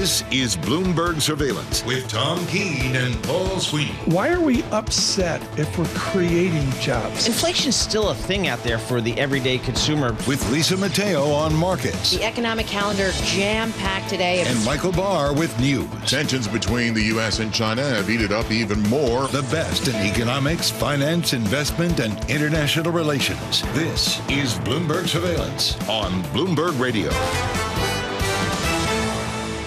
This is Bloomberg Surveillance with Tom Keene and Paul Sweeney. Why are we upset if we're creating jobs? Inflation's still a thing out there for the everyday consumer. With Lisa Mateo on markets. The economic calendar jam-packed today. And Michael Barr with news. Tensions between the U.S. and China have heated up even more. The best in economics, finance, investment, and international relations. This is Bloomberg Surveillance on Bloomberg Radio.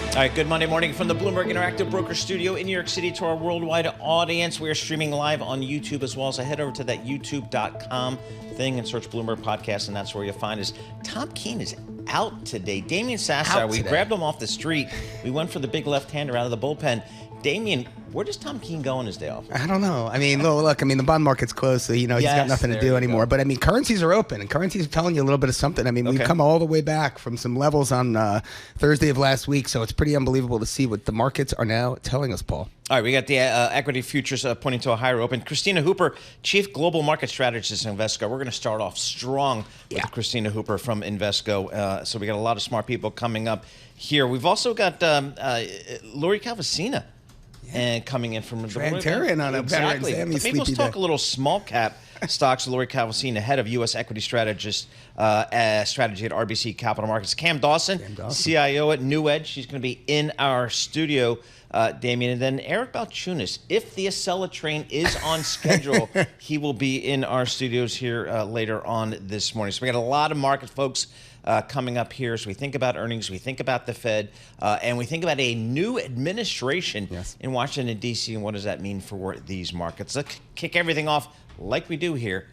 All right, good Monday morning from the Bloomberg Interactive Broker Studio in New York City to our worldwide audience. We are streaming live on YouTube as well, so head over to that youtube.com thing and search Bloomberg Podcast, and that's where you'll find us. Tom Keene is out today. Damian Sassower, we grabbed him off the street. We went for the big left-hander out of the bullpen. Damian, where does Tom Keene go on his day off? I don't know. I mean, look, the bond market's closed, so, he's got nothing to do anymore. But, currencies are open, and currencies are telling you a little bit of something. We've come all the way back from some levels on Thursday of last week, so it's pretty unbelievable to see what the markets are now telling us, Paul. All right, we got the equity futures pointing to a higher open. Kristina Hooper, Chief Global Market Strategist at Invesco. We're going to start off strong with Kristina Hooper from Invesco. So we got a lot of smart people coming up here. We've also got Lori Calvasina. And coming in from Trantarian on a veteran Sammy Maybe let's talk a little small cap stocks. Lori Calvasina, head of U.S. equity strategist strategy at RBC Capital Markets. Cam Dawson, CIO at New Edge. She's going to be in our studio, Damian. And then Eric Balchunas. If the Acela train is on schedule, he will be in our studios here later on this morning. So we got a lot of market folks coming up here. So we think about earnings, we think about the Fed, and we think about a new administration in Washington, D.C., and what does that mean for these markets. Let's kick everything off like we do here.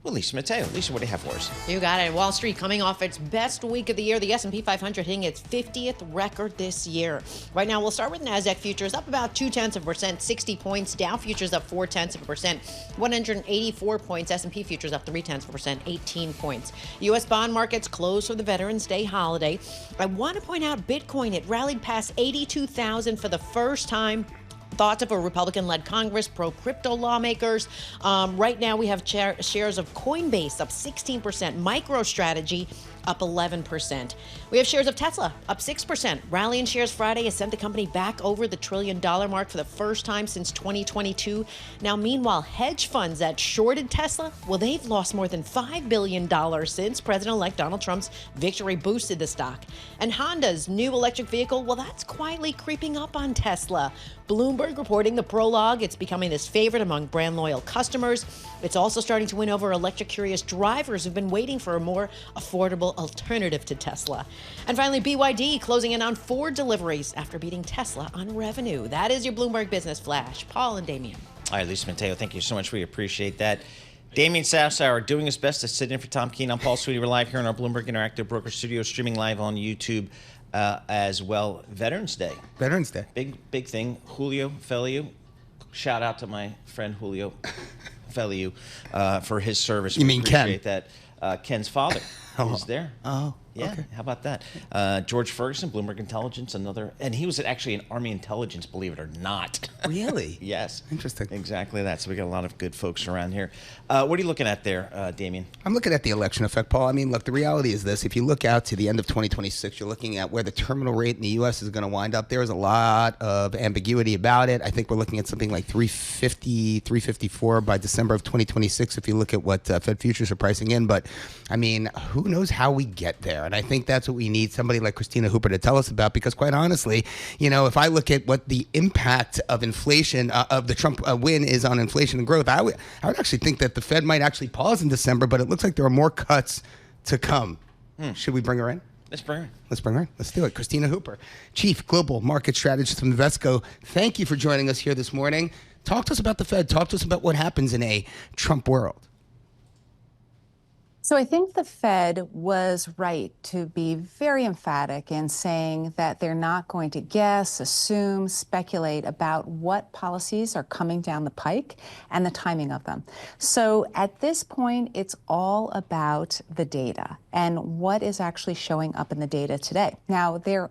Well, Lisa Mateo. Lisa, what do you have for us? You got it. Wall Street coming off its best week of the year. The S&P 500 hitting its 50th record this year. Right now, we'll start with NASDAQ futures up about 0.2%, 60 points. Dow futures up 0.4%, 184 points. S&P futures up 0.3%, 18 points. U.S. bond markets closed for the Veterans Day holiday. I want to point out Bitcoin. It rallied past 82,000 for the first time. Thoughts of a Republican-led Congress, pro-crypto lawmakers. Right now, we have shares of Coinbase up 16%, MicroStrategy up 11%. We have shares of Tesla up 6%. Rally in shares Friday has sent the company back over the $1 trillion mark for the first time since 2022. Now, meanwhile, hedge funds that shorted Tesla, well, they've lost more than $5 billion since President-elect Donald Trump's victory boosted the stock. And Honda's new electric vehicle, well, that's quietly creeping up on Tesla. Bloomberg reporting the Prologue. It's becoming this favorite among brand loyal customers. It's also starting to win over electric curious drivers who've been waiting for a more affordable alternative to Tesla. And finally, BYD closing in on Ford deliveries after beating Tesla on revenue. That is your Bloomberg Business Flash. Paul and Damian. All right, Lisa Mateo, thank you so much. We appreciate that. Damian Sassower doing his best to sit in for Tom Keene. I'm Paul Sweeney. We're live here in our Bloomberg Interactive Broker Studio, streaming live on YouTube as well. Veterans Day. Veterans Day. Big thing. Julio Feliu. Shout out to my friend Julio Feliu for his service. You mean Ken? Appreciate that. Ken's father is there. Oh, yeah. Okay. How about that? George Ferguson, Bloomberg Intelligence, and he was actually in Army Intelligence, believe it or not. Really? Yes. Interesting. Exactly that. So we got a lot of good folks around here. What are you looking at there, Damian? I'm looking at the election effect, Paul. Look, the reality is this. If you look out to the end of 2026, you're looking at where the terminal rate in the U.S. is going to wind up. There is a lot of ambiguity about it. I think we're looking at something like 350, 354 by December of 2026 if you look at what Fed futures are pricing in. But, who knows how we get there? And I think that's what we need somebody like Kristina Hooper to tell us about, because quite honestly, if I look at what the impact of inflation, of the Trump win is on inflation and growth, I would actually think that the Fed might actually pause in December, but it looks like there are more cuts to come. Should we bring her in? Let's bring her in. Let's bring her in. Let's do it. Kristina Hooper, Chief Global Market Strategist from Invesco. Thank you for joining us here this morning. Talk to us about the Fed. Talk to us about what happens in a Trump world. So I think the Fed was right to be very emphatic in saying that they're not going to guess, assume, speculate about what policies are coming down the pike and the timing of them. So at this point, it's all about the data and what is actually showing up in the data today. Now, there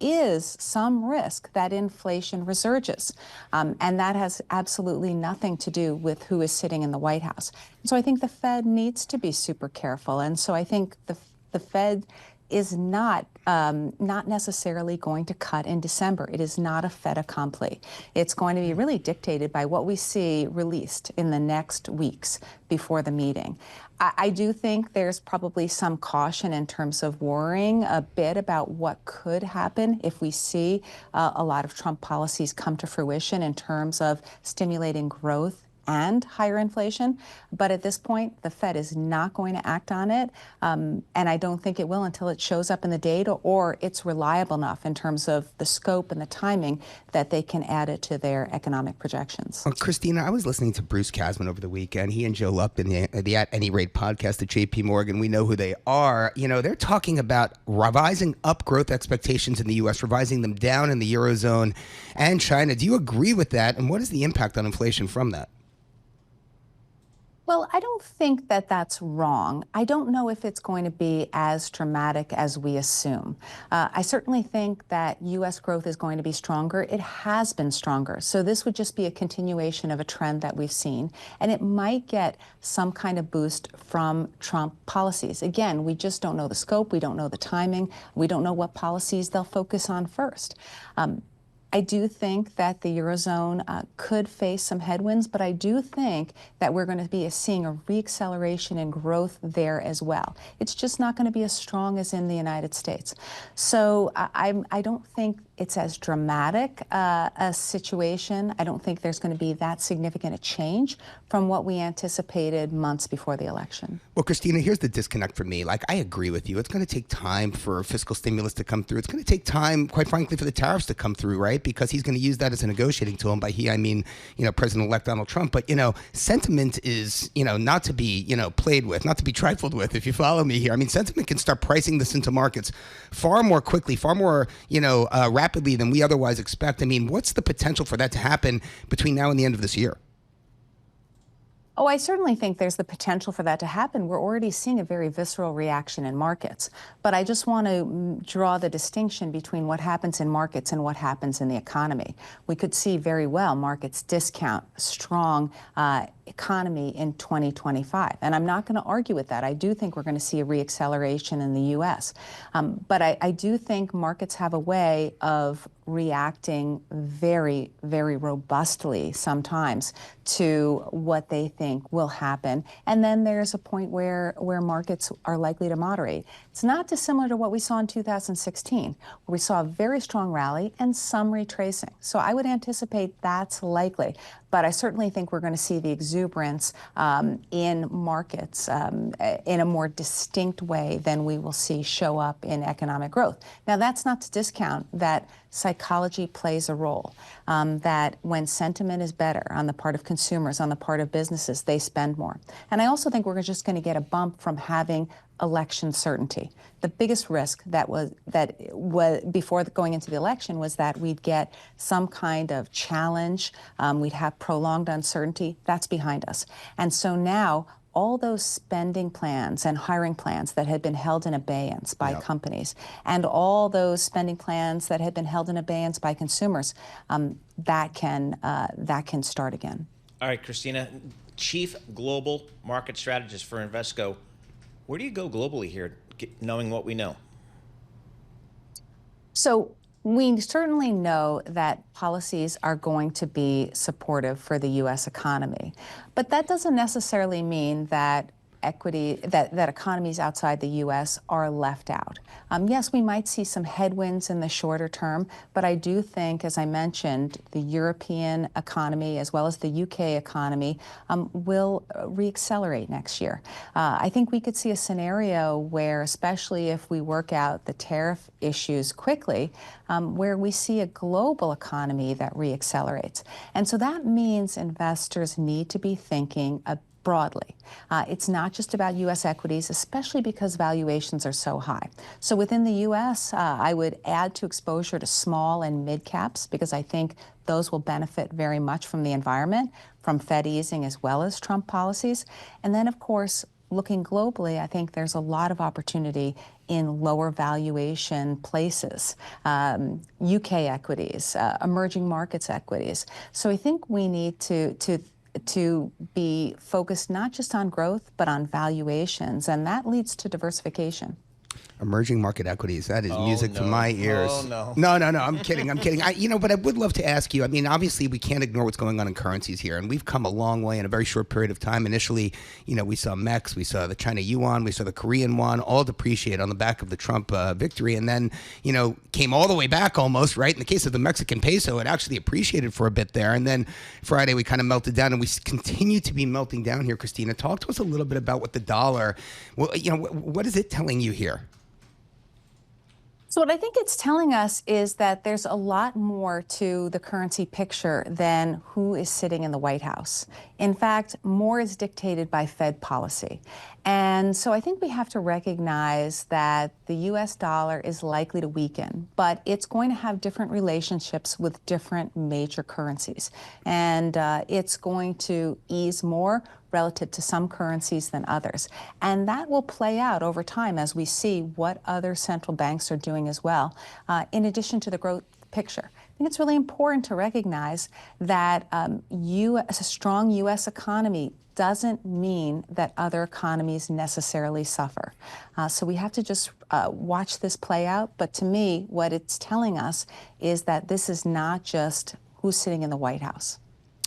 is some risk that inflation resurges. And that has absolutely nothing to do with who is sitting in the White House. And so I think the Fed needs to be super careful. And so I think the Fed is not necessarily going to cut in December. It is not a fait accompli. It's going to be really dictated by what we see released in the next weeks before the meeting. I do think there's probably some caution in terms of worrying a bit about what could happen if we see a lot of Trump policies come to fruition in terms of stimulating growth and higher inflation. But at this point, the Fed is not going to act on it. And I don't think it will until it shows up in the data or it's reliable enough in terms of the scope and the timing that they can add it to their economic projections. Kristina, I was listening to Bruce Kasman over the weekend. He and Joe Lupton, the At Any Rate podcast at JP Morgan, we know who they are. You know, they're talking about revising up growth expectations in the U.S., revising them down in the Eurozone and China. Do you agree with that? And what is the impact on inflation from that? Well, I don't think that that's wrong. I don't know if it's going to be as dramatic as we assume. I certainly think that U.S. growth is going to be stronger. It has been stronger. So this would just be a continuation of a trend that we've seen. And it might get some kind of boost from Trump policies. Again, we just don't know the scope. We don't know the timing. We don't know what policies they'll focus on first. I do think that the Eurozone could face some headwinds, but I do think that we're going to be seeing a reacceleration in growth there as well. It's just not going to be as strong as in the United States. So I don't think it's as dramatic a situation. I don't think there's going to be that significant a change from what we anticipated months before the election. Well, Kristina, here's the disconnect for me. Like, I agree with you. It's going to take time for fiscal stimulus to come through. It's going to take time, quite frankly, for the tariffs to come through, right? Because he's going to use that as a negotiating tool. And by he, I mean, President-elect Donald Trump. But, sentiment is, not to be, played with, not to be trifled with, if you follow me here. I mean, sentiment can start pricing this into markets far more quickly, far more, rapidly than we otherwise expect. I mean, what's the potential for that to happen between now and the end of this year? Oh, I certainly think there's the potential for that to happen. We're already seeing a very visceral reaction in markets. But I just want to draw the distinction between what happens in markets and what happens in the economy. We could see very well markets discount strong economy in 2025. And I'm not going to argue with that. I do think we're going to see a reacceleration in the U.S. But I do think markets have a way of reacting very, very robustly sometimes to what they think will happen. And then there's a point where markets are likely to moderate. It's not dissimilar to what we saw in 2016, where we saw a very strong rally and some retracing. So I would anticipate that's likely. But I certainly think we're going to see the exuberance in markets in a more distinct way than we will see show up in economic growth. Now, that's not to discount that psychology plays a role, that when sentiment is better on the part of consumers, on the part of businesses, they spend more. And I also think we're just going to get a bump from having election certainty. The biggest risk that was before going into the election was that we'd get some kind of challenge, we'd have prolonged uncertainty. That's behind us. And so now all those spending plans and hiring plans that had been held in abeyance by companies and all those spending plans that had been held in abeyance by consumers, that can start again. All right, Kristina, Chief Global Market Strategist for Invesco. Where do you go globally here, knowing what we know? So we certainly know that policies are going to be supportive for the U.S. economy, but that doesn't necessarily mean that that economies outside the U.S. are left out. Yes, we might see some headwinds in the shorter term, but I do think, as I mentioned, the European economy as well as the U.K. economy will reaccelerate next year. I think we could see a scenario where, especially if we work out the tariff issues quickly, where we see a global economy that reaccelerates. And so that means investors need to be thinking broadly. It's not just about U.S. equities, especially because valuations are so high. So within the U.S., I would add to exposure to small and mid caps because I think those will benefit very much from the environment, from Fed easing as well as Trump policies. And then, of course, looking globally, I think there's a lot of opportunity in lower valuation places, UK equities, emerging markets equities. So I think we need to be focused not just on growth, but on valuations, and that leads to diversification. Emerging market equities. That is music to my ears. Oh, no. No. I'm kidding. But I would love to ask you. I mean, obviously, we can't ignore what's going on in currencies here. And we've come a long way in a very short period of time. Initially, we saw MEX, we saw the China yuan, we saw the Korean won, all depreciate on the back of the Trump victory. And then, came all the way back almost, right? In the case of the Mexican peso, it actually appreciated for a bit there. And then Friday, we kind of melted down, and we continue to be melting down here. Kristina, talk to us a little bit about what the dollar, what is it telling you here? So what I think it's telling us is that there's a lot more to the currency picture than who is sitting in the White House. In fact, more is dictated by Fed policy. And so I think we have to recognize that the U.S. dollar is likely to weaken, but it's going to have different relationships with different major currencies. And it's going to ease more relative to some currencies than others. And that will play out over time as we see what other central banks are doing as well, in addition to the growth picture. I think it's really important to recognize that a strong U.S. economy doesn't mean that other economies necessarily suffer. So we have to just watch this play out. But to me, what it's telling us is that this is not just who's sitting in the White House.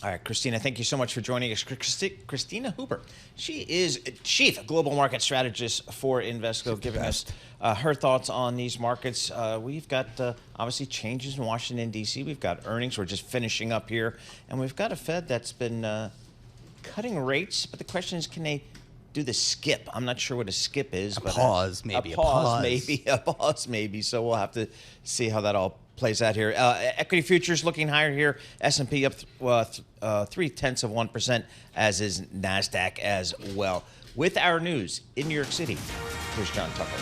All right, Kristina, thank you so much for joining us. Kristina Hooper, she is Chief Global Market Strategist for Invesco, giving us her thoughts on these markets. We've got, obviously, changes in Washington, D.C. We've got earnings. We're just finishing up here. And we've got a Fed that's been cutting rates. But the question is, can they do the skip? I'm not sure what a skip is. A pause, maybe. So we'll have to see how that all plays out here. Equity futures looking higher here. S&P up 0.3%, as is NASDAQ as well. With our news in New York City, here's John Tucker.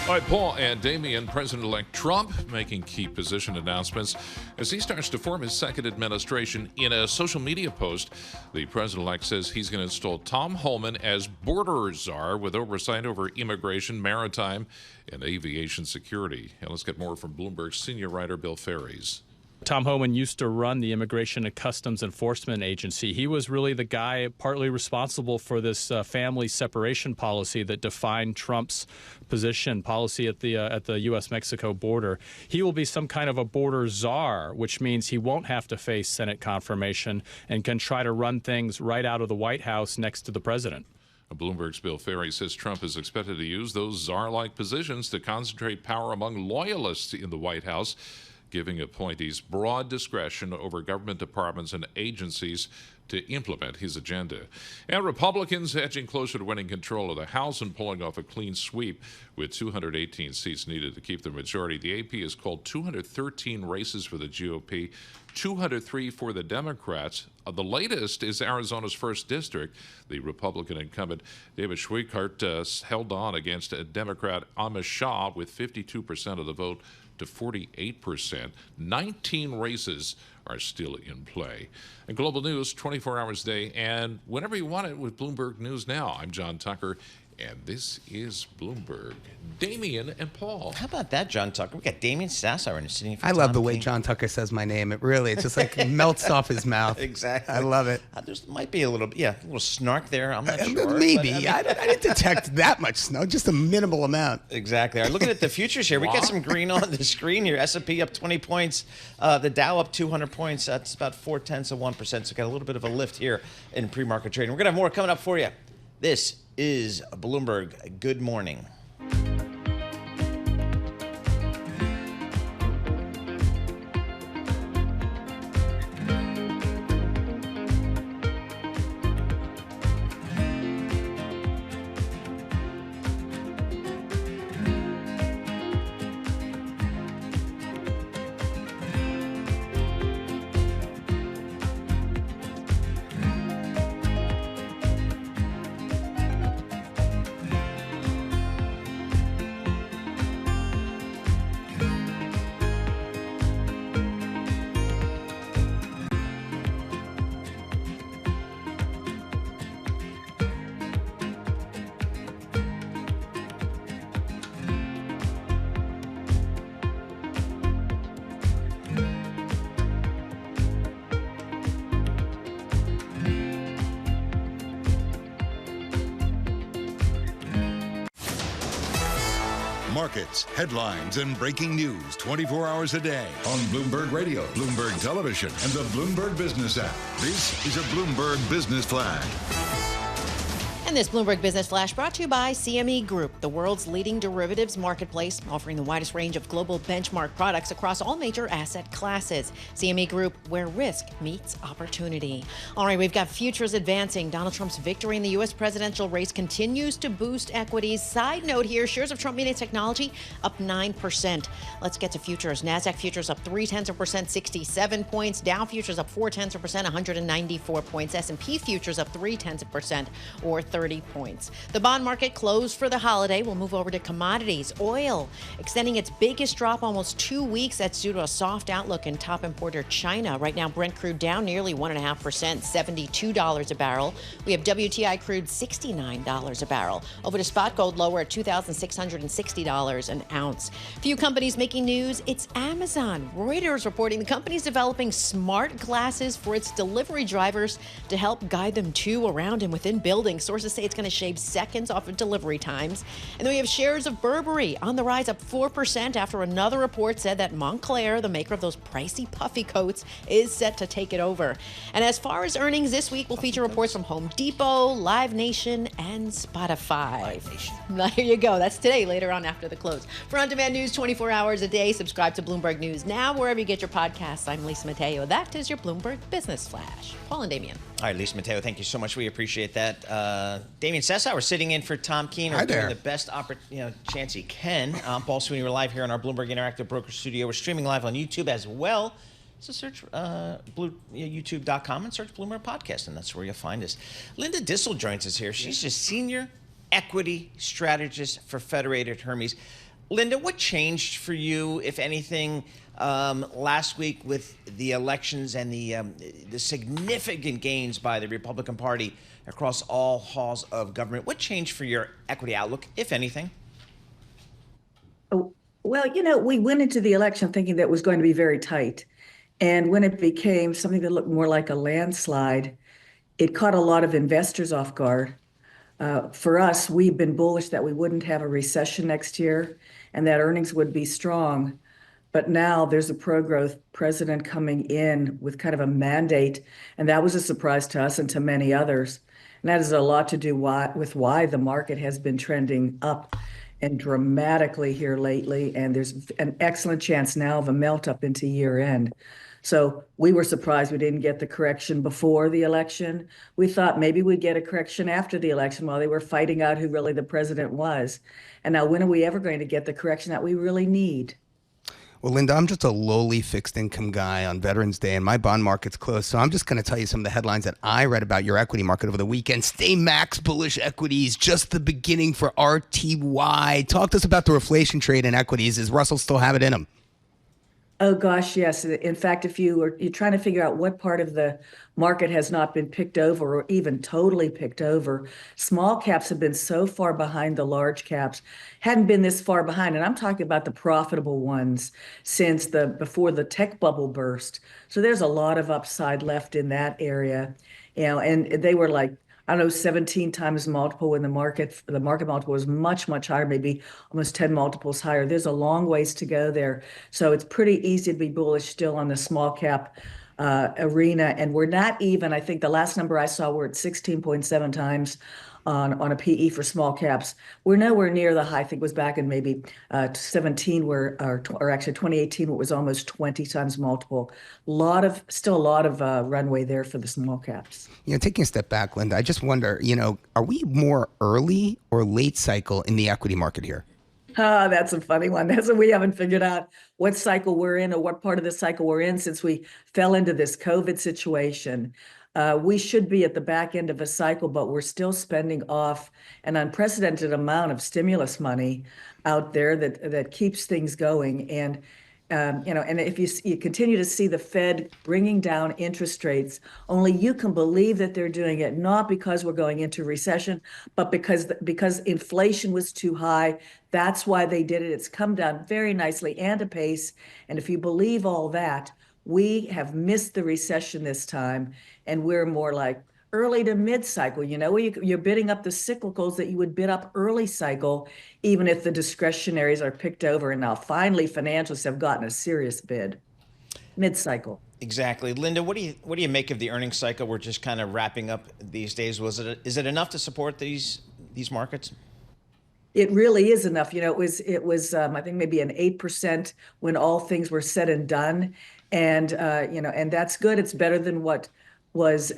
All right, Paul and Damian, President-elect Trump making key position announcements as he starts to form his second administration. In a social media post, the president-elect says he's going to install Tom Homan as border czar with oversight over immigration, maritime, and aviation security. And let's get more from Bloomberg senior writer Bill Ferries. Tom Homan used to run the Immigration and Customs Enforcement Agency. He was really the guy partly responsible for this family separation policy that defined Trump's policy at the U.S.-Mexico border. He will be some kind of a border czar, which means he won't have to face Senate confirmation and can try to run things right out of the White House next to the president. Bloomberg's Bill Ferry says Trump is expected to use those czar-like positions to concentrate power among loyalists in the White House, giving appointees broad discretion over government departments and agencies to implement his agenda. And Republicans edging closer to winning control of the House and pulling off a clean sweep with 218 seats needed to keep their majority. The AP has called 213 races for the GOP, 203 for the Democrats. The latest is Arizona's 1st district. The Republican incumbent David Schweikart held on against Democrat Amish Shah with 52% of the vote to 48%. 19 races are still in play. And Global News, 24 hours a day, and whenever you want it with Bloomberg News Now. I'm John Tucker, and this is Bloomberg. Damian and Paul. How about that, John Tucker? We got Damian Sassower in the city. I love the way John Tucker says my name. It's just like melts off his mouth. Exactly. I love it. There might be a little snark there. I'm not sure. Maybe. I didn't detect that much snow, just a minimal amount. Exactly. All right, looking at the futures here, we got some green on the screen here. S&P up 20 points. The Dow up 200 points. That's about 0.4%. So we got a little bit of a lift here in pre-market trading. We're going to have more coming up for you. This is Bloomberg. Good morning. Markets, headlines, and breaking news 24 hours a day on Bloomberg Radio, Bloomberg Television, and the Bloomberg Business app. This is a Bloomberg Business Flash. And this Bloomberg Business Flash brought to you by CME Group, the world's leading derivatives marketplace, offering the widest range of global benchmark products across all major asset classes. CME Group, where risk meets opportunity. All right, we've got futures advancing. Donald Trump's victory in the U.S. presidential race continues to boost equities. Side note here, shares of Trump Media Technology up 9%. Let's get to futures. NASDAQ futures up 0.3%, 67 points. Dow futures up 0.4%, 194 points. S&P futures up 0.3%, or 30 points. The bond market closed for the holiday. We'll move over to commodities. Oil extending its biggest drop almost 2 weeks. That's due to a soft outlook in top importer China. Right now, Brent crude down nearly 1.5%, $72 a barrel. We have WTI crude $69 a barrel. Over to spot gold lower at $2,660 an ounce. Few companies making news. It's Amazon. Reuters reporting the company's developing smart glasses for its delivery drivers to help guide them to, around, and within buildings. Sources say it's going to shave seconds off of delivery times. And then we have shares of Burberry on the rise, up 4% after another report said that Montclair, the maker of those pricey puffy coats, is set to take it over. And as far as earnings this week, we'll feature reports from Home Depot, Live Nation, and Spotify. There you go. That's today, later on after the close. For on-demand news 24 hours a day, subscribe to Bloomberg News Now, wherever you get your podcasts. I'm Lisa Mateo. That is your Bloomberg Business Flash. Paul and Damian. All right, Lisa Mateo, thank you so much. We appreciate that. Damian Sassower sitting in for Tom Keene. Hi there. Doing the best chance he can. I'm Paul Sweeney. We're live here in our Bloomberg Interactive Broker Studio. We're streaming live on YouTube as well. So search youtube.com and search Bloomberg Podcast, and that's where you'll find us. Linda Dissel joins us here. She's just senior equity strategist for Federated Hermes. Linda, what changed for you, if anything, last week with the elections and the significant gains by the Republican Party across all halls of government? What changed for your equity outlook, if anything? Oh, well, we went into the election thinking that it was going to be very tight. And when it became something that looked more like a landslide, it caught a lot of investors off guard. For us, we've been bullish that we wouldn't have a recession next year and that earnings would be strong. But now there's a pro-growth president coming in with kind of a mandate, and that was a surprise to us and to many others. And that has a lot to do with why the market has been trending up and dramatically here lately. And there's an excellent chance now of a melt up into year end. So we were surprised we didn't get the correction before the election. We thought maybe we'd get a correction after the election while they were fighting out who really the president was. And now when are we ever going to get the correction that we really need? Well, Linda, I'm just a lowly fixed income guy on Veterans Day, and my bond market's closed. So I'm just going to tell you some of the headlines that I read about your equity market over the weekend. Stay max bullish equities, just the beginning for RTY. Talk to us about the reflation trade in equities. Does Russell still have it in him? Oh, gosh, yes. In fact, if you're trying to figure out what part of the market has not been picked over or even totally picked over, small caps have been so far behind the large caps, hadn't been this far behind. And I'm talking about the profitable ones since before the tech bubble burst. So there's a lot of upside left in that area. And they were like, I don't know, 17 times multiple when the market multiple was much, much higher, maybe almost 10 multiples higher. There's a long ways to go there. So it's pretty easy to be bullish still on the small cap arena. And we're not even, I think the last number I saw, we're at 16.7 times on a PE for small caps. We're nowhere near the high. I think it was back in maybe 17 or actually 2018, it was almost 20 times multiple. Still a lot of runway there for the small caps. Taking a step back, Linda, I just wonder, are we more early or late cycle in the equity market here? That's a funny one. We haven't figured out what cycle we're in or what part of the cycle we're in since we fell into this COVID situation. We should be at the back end of a cycle, but we're still spending off an unprecedented amount of stimulus money out there that keeps things going. And and if you continue to see the Fed bringing down interest rates, only you can believe that they're doing it, not because we're going into recession, but because inflation was too high. That's why they did it. It's come down very nicely and apace. And if you believe all that, we have missed the recession this time, and we're more like early to mid cycle. You're bidding up the cyclicals that you would bid up early cycle, even if the discretionaries are picked over. And now finally, financials have gotten a serious bid mid cycle. Exactly. Linda, what do you make of the earnings cycle? We're just kind of wrapping up these days. Is it enough to support these markets? It really is enough. It was I think maybe an 8% when all things were said and done, and and that's good. It's better than what was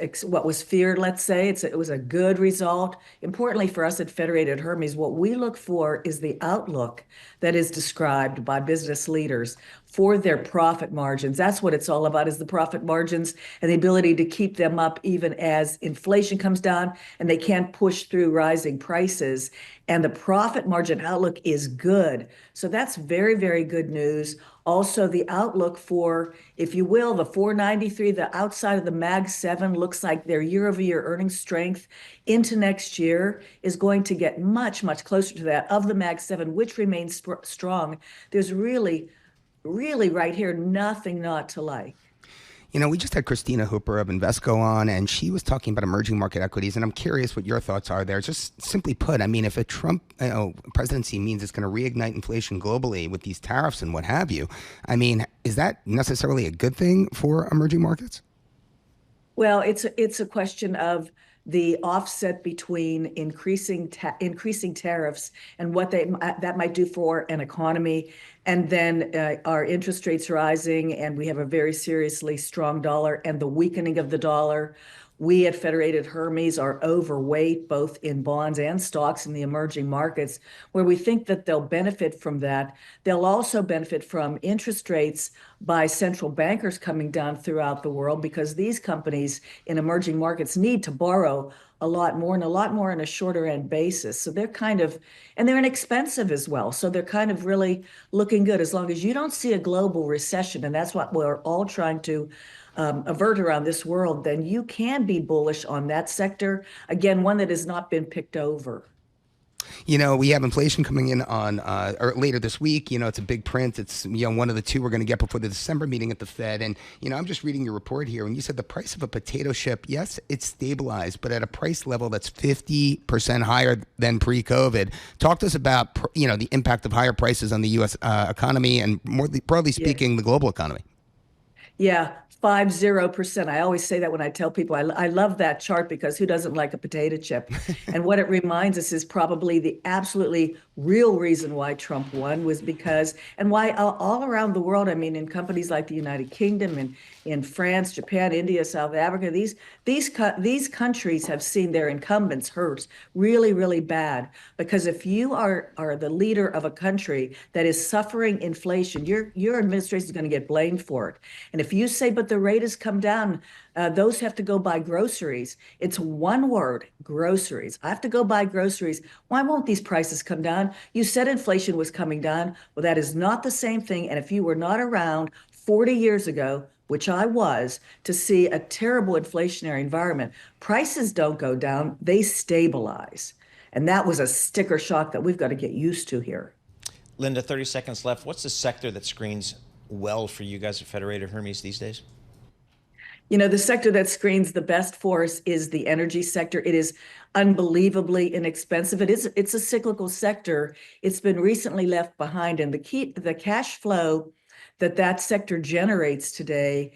feared. Let's say it was a good result. Importantly for us at Federated Hermes, what we look for is the outlook that is described by business leaders for their profit margins. That's what it's all about, is the profit margins and the ability to keep them up even as inflation comes down and they can't push through rising prices. And the profit margin outlook is good. So that's very, very good news. Also, the outlook for, if you will, the 493, the outside of the Mag 7 looks like their year-over-year earnings strength into next year is going to get much, much closer to that of the Mag 7, which remains strong. There's really right here, nothing not to like. We just had Kristina Hooper of Invesco on, and she was talking about emerging market equities, and I'm curious what your thoughts are there. Just simply put, if a Trump presidency means it's going to reignite inflation globally with these tariffs and what have you, is that necessarily a good thing for emerging markets? Well, it's a question of the offset between increasing tariffs and what that might do for an economy, and then our interest rates rising, and we have a very seriously strong dollar and the weakening of the dollar. We at Federated Hermes are overweight both in bonds and stocks in the emerging markets, where we think that they'll benefit from that. They'll also benefit from interest rates by central bankers coming down throughout the world, because these companies in emerging markets need to borrow a lot more on a shorter end basis. So they're and they're inexpensive as well. So they're kind of really looking good as long as you don't see a global recession. And that's what we're all trying to avert around this world. Then you can be bullish on that sector. Again, one that has not been picked over. We have inflation coming in on or later this week. It's a big print. It's one of the two we're going to get before the December meeting at the Fed. And I'm just reading your report here, and you said the price of a potato chip, yes, it's stabilized, but at a price level that's 50% higher than pre-COVID. Talk to us about the impact of higher prices on the U.S. Economy and, more broadly speaking, the global economy. Yeah. 50%. I always say that when I tell people. I love that chart, because who doesn't like a potato chip? And what it reminds us is probably the absolutely real reason why Trump won was because, and why all around the world, in companies like the United Kingdom and in France, Japan, India, South Africa, these countries have seen their incumbents hurt really, really bad. Because if you are the leader of a country that is suffering inflation, your administration is going to get blamed for it. And if you say, but the rate has come down, those have to go buy groceries. It's one word, groceries. I have to go buy groceries. Why won't these prices come down? You said inflation was coming down. Well, that is not the same thing. And if you were not around 40 years ago, which I was, to see a terrible inflationary environment, prices don't go down, they stabilize. And that was a sticker shock that we've got to get used to here. Linda, 30 seconds left. What's the sector that screens well for you guys at Federated Hermes these days? The sector that screens the best for us is the energy sector. It is unbelievably inexpensive. It's a cyclical sector. It's been recently left behind, and the cash flow that sector generates today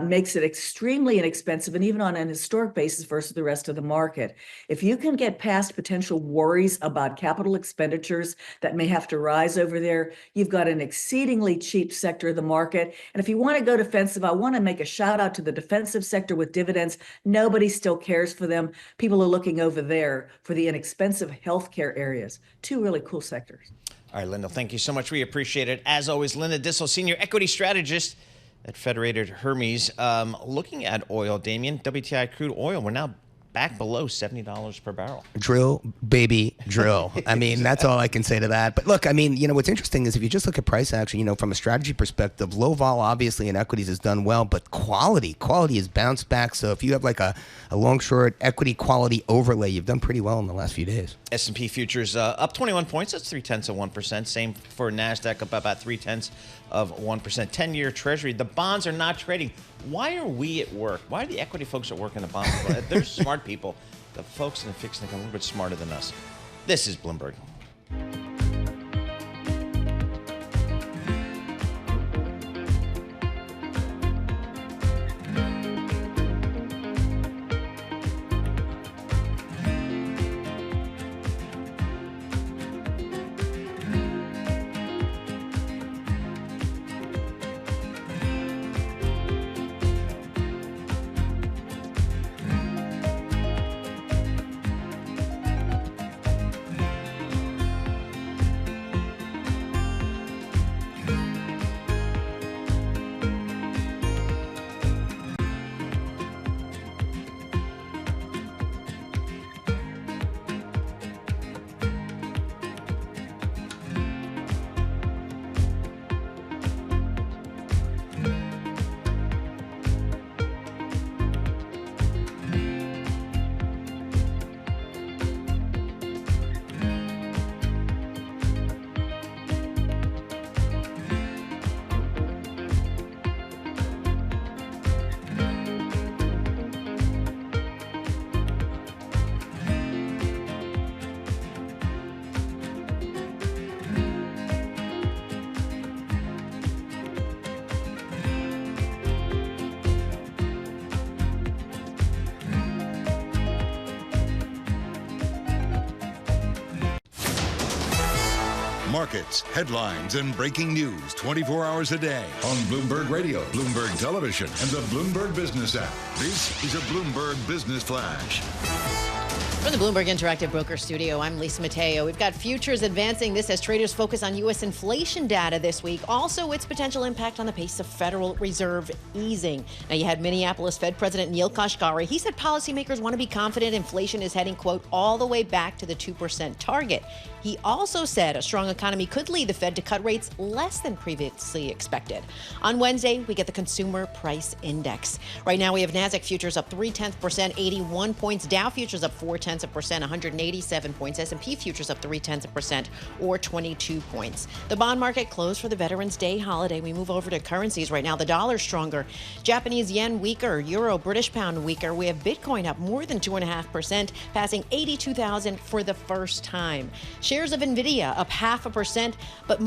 makes it extremely inexpensive, and even on an historic basis versus the rest of the market. If you can get past potential worries about capital expenditures that may have to rise over there, you've got an exceedingly cheap sector of the market. And if you want to go defensive, I want to make a shout out to the defensive sector with dividends. Nobody still cares for them. People are looking over there for the inexpensive healthcare areas. Two really cool sectors. All right, Linda, thank you so much. We appreciate it. As always, Linda Dissel, Senior Equity Strategist at Federated Hermes. Looking at oil, Damian, WTI crude oil, we're now back below $70 per barrel. Drill, baby, drill. That's all I can say to that. But look, what's interesting is if you just look at price action, from a strategy perspective, low vol obviously in equities has done well, but quality has bounced back. So if you have like a long short equity quality overlay, you've done pretty well in the last few days. S&P futures up 21 points. That's 0.3%. Same for NASDAQ, up about 0.3%. 10-year Treasury. The bonds are not trading. Why are we at work? Why are the equity folks at work in the bond market? They're smart people. The folks in the fixed income are a little bit smarter than us. This is Bloomberg. Markets, headlines, and breaking news 24 hours a day on Bloomberg Radio, Bloomberg Television, and the Bloomberg Business app. This is a Bloomberg Business Flash. From the Bloomberg Interactive Broker Studio, I'm Lisa Mateo. We've got futures advancing. This as traders focus on U.S. inflation data this week. Also, its potential impact on the pace of Federal Reserve easing. Now, you had Minneapolis Fed President Neil Kashkari. He said policymakers want to be confident inflation is heading, quote, all the way back to the 2% target. He also said a strong economy could lead the Fed to cut rates less than previously expected. On Wednesday, we get the Consumer Price Index. Right now, we have NASDAQ futures up 0.3%, 81 points. Dow futures up 0.4%, 187 points. S&P futures up 0.3%, or 22 points. The bond market closed for the Veterans Day holiday. We move over to currencies right now. The dollar stronger, Japanese yen weaker, euro, British pound weaker. We have Bitcoin up more than 2.5%, passing 82,000 for the first time. Shares of Nvidia up 0.5%, but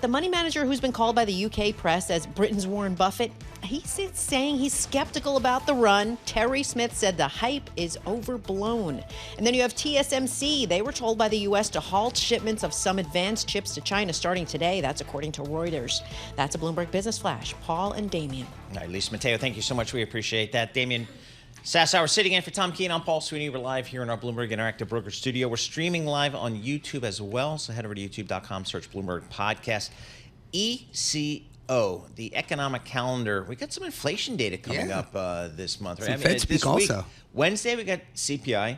the money manager who's been called by the UK press as Britain's Warren Buffett, he's saying he's skeptical about the run. Terry Smith said the hype is overblown. And then you have TSMC. They were told by the U.S. to halt shipments of some advanced chips to China starting today. That's according to Reuters. That's a Bloomberg Business Flash. Paul and Damian. All right, Lisa Mateo, thank you so much. We appreciate that. Damian Sassower sitting in for Tom Keene. I'm Paul Sweeney. We're live here in our Bloomberg Interactive Broker Studio. We're streaming live on YouTube as well. So head over to youtube.com, search Bloomberg Podcast. ECO, the economic calendar. We got some inflation data coming up this month. Right? Some Fed speak also. Wednesday, we got CPI.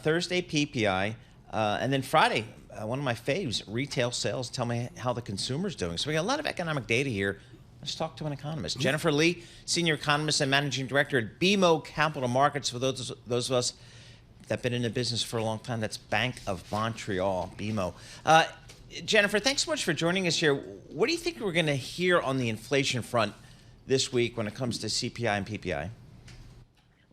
Thursday, PPI. And then Friday, one of my faves, retail sales. Tell me how the consumer's doing. So we got a lot of economic data here. Let's talk to an economist. Jennifer Lee, Senior Economist and Managing Director at BMO Capital Markets. For those of us that have been in the business for a long time, that's Bank of Montreal, BMO. Jennifer, thanks so much for joining us here. What do you think we're going to hear on the inflation front this week when it comes to CPI and PPI?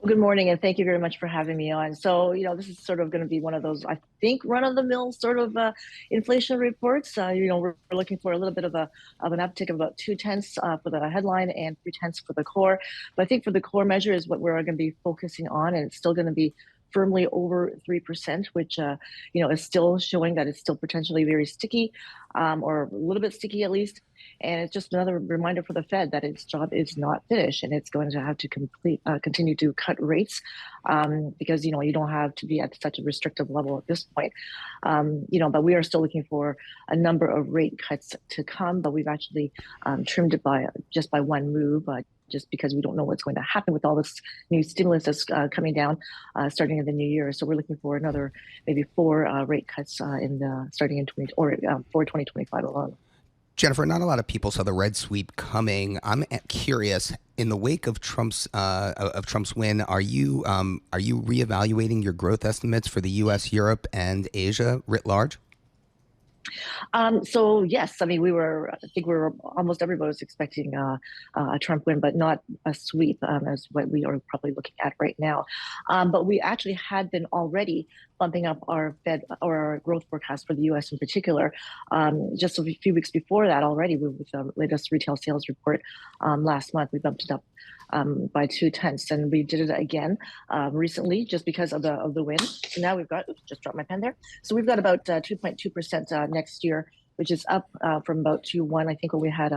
Well, good morning, and thank you very much for having me on. So, this is sort of going to be one of those, I think, run-of-the-mill sort of inflation reports. We're looking for a little bit of an uptick of about 0.2 for the headline and 0.3 for the core. But I think for the core measure is what we're going to be focusing on, and it's still going to be firmly over 3%, which is still showing that it's still potentially very sticky, or a little bit sticky at least. And it's just another reminder for the Fed that its job is not finished, and it's going to have to continue to cut rates because you don't have to be at such a restrictive level at this point. But we are still looking for a number of rate cuts to come. But we've actually trimmed it by one move. Just because we don't know what's going to happen with all this new stimulus that's coming down starting in the new year. So we're looking for another maybe 4 rate cuts starting in for 2025 alone. Jennifer, not a lot of people saw the red sweep coming. I'm curious, in the wake of Trump's win, are you reevaluating your growth estimates for the U.S., Europe, and Asia writ large? So yes, I mean, I think we were almost everybody was expecting a Trump win, but not a sweep as what we are probably looking at right now. But we actually had been already bumping up our Fed or our growth forecast for the U.S. in particular. Just a few weeks before that already, with the latest retail sales report last month, we bumped it up by 0.2, and we did it again recently just because of the win. So now we've got, oops, just dropped my pen there. So we've got about 2.2% next year, which is up from about 2.1, I think, what we had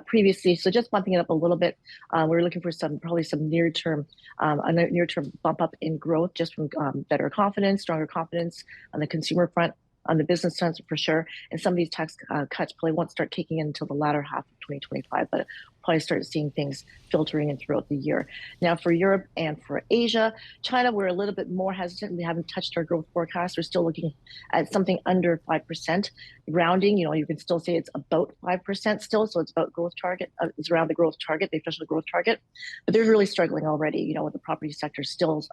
previously. So just bumping it up a little bit. We're looking for probably some near-term bump up in growth, just from better confidence, stronger confidence on the consumer front, on the business front for sure. And some of these tax cuts probably won't start kicking in until the latter half of 2025, but probably start seeing things filtering in throughout the year. Now, for Europe and for Asia, China, we're a little bit more hesitant. We haven't touched our growth forecast. We're still looking at something under 5%. Rounding, you can still say it's about 5% still, so it's about growth target. It's around the growth target, the official growth target. But they're really struggling already, with the property sector still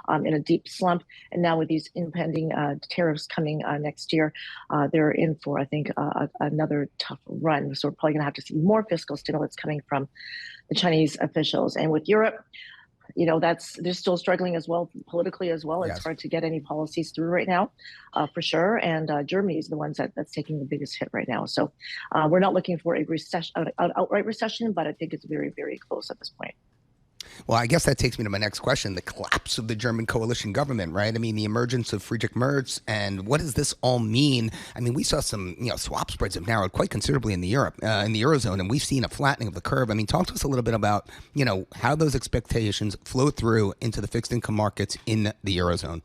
in a deep slump. And now with these impending tariffs coming next year, they're in for, I think, another tough run. So we're probably going to have to see more fiscal stimulus coming from the Chinese officials. And with Europe, they're still struggling as well, politically as well. It's hard to get any policies through right now, for sure. And Germany is the ones that's taking the biggest hit right now. So we're not looking for a recession, an outright recession, but I think it's very, very close at this point. Well, I guess that takes me to my next question, the collapse of the German coalition government, right? I mean, the emergence of Friedrich Merz, and what does this all mean? I mean, we saw some, swap spreads have narrowed quite considerably in the Eurozone, and we've seen a flattening of the curve. I mean, talk to us a little bit about, how those expectations flow through into the fixed income markets in the Eurozone.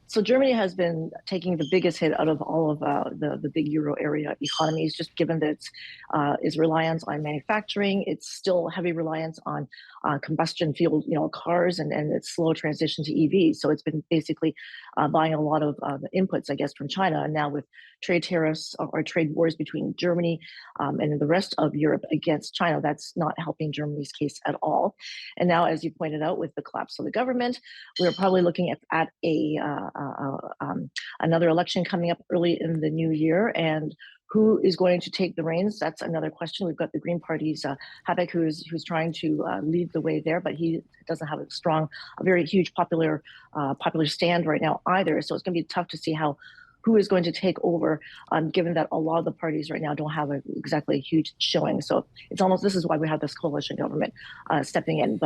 So Germany has been taking the biggest hit out of all of the big euro area economies, just given that its reliance on manufacturing. It's still heavy reliance on combustion fueled, cars, and its slow transition to EVs. So it's been basically buying a lot of the inputs, I guess, from China. And now with trade tariffs or trade wars between Germany and the rest of Europe against China, that's not helping Germany's case at all. And now, as you pointed out, with the collapse of the government, we're probably looking at another election coming up early in the new year. And who is going to take the reins? That's another question. We've got the Green Party's Habeck, who's trying to lead the way there, but he doesn't have a very huge popular stand right now either. So it's going to be tough to see who is going to take over, given that a lot of the parties right now don't have exactly a huge showing. So this is why we have this coalition government stepping in.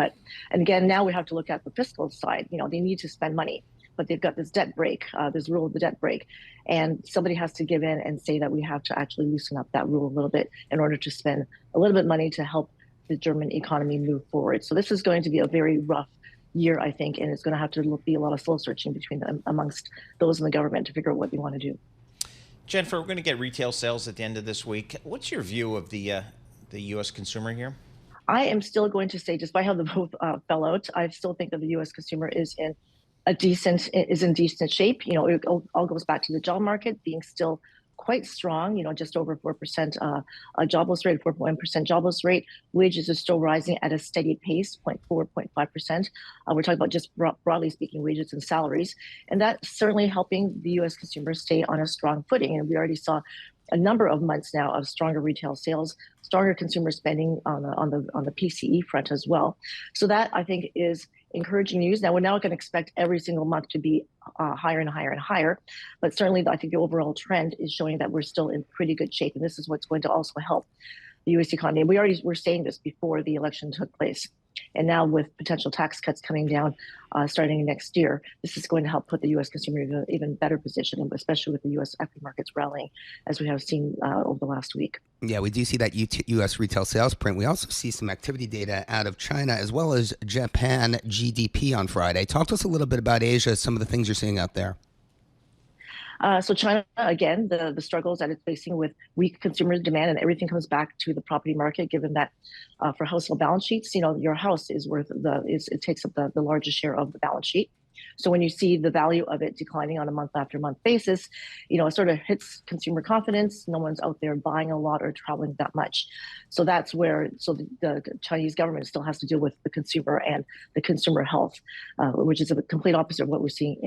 And again, now we have to look at the fiscal side. They need to spend money, but they've got this debt break, this rule of the debt break. And somebody has to give in and say that we have to actually loosen up that rule a little bit in order to spend a little bit of money to help the German economy move forward. So this is going to be a very rough year, I think, and it's going to have to be a lot of soul searching amongst those in the government to figure out what they want to do. Jennifer, we're going to get retail sales at the end of this week. What's your view of the U.S. consumer here? I am still going to say, despite how the vote fell out, I still think that the U.S. consumer is in decent shape. It all goes back to the job market being still quite strong, just over 4% jobless rate, 4.1% jobless rate. Wages are still rising at a steady pace, 0.4%, 0.5%. We're talking about just broadly speaking, wages and salaries. And that's certainly helping the U.S. consumer stay on a strong footing. And we already saw a number of months now of stronger retail sales, stronger consumer spending on the PCE front as well. So that, I think, is encouraging news. Now, we're not going to expect every single month to be higher and higher and higher, but certainly I think the overall trend is showing that we're still in pretty good shape, and this is what's going to also help the U.S. economy. And we already were saying this before the election took place. And now with potential tax cuts coming down starting next year, this is going to help put the U.S. consumer in an even better position, especially with the U.S. equity markets rallying, as we have seen over the last week. Yeah, we do see that U.S. retail sales print. We also see some activity data out of China as well as Japan GDP on Friday. Talk to us a little bit about Asia, some of the things you're seeing out there. So China, again, the struggles that it's facing with weak consumer demand, and everything comes back to the property market, given that for household balance sheets, your house is worth it takes up the largest share of the balance sheet. So when you see the value of it declining on a month after month basis, it sort of hits consumer confidence. No one's out there buying a lot or traveling that much. So that's where the Chinese government still has to deal with the consumer and the consumer health, which is a complete opposite of what we're seeing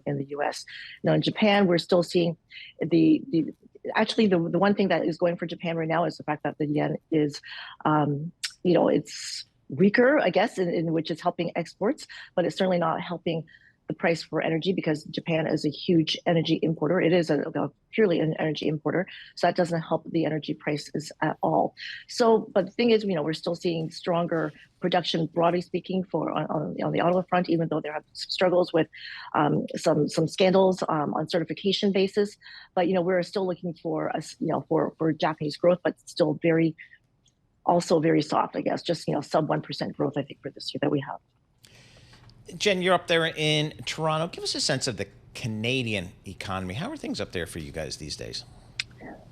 in the U.S. Now in Japan, we're still seeing the one thing that is going for Japan right now is the fact that the yen is, it's weaker, I guess, in which it's helping exports, but it's certainly not helping the price for energy because Japan is a huge energy importer. It is purely an energy importer, so that doesn't help the energy prices at all. So, but the thing is, we're still seeing stronger production, broadly speaking, on the auto front, even though there have some struggles with some scandals on certification basis. But we're still looking for Japanese growth, but still also very soft, I guess, just sub 1% growth, I think, for this year that we have. Jen, you're up there in Toronto. Give us a sense of the Canadian economy. How are things up there for you guys these days?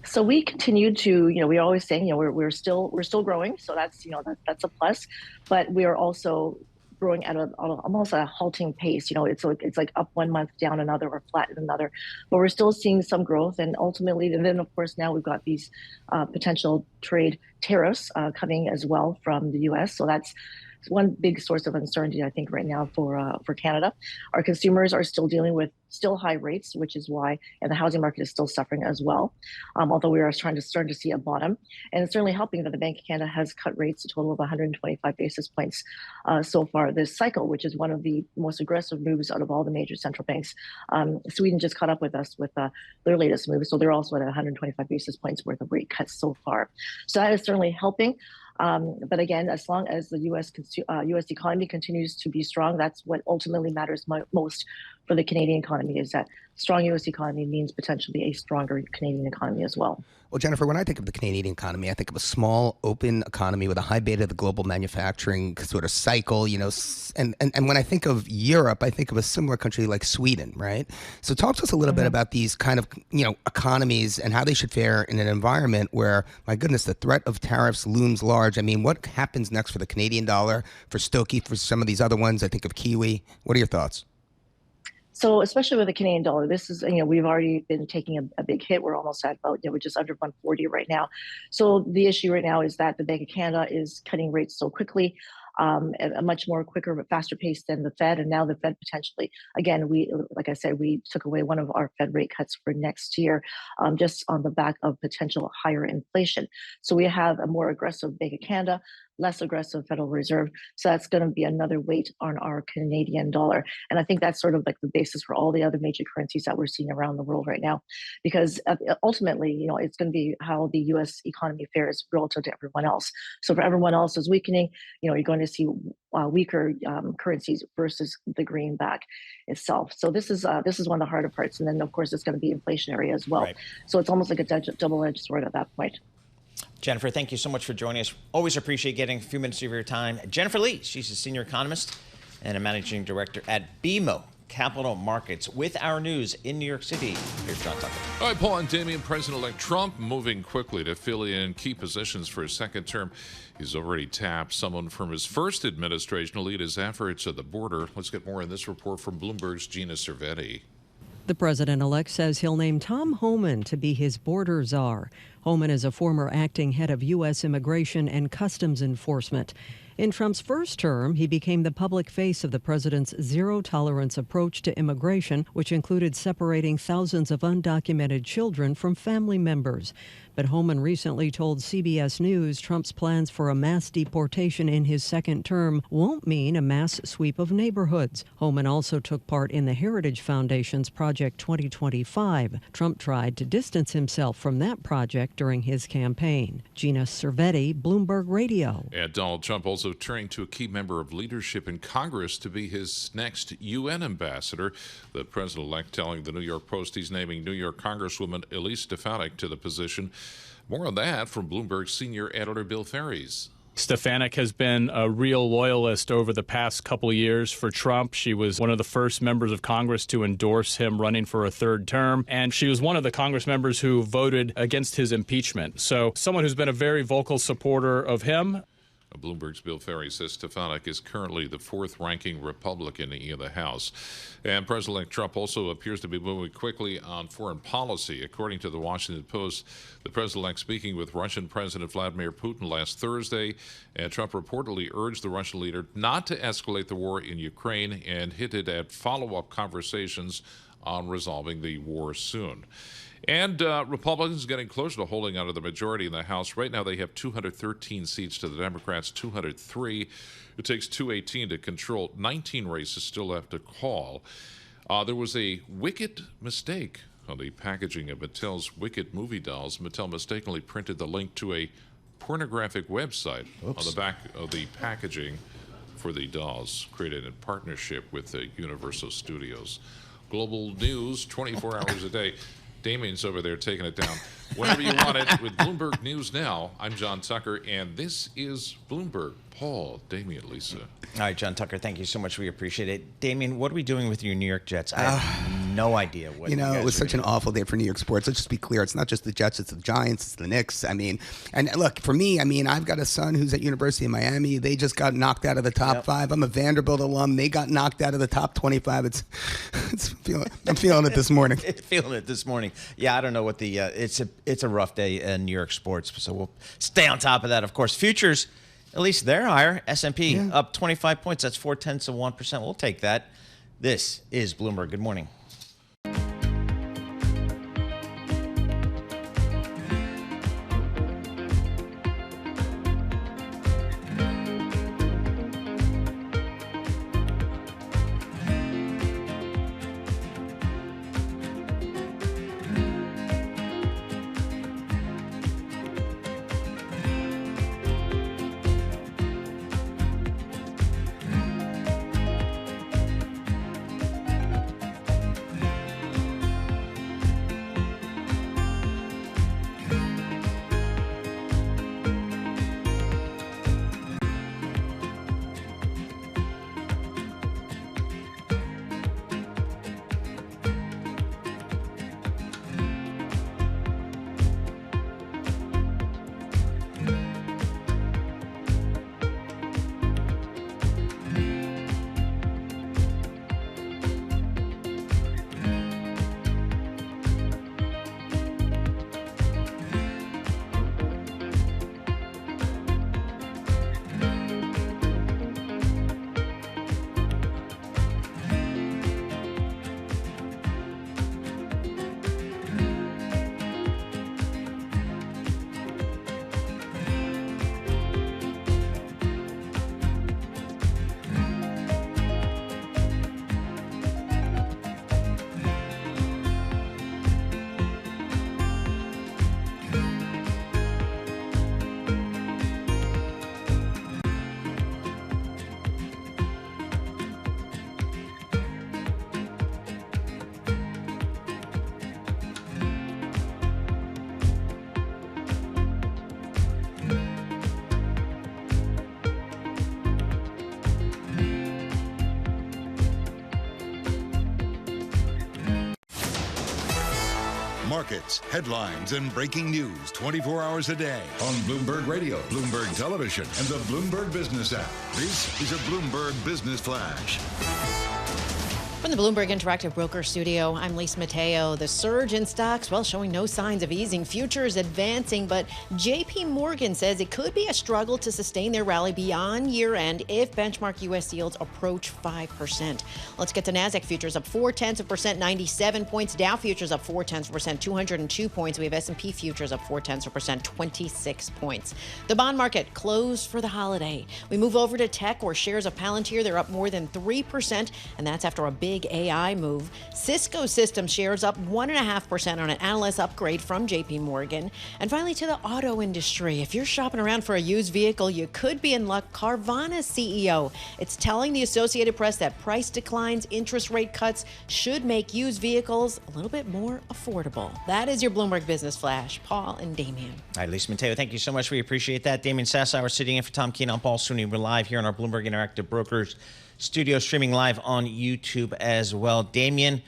So we continue to, we're always saying, we're still growing. So that's, that's a plus, but we are also growing at almost a halting pace. It's like up 1 month, down another, or flat in another, but we're still seeing some growth. And ultimately, and then of course, now we've got these potential trade tariffs coming as well from the US. So that's one big source of uncertainty, I think, right now for Canada. Our consumers are still dealing with high rates, which is why, and the housing market is still suffering as well. Although we are starting to see a bottom, and it's certainly helping that the Bank of Canada has cut rates a total of 125 basis points so far this cycle, which is one of the most aggressive moves out of all the major central banks. Sweden just caught up with us with their latest move, so they're also at 125 basis points worth of rate cuts so far. So that is certainly helping. But again, as long as the U.S. economy continues to be strong, that's what ultimately matters most for the Canadian economy, is that strong U.S. economy means potentially a stronger Canadian economy as well. Well, Jennifer, when I think of the Canadian economy, I think of a small, open economy with a high beta of the global manufacturing sort of cycle, and when I think of Europe, I think of a similar country like Sweden, right? So talk to us a little bit about these kind of, economies and how they should fare in an environment where, my goodness, the threat of tariffs looms large. I mean, what happens next for the Canadian dollar, for Stokie, for some of these other ones? I think of Kiwi. What are your thoughts? So especially with the Canadian dollar, this is, we've already been taking a big hit. We're almost at about, we're just under 140 right now. So the issue right now is that the Bank of Canada is cutting rates so quickly, at a much more quicker but faster pace than the Fed. And now the Fed potentially, again, like I said, we took away one of our Fed rate cuts for next year, just on the back of potential higher inflation. So we have a more aggressive Bank of Canada, less aggressive Federal Reserve. So that's going to be another weight on our Canadian dollar. And I think that's sort of like the basis for all the other major currencies that we're seeing around the world right now, because ultimately, it's going to be how the U.S. economy fares relative to everyone else. So if everyone else is weakening, you're going to see weaker currencies versus the greenback itself. So this is one of the harder parts. And then, of course, it's going to be inflationary as well. Right. So it's almost like a double-edged sword at that point. Jennifer, thank you so much for joining us. Always appreciate getting a few minutes of your time. Jennifer Lee, she's a senior economist and a managing director at BMO Capital Markets with our news in New York City. Here's John Tucker. All right, Paul and Damian, President-elect Trump moving quickly to fill in key positions for his second term. He's already tapped someone from his first administration to lead his efforts at the border. Let's get more in this report from Bloomberg's Gina Cervetti. The president-elect says he'll name Tom Homan to be his border czar. Homan is a former acting head of U.S. Immigration and Customs Enforcement. In Trump's first term, he became the public face of the president's zero-tolerance approach to immigration, which included separating thousands of undocumented children from family members. But Homan recently told CBS News Trump's plans for a mass deportation in his second term won't mean a mass sweep of neighborhoods. Homan also took part in the Heritage Foundation's Project 2025. Trump tried to distance himself from that project during his campaign. Gina Cervetti, Bloomberg Radio. And Donald Trump also turning to a key member of leadership in Congress to be his next UN ambassador. The president-elect telling the New York Post he's naming New York Congresswoman Elise Stefanik to the position. More on that from Bloomberg senior editor Bill Ferries. Stefanik has been a real loyalist over the past couple of years for Trump. She was one of the first members of Congress to endorse him running for a third term, and she was one of the Congress members who voted against his impeachment. So someone who's been a very vocal supporter of him. Bloomberg's Bill Ferry says Stefanik is currently the fourth-ranking Republican in the House. And President Trump also appears to be moving quickly on foreign policy. According to the Washington Post, the president-elect speaking with Russian President Vladimir Putin last Thursday, and Trump reportedly urged the Russian leader not to escalate the war in Ukraine and hinted at follow-up conversations on resolving the war soon. And Republicans getting closer to holding onto the majority in the House. Right now they have 213 seats to the Democrats, 203. It takes 218 to control. 19 races still left to call. There was a wicked mistake on the packaging of Mattel's Wicked movie dolls. Mattel mistakenly printed the link to a pornographic website on the back of the packaging for the dolls, created in partnership with Universal Studios. Global news, 24 hours a day. Damian's over there taking it down whenever you want it with Bloomberg News Now. I'm John Tucker, and this is Bloomberg. Paul, Damian, Lisa. All right, John Tucker, thank you so much. We appreciate it. Damian, what are we doing with your New York Jets? I have no idea what it was such an awful day for New York sports. Let's just be clear. It's not just the Jets, it's the Giants, it's the Knicks. I mean, and look, for me, I've got a son who's at University of Miami. They just got knocked out of the top 5. I'm a Vanderbilt alum. They got knocked out of the top 25. I'm feeling it this morning. Feeling it this morning. Yeah, I don't know what it's a rough day in New York sports, so we'll stay on top of that, of course. Futures, at least they're higher. S&P up 25 points. That's 0.4%. We'll take that. This is Bloomberg. Good morning. Markets, headlines, and breaking news 24 hours a day on Bloomberg Radio, Bloomberg Television, and the Bloomberg Business app. This is a Bloomberg Business Flash. From the Bloomberg Interactive Broker Studio, I'm Lisa Mateo. The surge in stocks, showing no signs of easing. Futures advancing, but J.P. Morgan says it could be a struggle to sustain their rally beyond year-end if benchmark U.S. yields approach 5%. Let's get to NASDAQ futures up 0.4%, 97 points. Dow futures up 0.4%, 202 points. We have S&P futures up 0.4%, 26 points. The bond market closed for the holiday. We move over to tech, where shares of Palantir, they're up more than 3%, and that's after a big AI move. Cisco Systems shares up 1.5% on an analyst upgrade from JP Morgan. And finally, to the auto industry. If you're shopping around for a used vehicle, you could be in luck. Carvana's CEO, it's telling the Associated Press that price declines, interest rate cuts should make used vehicles a little bit more affordable. That is your Bloomberg Business Flash. Paul and Damian. All right, Lisa Mateo, thank you so much. We appreciate that. Damian Sassower sitting in for Tom Keene. I'm Paul Sweeney. We're live here on our Bloomberg Interactive Brokers Studio, streaming live on YouTube as well. Damian,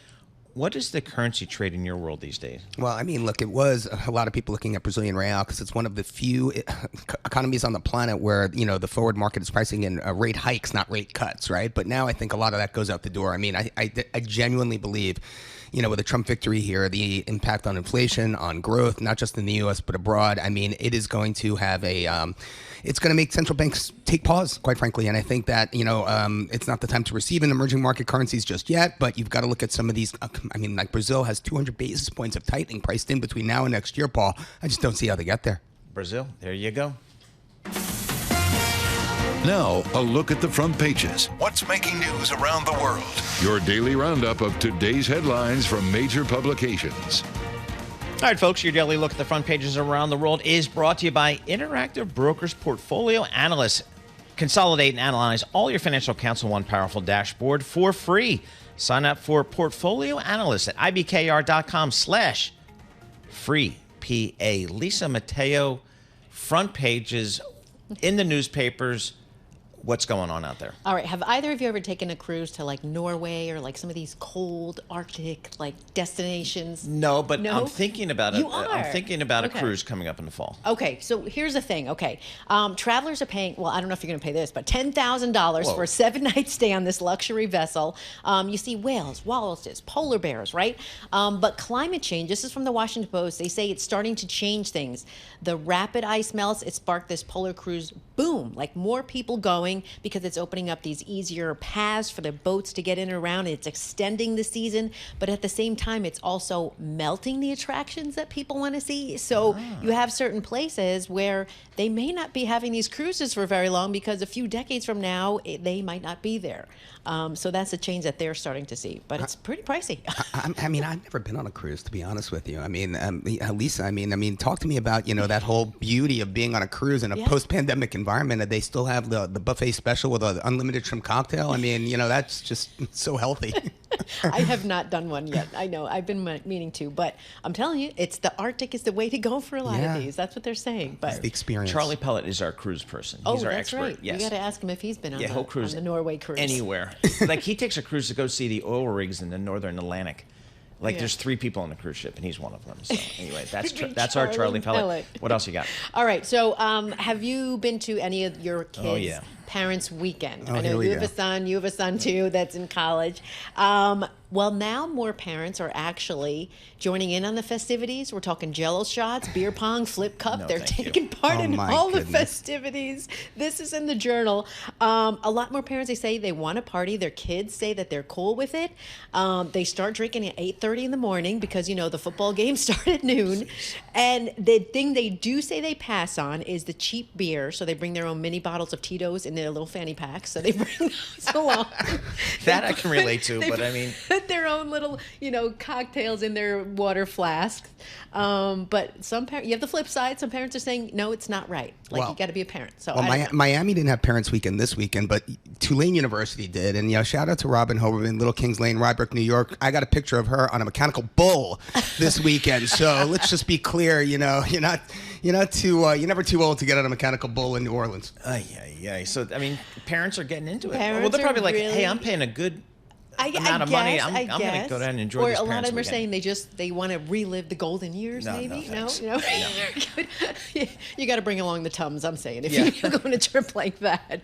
What is the currency trade in your world these days? Well, I mean, look, it was a lot of people looking at Brazilian real because it's one of the few economies on the planet where, the forward market is pricing in rate hikes, not rate cuts, right? But now I think a lot of that goes out the door. I mean, I genuinely believe, with the Trump victory here, the impact on inflation, on growth, not just in the U.S., but abroad, I mean, it is going to have it's going to make central banks take pause, quite frankly. And I think that, it's not the time to receive in emerging market currencies just yet, but you've got to look at some of these. I mean, like Brazil has 200 basis points of tightening priced in between now and next year, Paul. I just don't see how they get there. Brazil, there you go. Now, a look at the front pages. What's making news around the world? Your daily roundup of today's headlines from major publications. All right, folks, your daily look at the front pages around the world is brought to you by Interactive Brokers Portfolio Analysts. Consolidate and analyze all your financial accounts in one powerful dashboard for free. Sign up for Portfolio Analyst at ibkr.com/free PA. Lisa Mateo, front pages in the newspapers. What's going on out there? All right. Have either of you ever taken a cruise to like Norway or like some of these cold Arctic like destinations? No, but No? I'm thinking about it. You are? I'm thinking about Okay. a cruise coming up in the fall. Okay, so here's the thing. Okay, travelers are paying. Well, I don't know if you're going to pay this, but $10,000 Whoa. for a 7-night stay on this luxury vessel. You see whales, walruses, polar bears, right? But climate change. This is from the Washington Post. They say it's starting to change things. The rapid ice melts. It sparked this polar cruise boom. Like more people going because it's opening up these easier paths for the boats to get in and around. It's extending the season, but at the same time, it's also melting the attractions that people want to see. So you have certain places where they may not be having these cruises for very long because a few decades from now, they might not be there. So that's a change that they're starting to see, but it's pretty pricey. I mean, I've never been on a cruise, to be honest with you. I mean, Lisa, I mean, talk to me about, that whole beauty of being on a cruise in a post-pandemic environment. And they still have the buffet special with an unlimited shrimp cocktail. I mean, that's just so healthy. I have not done one yet. I know. I've been meaning to, but I'm telling you, it's the Arctic is the way to go for a lot of these. That's what they're saying. But it's the experience. Charlie Pellet is our cruise person. Oh, He's our that's expert. right. Yes. You got to ask him if he's been on, he'll cruise on the Norway cruise. anywhere. Like he takes a cruise to go see the oil rigs in the northern Atlantic. Like there's 3 people on the cruise ship, and he's one of them. So anyway, that's our Charlie Pellet. What else you got? All right. So have you been to any of your kids' parents' weekend? Oh, I know you have a son. You have a son too that's in college. Well, now more parents are actually joining in on the festivities. We're talking Jell-O shots, beer pong, flip cup. No, They're thank taking part in my all the goodness. festivities. This is in the Journal. A lot more parents, they say they want to party. Their kids say that they're cool with it. They start drinking at 8:30 in the morning because, the football games start at noon. And the thing they do say they pass on is the cheap beer. So they bring their own mini bottles of Tito's in their little fanny packs. So they bring those along. That I can relate to, but I mean, put their own little, cocktails in their water flasks. But some parents, you have the flip side. Some parents are saying, no, it's not right. Like, you got to be a parent. So Miami didn't have Parents Weekend this weekend, but Tulane University did. And, shout out to Robin Hoberman, Little Kings Lane, Rybrook, New York. I got a picture of her on a mechanical bull this weekend. So let's just be clear, you're never too old to get on a mechanical bull in New Orleans. So, I mean, parents are getting into it. Parents Well, they're probably are like, really- hey, I'm paying a good amount of money. I'm going to go down and enjoy or this a lot of them are Parents' saying they want to relive the golden years. No, maybe no, thanks. You got to bring along the Tums. I'm saying if you're going on a trip like that.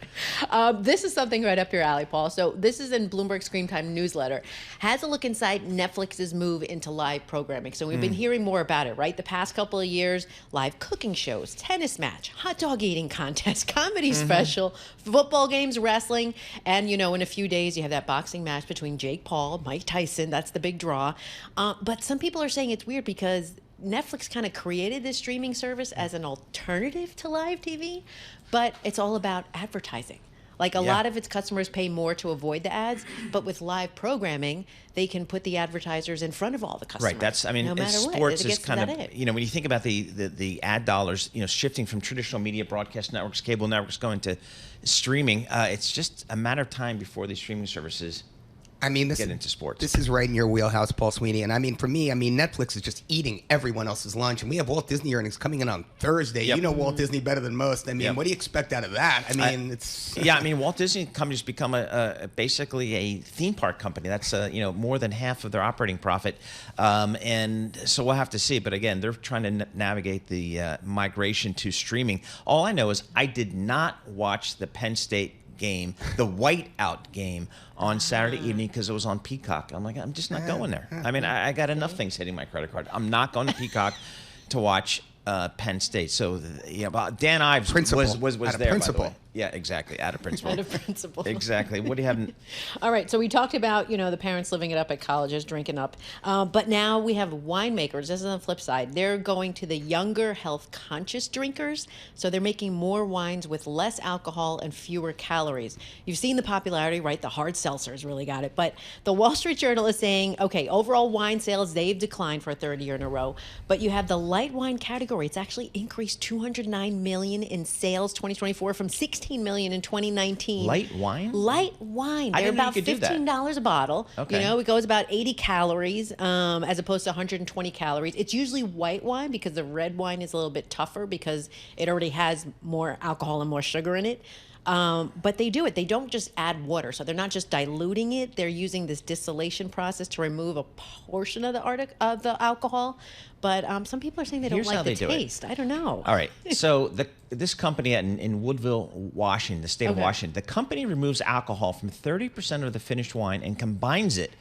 This is something right up your alley, Paul. So this is in Bloomberg Screen Time newsletter. Has a look inside Netflix's move into live programming. So we've been hearing more about it, right? The past couple of years, live cooking shows, tennis match, hot dog eating contest, comedy special, football games, wrestling, and in a few days you have that boxing match between Jake Paul, Mike Tyson. That's the big draw. But some people are saying it's weird because Netflix kind of created this streaming service as an alternative to live TV, but it's all about advertising. Like a lot of its customers pay more to avoid the ads, but with live programming, they can put the advertisers in front of all the customers. Right. That's, I mean, no matter sports what. is kind of, when you think about the ad dollars, shifting from traditional media broadcast networks, cable networks going to streaming, it's just a matter of time before these streaming services I mean, get into sports. This is right in your wheelhouse, Paul Sweeney. And I mean, for me, Netflix is just eating everyone else's lunch. And we have Walt Disney earnings coming in on Thursday. Yep. You know Walt Disney better than most. I mean, what do you expect out of that? I mean, it's... Yeah, I mean, Walt Disney Company's become basically a theme park company. That's, more than half of their operating profit. And so we'll have to see. But again, they're trying to navigate the migration to streaming. All I know is I did not watch the Penn State game, the whiteout game on Saturday evening because it was on Peacock. I'm like, I'm just not going there. I mean, I got enough things hitting my credit card. I'm not going to Peacock to watch Penn State. So, but Dan Ives was there, by the way. Yeah, exactly. Out of principle. Out of principle. Exactly. What do you have? All right. So we talked about, the parents living it up at colleges, drinking up. But now we have winemakers. This is on the flip side. They're going to the younger, health-conscious drinkers. So they're making more wines with less alcohol and fewer calories. You've seen the popularity, right? The hard seltzers really got it. But the Wall Street Journal is saying, okay, overall wine sales, they've declined for a third year in a row. But you have the light wine category. It's actually increased $209 million in sales 2024 from $16 million in 2019. Light wine? Light wine. I They're didn't know about you could do that. $15 a bottle. Okay. It goes about 80 calories as opposed to 120 calories. It's usually white wine because the red wine is a little bit tougher because it already has more alcohol and more sugar in it. But they do it. They don't just add water. So they're not just diluting it. They're using this distillation process to remove a portion of the alcohol. But some people are saying they don't like the taste. I don't know. All right. So this company in Woodville, Washington, the state of Washington, the company removes alcohol from 30% of the finished wine and combines it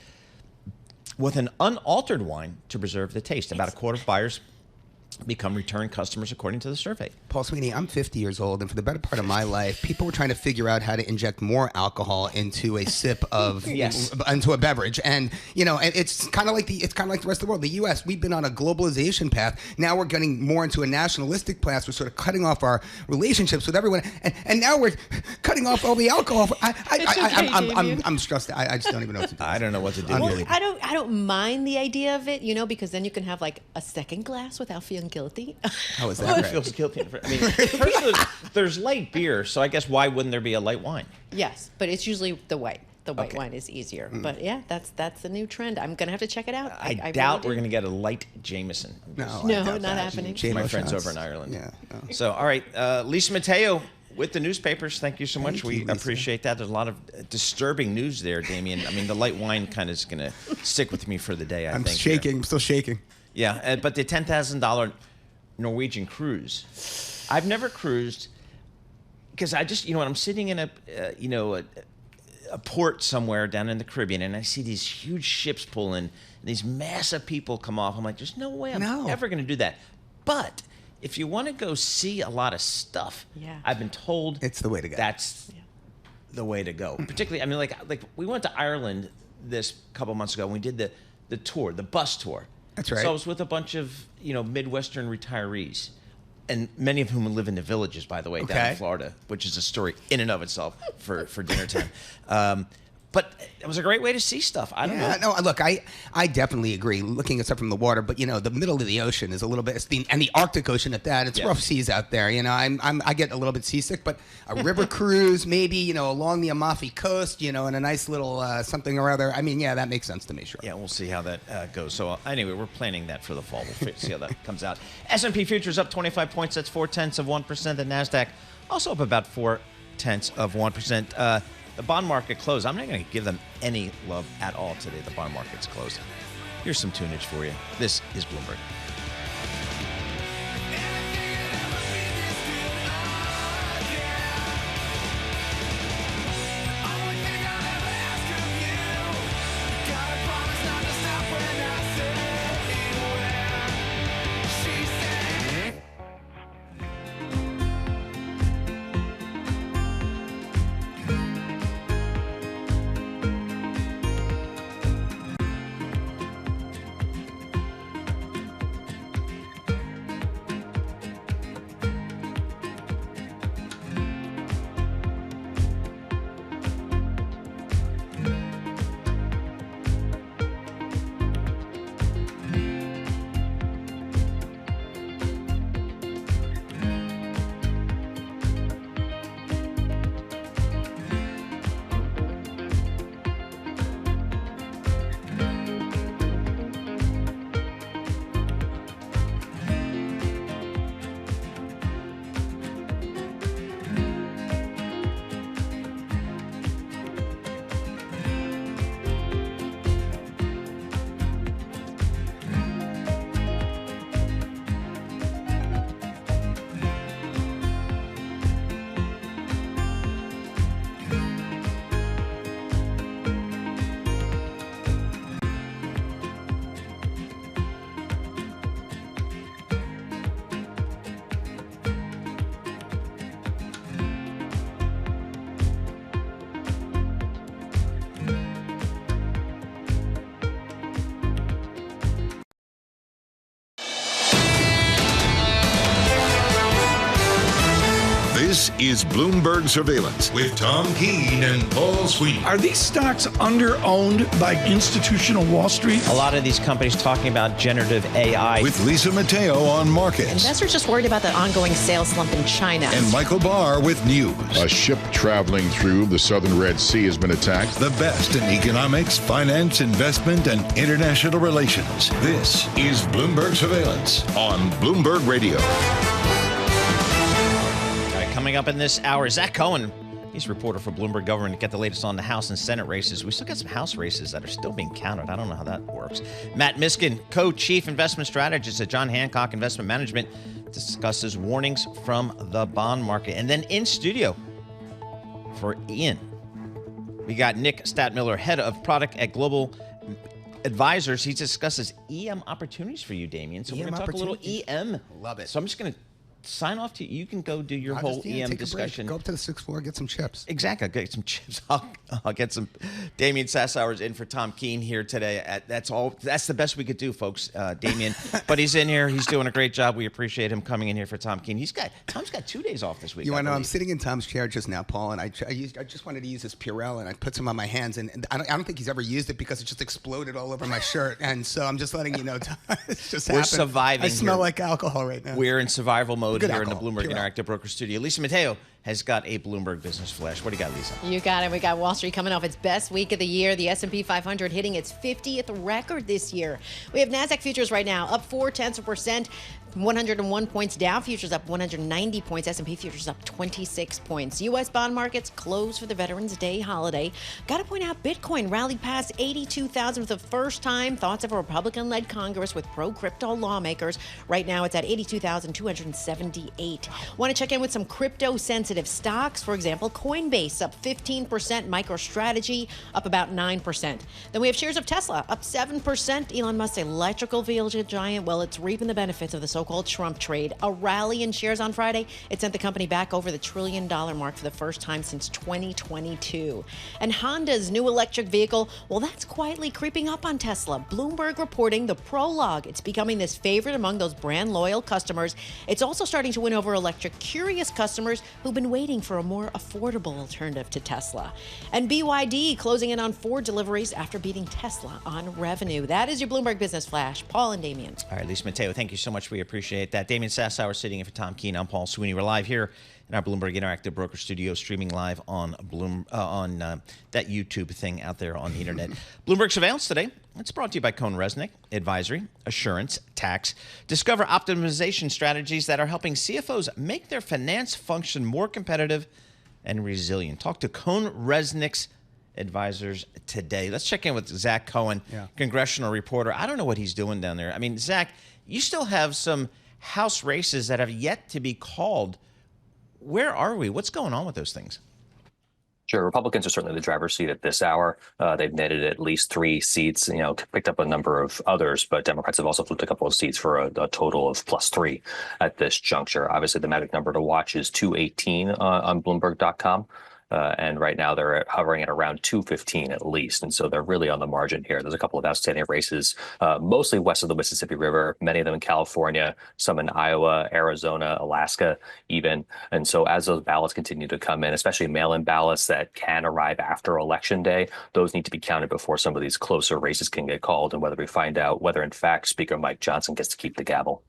with an unaltered wine to preserve the taste. About a quarter of buyers become return customers according to the survey. Paul Sweeney, I'm 50 years old, and for the better part of my life, people were trying to figure out how to inject more alcohol into a sip of into a beverage, and it's kind of like the rest of the world. The U.S. we've been on a globalization path. Now we're getting more into a nationalistic path. We're sort of cutting off our relationships with everyone, and now we're cutting off all the alcohol. I'm stressed. I just don't even know what to do. I don't know what to do. Well, I don't mind the idea of it, because then you can have like a second glass without feeling guilty. How is that? It feels guilty. I mean, first there's light beer, so I guess why wouldn't there be a light wine? Yes, but it's usually the white. The white wine is easier. But yeah, that's the new trend. I'm gonna have to check it out. I doubt we're gonna get a light Jameson. No, not happening. My friends over in Ireland. Yeah. No. So all right, Lisa Mateo with the newspapers. Thank you so much. We appreciate that. There's a lot of disturbing news there, Damian. I mean, the light wine kind of is gonna stick with me for the day. I'm shaking. I'm still shaking. Yeah, but the $10,000 Norwegian cruise, I've never cruised because I just, I'm sitting in a port somewhere down in the Caribbean and I see these huge ships pull in and these massive people come off. I'm like, there's no way I'm ever going to do that. But if you want to go see a lot of stuff, I've been told it's the way to go. That's the way to go. Particularly, I mean, like we went to Ireland this couple months ago and we did the tour, the bus tour. That's right. So I was with a bunch of, Midwestern retaillees, and many of whom live in the villages, by the way, down in Florida, which is a story in and of itself for dinner time. But it was a great way to see stuff. I don't know. No, look, I definitely agree. Looking at stuff from the water, but the middle of the ocean is a little bit, and the Arctic Ocean at that. It's rough seas out there. I get a little bit seasick, but a river cruise, maybe along the Amalfi Coast, and a nice little something or other. I mean, that makes sense to me. Sure. Yeah, we'll see how that goes. So anyway, we're planning that for the fall. We'll see how that comes out. S&P futures up 25 points. That's 0.4%. The Nasdaq also up about 0.4%. The bond market closed. I'm not going to give them any love at all today. The bond market's closed. Here's some tunage for you. This is Bloomberg. This is Bloomberg Surveillance with Tom Keene and Paul Sweeney. Are these stocks under-owned by institutional Wall Street? A lot of these companies talking about generative AI. With Lisa Mateo on markets. Investors just worried about the ongoing sales slump in China. And Michael Barr with news. A ship traveling through the southern Red Sea has been attacked. The best in economics, finance, investment, and international relations. This is Bloomberg Surveillance on Bloomberg Radio. Coming up in this hour, Zach Cohen. He's a reporter for Bloomberg Government to get the latest on the House and Senate races. We still got some House races that are still being counted. I don't know how that works. Matt Miskin, co-chief investment strategist at John Hancock Investment Management, discusses warnings from the bond market. And then in studio for Ian, we got Nick Stadtmiller, head of product at Global Advisors. He discusses EM opportunities for you, Damian. So we're going to talk a little EM. Love it. So I'm just going to sign off to you. You can go do your whole EM discussion. Go up to the 6th floor, get some chips. Exactly. I'll get some chips. I'll get some. Damian Sassower's in for Tom Keene here today. That's all. That's the best we could do, folks. Damian, but he's in here. He's doing a great job. We appreciate him coming in here for Tom Keene. Tom's got 2 days off this week. You want to know? I'm sitting in Tom's chair just now, Paul, and I just wanted to use this Purell, and I put some on my hands, and I don't think he's ever used it because it just exploded all over my shirt, and so I'm just letting you know, Tom, it's just We're happened. surviving. I smell here. like alcohol right now. We're in survival mode Good here alcohol. in the Bloomberg Purell. Interactive Broker Studio. Lisa Mateo has got a Bloomberg Business Flash. What do you got, Lisa? You got it. We got Wall Street coming off its best week of the year. The S&P 500 hitting its 50th record this year. We have NASDAQ futures right now up 0.4%. 101 points. Dow futures up 190 points. S&P futures up 26 points. U.S. bond markets closed for the Veterans Day holiday. Got to point out, Bitcoin rallied past 82,000 for the first time. Thoughts of a Republican-led Congress with pro-crypto lawmakers. Right now, it's at 82,278. Want to check in with some crypto-sensitive stocks. For example, Coinbase up 15%. MicroStrategy up about 9%. Then we have shares of Tesla up 7%. Elon Musk's electrical vehicle giant, well, it's reaping the benefits of the so-called Trump trade. A rally in shares on Friday. It sent the company back over the $1 trillion mark for the first time since 2022. And Honda's new electric vehicle, well, that's quietly creeping up on Tesla. Bloomberg reporting the Prologue. It's becoming this favorite among those brand loyal customers. It's also starting to win over electric curious customers who've been waiting for a more affordable alternative to Tesla. And BYD closing in on Ford deliveries after beating Tesla on revenue. That is your Bloomberg Business Flash. Paul and Damian. All right, Lisa Mateo, thank you so much. We appreciate that. Damian Sassower sitting in for Tom Keene. I'm Paul Sweeney. We're live here in our Bloomberg Interactive Broker Studio, streaming live on that YouTube thing out there on the internet. Bloomberg Surveillance today. It's brought to you by Cohen Resnick, Advisory, Assurance, Tax. Discover optimization strategies that are helping CFOs make their finance function more competitive and resilient. Talk to Cohen Resnick's Advisors today. Let's check in with Zach Cohen, congressional reporter. I don't know what he's doing down there. I mean, Zach, you still have some House races that have yet to be called. Where are we? What's going on with those things? Sure. Republicans are certainly the driver's seat at this hour. They've netted at least 3 seats, picked up a number of others, but Democrats have also flipped a couple of seats for a total of +3 at this juncture. Obviously, the magic number to watch is 218 on Bloomberg.com. And right now they're hovering at around 215 at least. And so they're really on the margin here. There's a couple of outstanding races, mostly west of the Mississippi River, many of them in California, some in Iowa, Arizona, Alaska even. And so as those ballots continue to come in, especially mail-in ballots that can arrive after Election Day, those need to be counted before some of these closer races can get called, and whether we find out whether, in fact, Speaker Mike Johnson gets to keep the gavel.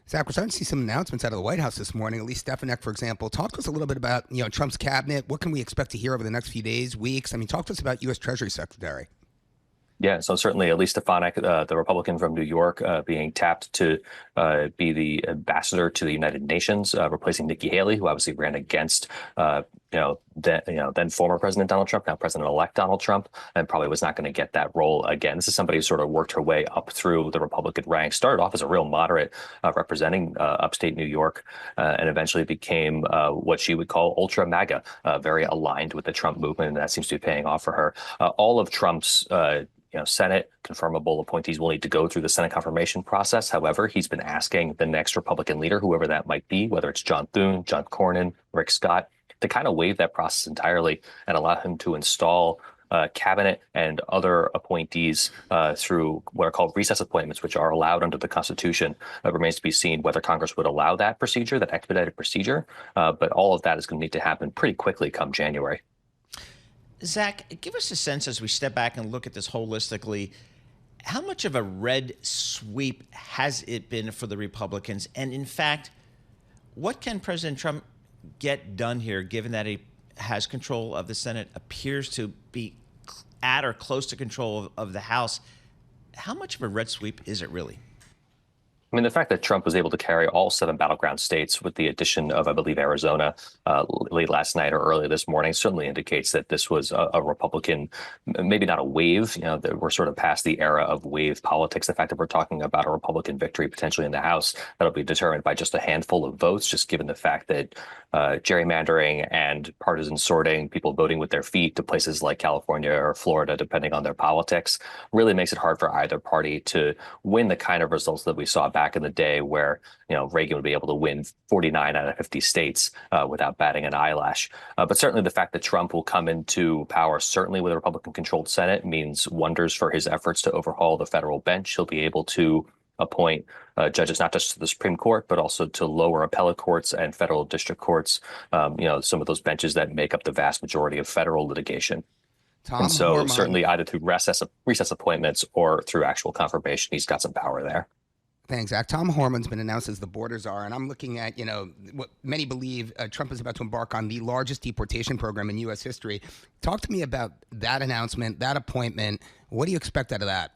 Zach, we're starting to see some announcements out of the White House this morning. Elise Stefanik, for example, talk to us a little bit about Trump's cabinet. What can we expect to hear over the next few days, weeks? I mean, talk to us about U.S. Treasury Secretary. Yeah, so certainly Elise Stefanik, the Republican from New York, being tapped to be the ambassador to the United Nations, replacing Nikki Haley, who obviously ran against then former President Donald Trump, now President-elect Donald Trump, and probably was not going to get that role again. This is somebody who sort of worked her way up through the Republican ranks, started off as a real moderate representing upstate New York, and eventually became what she would call ultra MAGA, very aligned with the Trump movement, and that seems to be paying off for her. All of Trump's Senate confirmable appointees will need to go through the Senate confirmation process. However, he's been asking the next Republican leader, whoever that might be, whether it's John Thune, John Cornyn, Rick Scott, to kind of waive that process entirely and allow him to install cabinet and other appointees through what are called recess appointments, which are allowed under the Constitution. It remains to be seen whether Congress would allow that procedure, that expedited procedure. But all of that is going to need to happen pretty quickly come January. Zach, give us a sense as we step back and look at this holistically. How much of a red sweep has it been for the Republicans? And in fact, what can President Trump get done here, given that he has control of the Senate, appears to be at or close to control of the House? How much of a red sweep is it really? I mean, the fact that Trump was able to carry all 7 battleground states with the addition of, I believe, Arizona late last night or early this morning certainly indicates that this was a Republican, maybe not a wave, that we're sort of past the era of wave politics. The fact that we're talking about a Republican victory potentially in the House that'll be determined by just a handful of votes, just given the fact that gerrymandering and partisan sorting, people voting with their feet to places like California or Florida, depending on their politics, really makes it hard for either party to win the kind of results that we saw back in the day where, Reagan would be able to win 49 out of 50 states without batting an eyelash. But certainly the fact that Trump will come into power, certainly with a Republican-controlled Senate, means wonders for his efforts to overhaul the federal bench. He'll be able to appoint judges not just to the Supreme Court, but also to lower appellate courts and federal district courts, some of those benches that make up the vast majority of federal litigation. And so certainly either through recess appointments or through actual confirmation, he's got some power there. Thanks, Zach. Tom Horman's been announced as the border czar, and I'm looking at, what many believe Trump is about to embark on the largest deportation program in U.S. history. Talk to me about that announcement, that appointment. What do you expect out of that?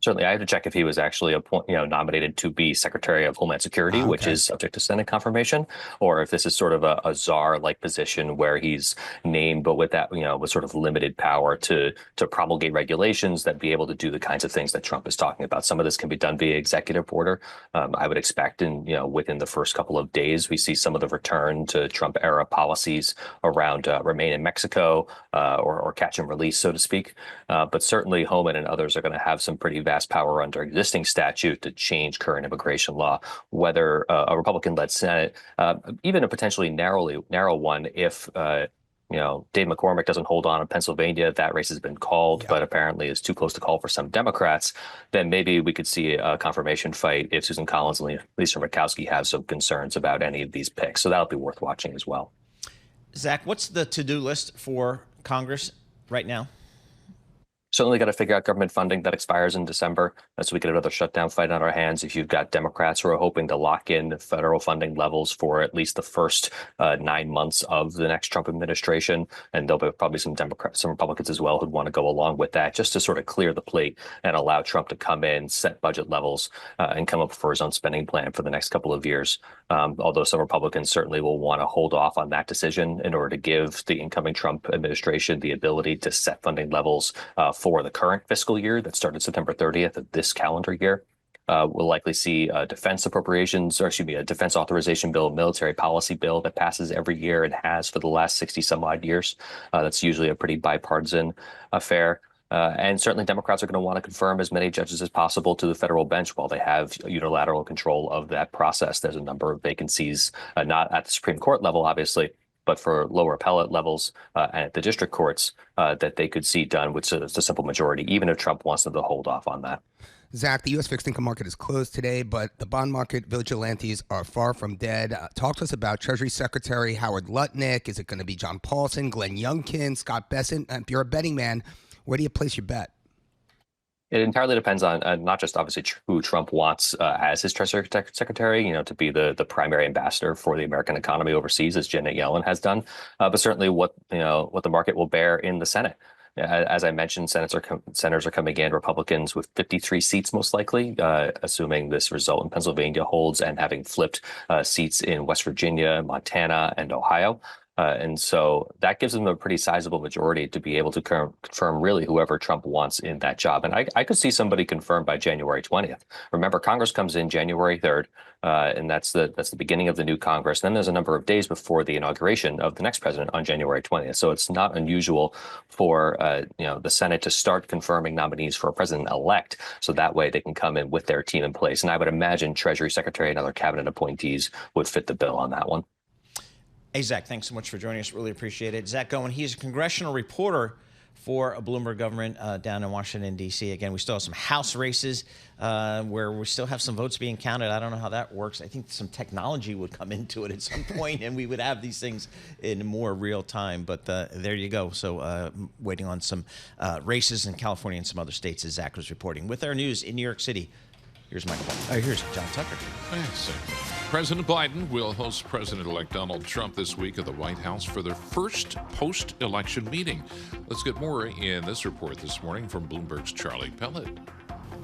Certainly, I have to check if he was actually nominated to be Secretary of Homeland Security, which is subject to Senate confirmation, or if this is sort of a czar-like position where he's named, but with that, with sort of limited power to promulgate regulations that be able to do the kinds of things that Trump is talking about. Some of this can be done via executive order. I would expect, within the first couple of days, we see some of the return to Trump-era policies around remain in Mexico or catch and release, so to speak. But certainly, Homan and others are going to have some pretty vast power under existing statute to change current immigration law, whether a Republican-led Senate, even a potentially narrow one, if Dave McCormick doesn't hold on in Pennsylvania, that race has been called, but apparently is too close to call for some Democrats, then maybe we could see a confirmation fight if Susan Collins and Lisa Murkowski have some concerns about any of these picks. So that'll be worth watching as well. Zach, what's the to-do list for Congress right now? Certainly got to figure out government funding that expires in December, so we get another shutdown fight on our hands. If you've got Democrats who are hoping to lock in federal funding levels for at least the first 9 months of the next Trump administration, and there'll be probably some Republicans as well who'd want to go along with that, just to sort of clear the plate and allow Trump to come in, set budget levels, and come up for his own spending plan for the next couple of years. Although some Republicans certainly will want to hold off on that decision in order to give the incoming Trump administration the ability to set funding levels for the current fiscal year that started September 30th of this calendar year. We'll likely see a defense authorization bill, a military policy bill that passes every year and has for the last 60 some odd years. That's usually a pretty bipartisan affair. And certainly Democrats are going to want to confirm as many judges as possible to the federal bench while they have unilateral control of that process. There's a number of vacancies, not at the Supreme Court level, obviously, but for lower appellate levels and at the district courts that they could see done with a simple majority, even if Trump wants them to hold off on that. Zach, the U.S. fixed income market is closed today, but the bond market vigilantes are far from dead. Talk to us about Treasury Secretary Howard Lutnick. Is it going to be John Paulson, Glenn Youngkin, Scott Bessent? If you're a betting man, where do you place your bet? It entirely depends on not just obviously who Trump wants as his Treasury Secretary, to be the primary ambassador for the American economy overseas, as Janet Yellen has done, but certainly what the market will bear in the Senate. As I mentioned, senators are coming in, Republicans with 53 seats most likely, assuming this result in Pennsylvania holds, and having flipped seats in West Virginia, Montana, and Ohio. And so that gives them a pretty sizable majority to be able to confirm really whoever Trump wants in that job. And I could see somebody confirmed by January 20th. Remember, Congress comes in January 3rd, and that's the beginning of the new Congress. Then there's a number of days before the inauguration of the next president on January 20th. So it's not unusual for the Senate to start confirming nominees for a president-elect, so that way they can come in with their team in place. And I would imagine Treasury Secretary and other cabinet appointees would fit the bill on that one. Hey, Zach, thanks so much for joining us. Really appreciate it. Zach Cohen, he's a congressional reporter for a Bloomberg Government down in Washington, D.C. Again, we still have some House races where we still have some votes being counted. I don't know how that works. I think some technology would come into it at some point, and we would have these things in more real time. But there you go. So waiting on some races in California and some other states, as Zach was reporting. With our news in New York City, here's Michael. Here's John Tucker. Thanks. President Biden will host President-elect Donald Trump this week at the White House for their first post-election meeting. Let's get more in this report this morning from Bloomberg's Charlie Pellet.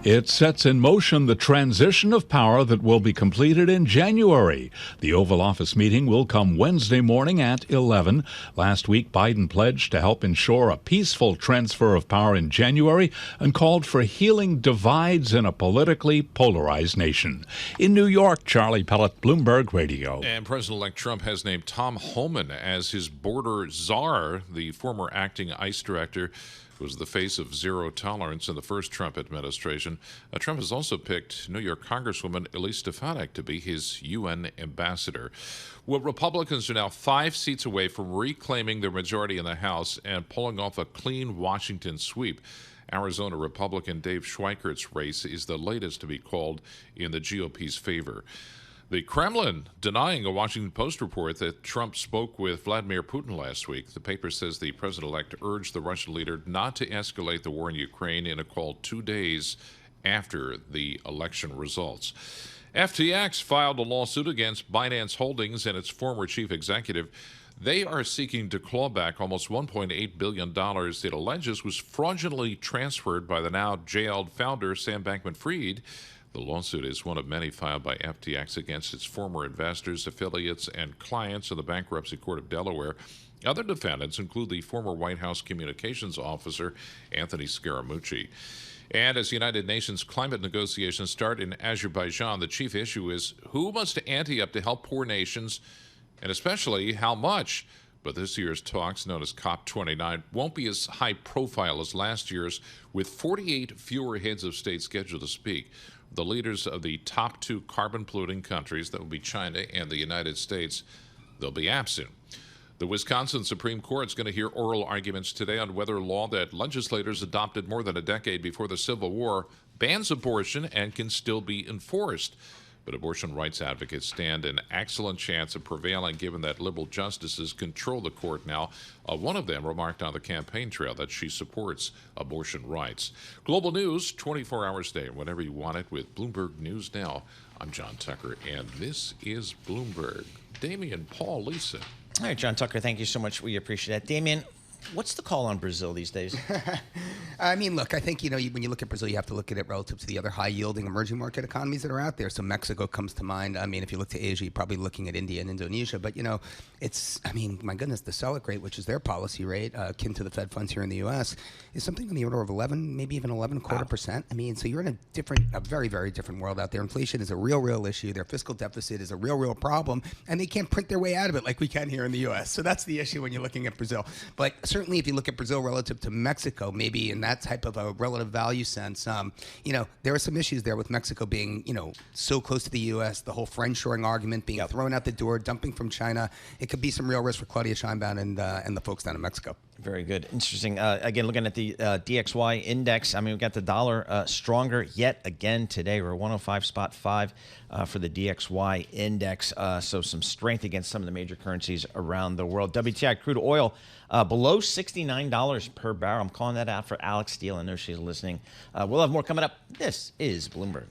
It sets in motion the transition of power that will be completed in January. The Oval Office meeting will come Wednesday morning at 11. Last week, Biden pledged to help ensure a peaceful transfer of power in January and called for healing divides in a politically polarized nation. In New York, Charlie Pellet, Bloomberg Radio. And President-elect Trump has named Tom Homan as his border czar. The former acting ICE director was the face of zero tolerance in the first Trump administration. Trump has also picked New York Congresswoman Elise Stefanik to be his UN ambassador. Well, Republicans are now 5 seats away from reclaiming their majority in the House and pulling off a clean Washington sweep. Arizona Republican Dave Schweikert's race is the latest to be called in the GOP's favor. The Kremlin denying a Washington Post report that Trump spoke with Vladimir Putin last week. The paper says the president-elect urged the Russian leader not to escalate the war in Ukraine in a call 2 days after the election results. FTX filed a lawsuit against Binance Holdings and its former chief executive. They are seeking to claw back almost $1.8 billion it alleges was fraudulently transferred by the now jailed founder Sam Bankman-Fried. The lawsuit is one of many filed by FTX against its former investors, affiliates, and clients in the Bankruptcy Court of Delaware. Other defendants include the former White House communications officer, Anthony Scaramucci. And as United Nations climate negotiations start in Azerbaijan, the chief issue is who must ante up to help poor nations, and especially how much. But this year's talks, known as COP29, won't be as high profile as last year's, with 48 fewer heads of state scheduled to speak. The leaders of the top 2 carbon-polluting countries, that will be China and the United States, they'll be absent. The Wisconsin Supreme Court is going to hear oral arguments today on whether a law that legislators adopted more than a decade before the Civil War bans abortion and can still be enforced. But abortion rights advocates stand an excellent chance of prevailing given that liberal justices control the court now. One of them remarked on the campaign trail that she supports abortion rights. Global news, 24 hours a day, whenever you want it, with Bloomberg News Now. I'm John Tucker, and this is Bloomberg. Damian, Paul, Lisa. All right, John Tucker, thank you so much. We appreciate that. Damian, what's the call on Brazil these days? I mean, look, I think, when you look at Brazil, you have to look at it relative to the other high-yielding emerging market economies that are out there. So Mexico comes to mind. I mean, if you look to Asia, you're probably looking at India and Indonesia. But, my goodness, the Selic rate, which is their policy rate, akin to the Fed funds here in the U.S., is something on the order of 11, maybe even 11.25%. I mean, so you're in a very, very different world out there. Inflation is a real issue. Their fiscal deficit is a real problem. And they can't print their way out of it like we can here in the U.S. So that's the issue when you're looking at Brazil. But certainly if you look at Brazil relative to Mexico, maybe in that type of a relative value sense, there are some issues there with Mexico being, so close to the U.S., the whole friendshoring argument being thrown out the door, dumping from China. It could be some real risk for Claudia Sheinbaum and the folks down in Mexico. Very good. Interesting. Again, looking at the DXY index, we've got the dollar stronger yet again today. We're 105.5 for the DXY index. So some strength against some of the major currencies around the world. WTI crude oil below $69 per barrel. I'm calling that out for Alex Steele. I know she's listening. We'll have more coming up. This is Bloomberg.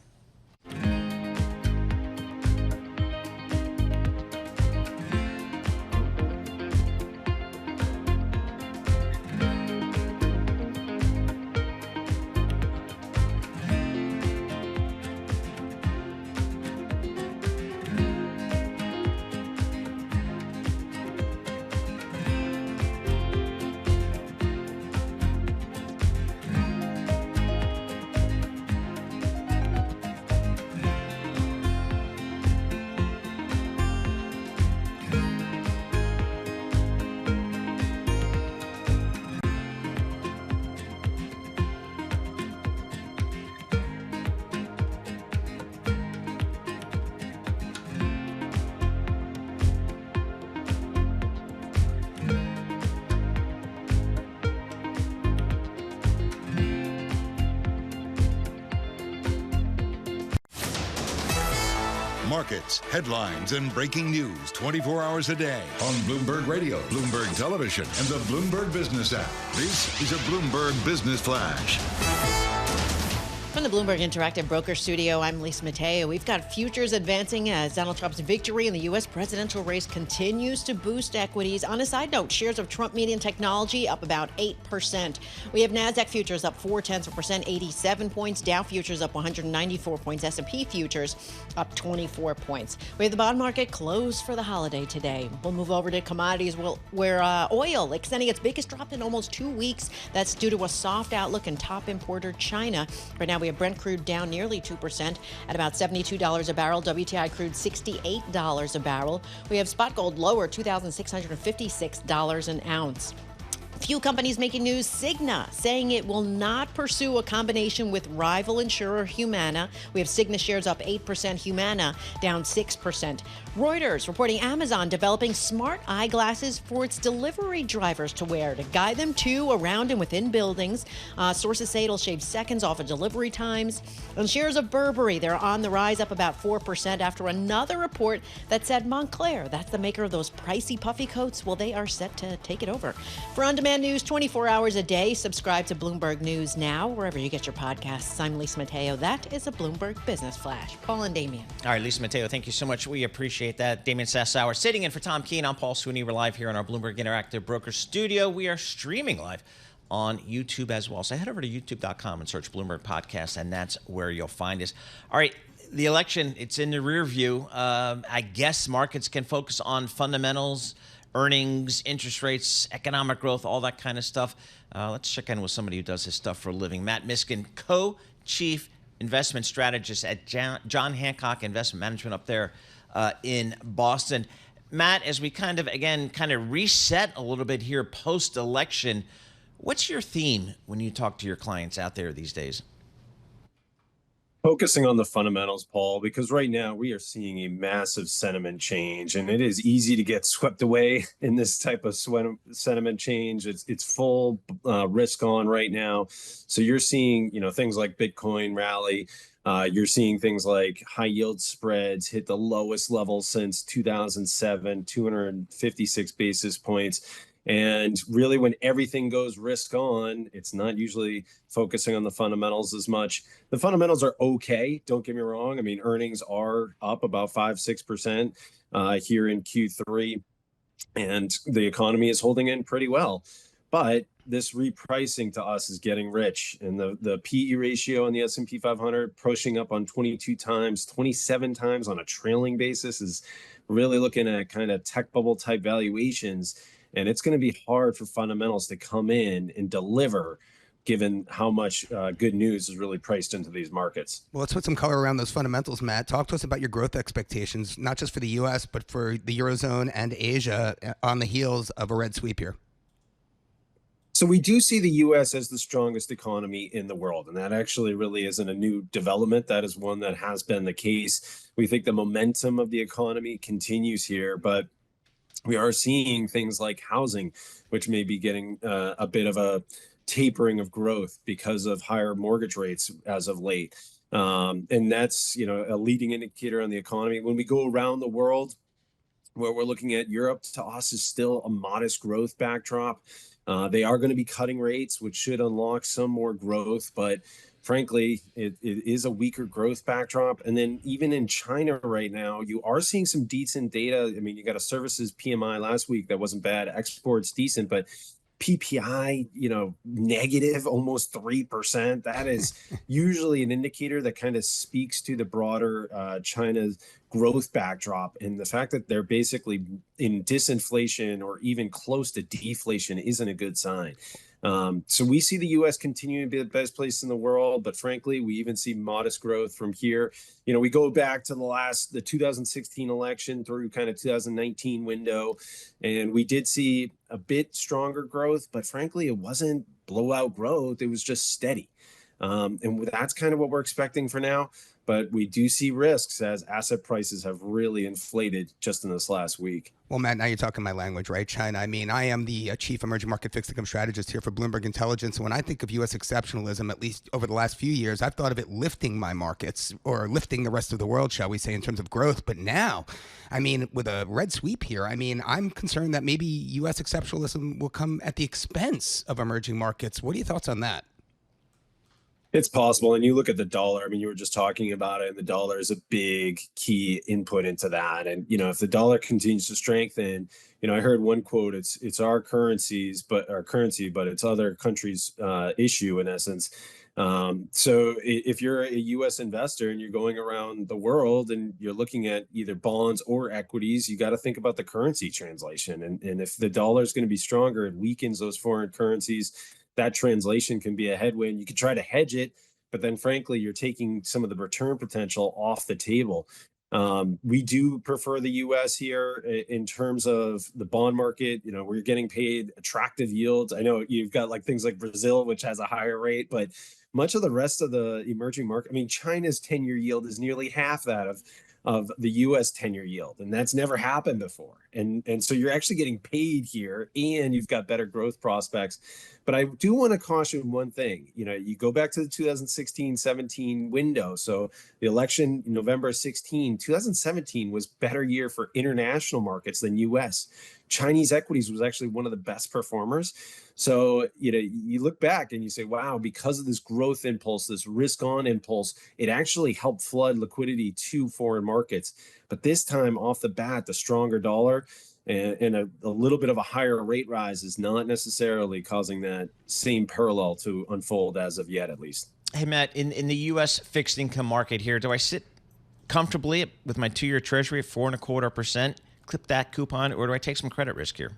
Markets, headlines, and breaking news 24 hours a day on Bloomberg Radio, Bloomberg Television, and the Bloomberg Business app. This is a Bloomberg Business Flash. From the Bloomberg Interactive Broker Studio, I'm Lisa Mateo. We've got futures advancing as Donald Trump's victory in the U.S. presidential race continues to boost equities. On a side note, shares of Trump Media and Technology up about 8%. We have NASDAQ futures up 0.4%, 87 points. Dow futures up 194 points. S&P futures up 24 points. We have the bond market closed for the holiday today. We'll move over to commodities where oil extending its biggest drop in almost 2 weeks. That's due to a soft outlook in top importer China. Right now, we have Brent crude down nearly 2% at about $72 a barrel. WTI crude $68 a barrel. We have spot gold lower, $2,656 an ounce. Few companies making news. Cigna saying it will not pursue a combination with rival insurer Humana. We have Cigna shares up 8%, Humana down 6%. Reuters reporting Amazon developing smart eyeglasses for its delivery drivers to wear to guide them to, around, and within buildings. Sources say it'll shave seconds off of delivery times. And shares of Burberry, they're on the rise, up about 4% after another report that said Montclair, that's the maker of those pricey puffy coats, well, they are set to take it over. For on-demand news 24 hours a day, subscribe to Bloomberg News now, wherever you get your podcasts. I'm Lisa Mateo. That is a Bloomberg Business Flash. Paul and Damian. All right, Lisa Mateo, thank you so much. We appreciate that. Damian Sassower sitting in for Tom Keene. I'm Paul Sweeney. We're live here in our Bloomberg Interactive Broker Studio. We are streaming live on YouTube as well. So head over to youtube.com and search Bloomberg Podcast, and that's where you'll find us. All right, the election, it's in the rear view. I guess markets can focus on fundamentals, earnings, interest rates, economic growth, all that kind of stuff. Let's check in with somebody who does this stuff for a living. Matt Miskin, co-chief investment strategist at John Hancock Investment Management up there in Boston. Matt, as we kind of reset a little bit here post-election, what's your theme when you talk to your clients out there these days? Focusing on the fundamentals, Paul, because right now we are seeing a massive sentiment change, and it is easy to get swept away in this type of sentiment change. It's full risk on right now. So you're seeing, things like Bitcoin rally. You're seeing things like high yield spreads hit the lowest level since 2007, 256 basis points. And really, when everything goes risk on, it's not usually focusing on the fundamentals as much. The fundamentals are okay. Don't get me wrong. I mean, earnings are up about 5-6% here in Q3, and the economy is holding in pretty well. But this repricing to us is getting rich, and the PE ratio on the S&P 500 pushing up on 22 times, 27 times on a trailing basis is really looking at kind of tech bubble type valuations. And it's going to be hard for fundamentals to come in and deliver, given how much good news is really priced into these markets. Well, let's put some color around those fundamentals, Matt. Talk to us about your growth expectations, not just for the U.S., but for the Eurozone and Asia on the heels of a red sweep here. So we do see the U.S. as the strongest economy in the world, and that actually really isn't a new development. That is one that has been the case. We think the momentum of the economy continues here, but we are seeing things like housing, which may be getting a bit of a tapering of growth because of higher mortgage rates as of late. And that's, a leading indicator on the economy. When we go around the world, where we're looking at Europe, to us is still a modest growth backdrop. They are going to be cutting rates, which should unlock some more growth, but frankly, it is a weaker growth backdrop. And then even in China right now, you are seeing some decent data. I mean, you got a services PMI last week that wasn't bad. Exports decent, but PPI, negative almost 3%. That is usually an indicator that kind of speaks to the broader China's growth backdrop. And the fact that they're basically in disinflation or even close to deflation isn't a good sign. So we see the U.S. continuing to be the best place in the world, but frankly, we even see modest growth from here. We go back to the 2016 election through kind of 2019 window, and we did see a bit stronger growth, but frankly, it wasn't blowout growth. It was just steady. And that's kind of what we're expecting for now. but we do see risks as asset prices have really inflated just in this last week. Well, Matt, now you're talking my language, right? China. I mean, I am the chief emerging market fixed income strategist here for Bloomberg Intelligence. And when I think of U.S. exceptionalism, at least over the last few years, I've thought of it lifting my markets or lifting the rest of the world, shall we say, in terms of growth. But now, I mean, with a red sweep here, I mean, I'm concerned that maybe U.S. exceptionalism will come at the expense of emerging markets. What are your thoughts on that? It's possible. And you look at the dollar, I mean, you were just talking about it, and the dollar is a big key input into that. And, if the dollar continues to strengthen, I heard one quote, it's our currencies, but our currency, but it's other countries' issue in essence. So if you're a U.S. investor and you're going around the world and you're looking at either bonds or equities, you got to think about the currency translation. And if the dollar is going to be stronger, it weakens those foreign currencies. That translation can be a headwind. You can try to hedge it, but then frankly, you're taking some of the return potential off the table. We do prefer the U.S. here in terms of the bond market. We're getting paid attractive yields. I know you've got like things like Brazil, which has a higher rate, but much of the rest of the emerging market, I mean, China's 10-year yield is nearly half that of the U.S. 10-year yield, and that's never happened before. And so you're actually getting paid here, and you've got better growth prospects. But I do want to caution one thing. You go back to the 2016-17 window. So the election in November 16, 2017 was better year for international markets than U.S. Chinese equities was actually one of the best performers. So, you look back and you say, wow, because of this growth impulse, this risk on impulse, it actually helped flood liquidity to foreign markets. But this time off the bat, the stronger dollar and a little bit of a higher rate rise is not necessarily causing that same parallel to unfold as of yet, at least. Hey, Matt, in the U.S. fixed income market here, do I sit comfortably with my 2-year treasury at 4.25%, clip that coupon, or do I take some credit risk here?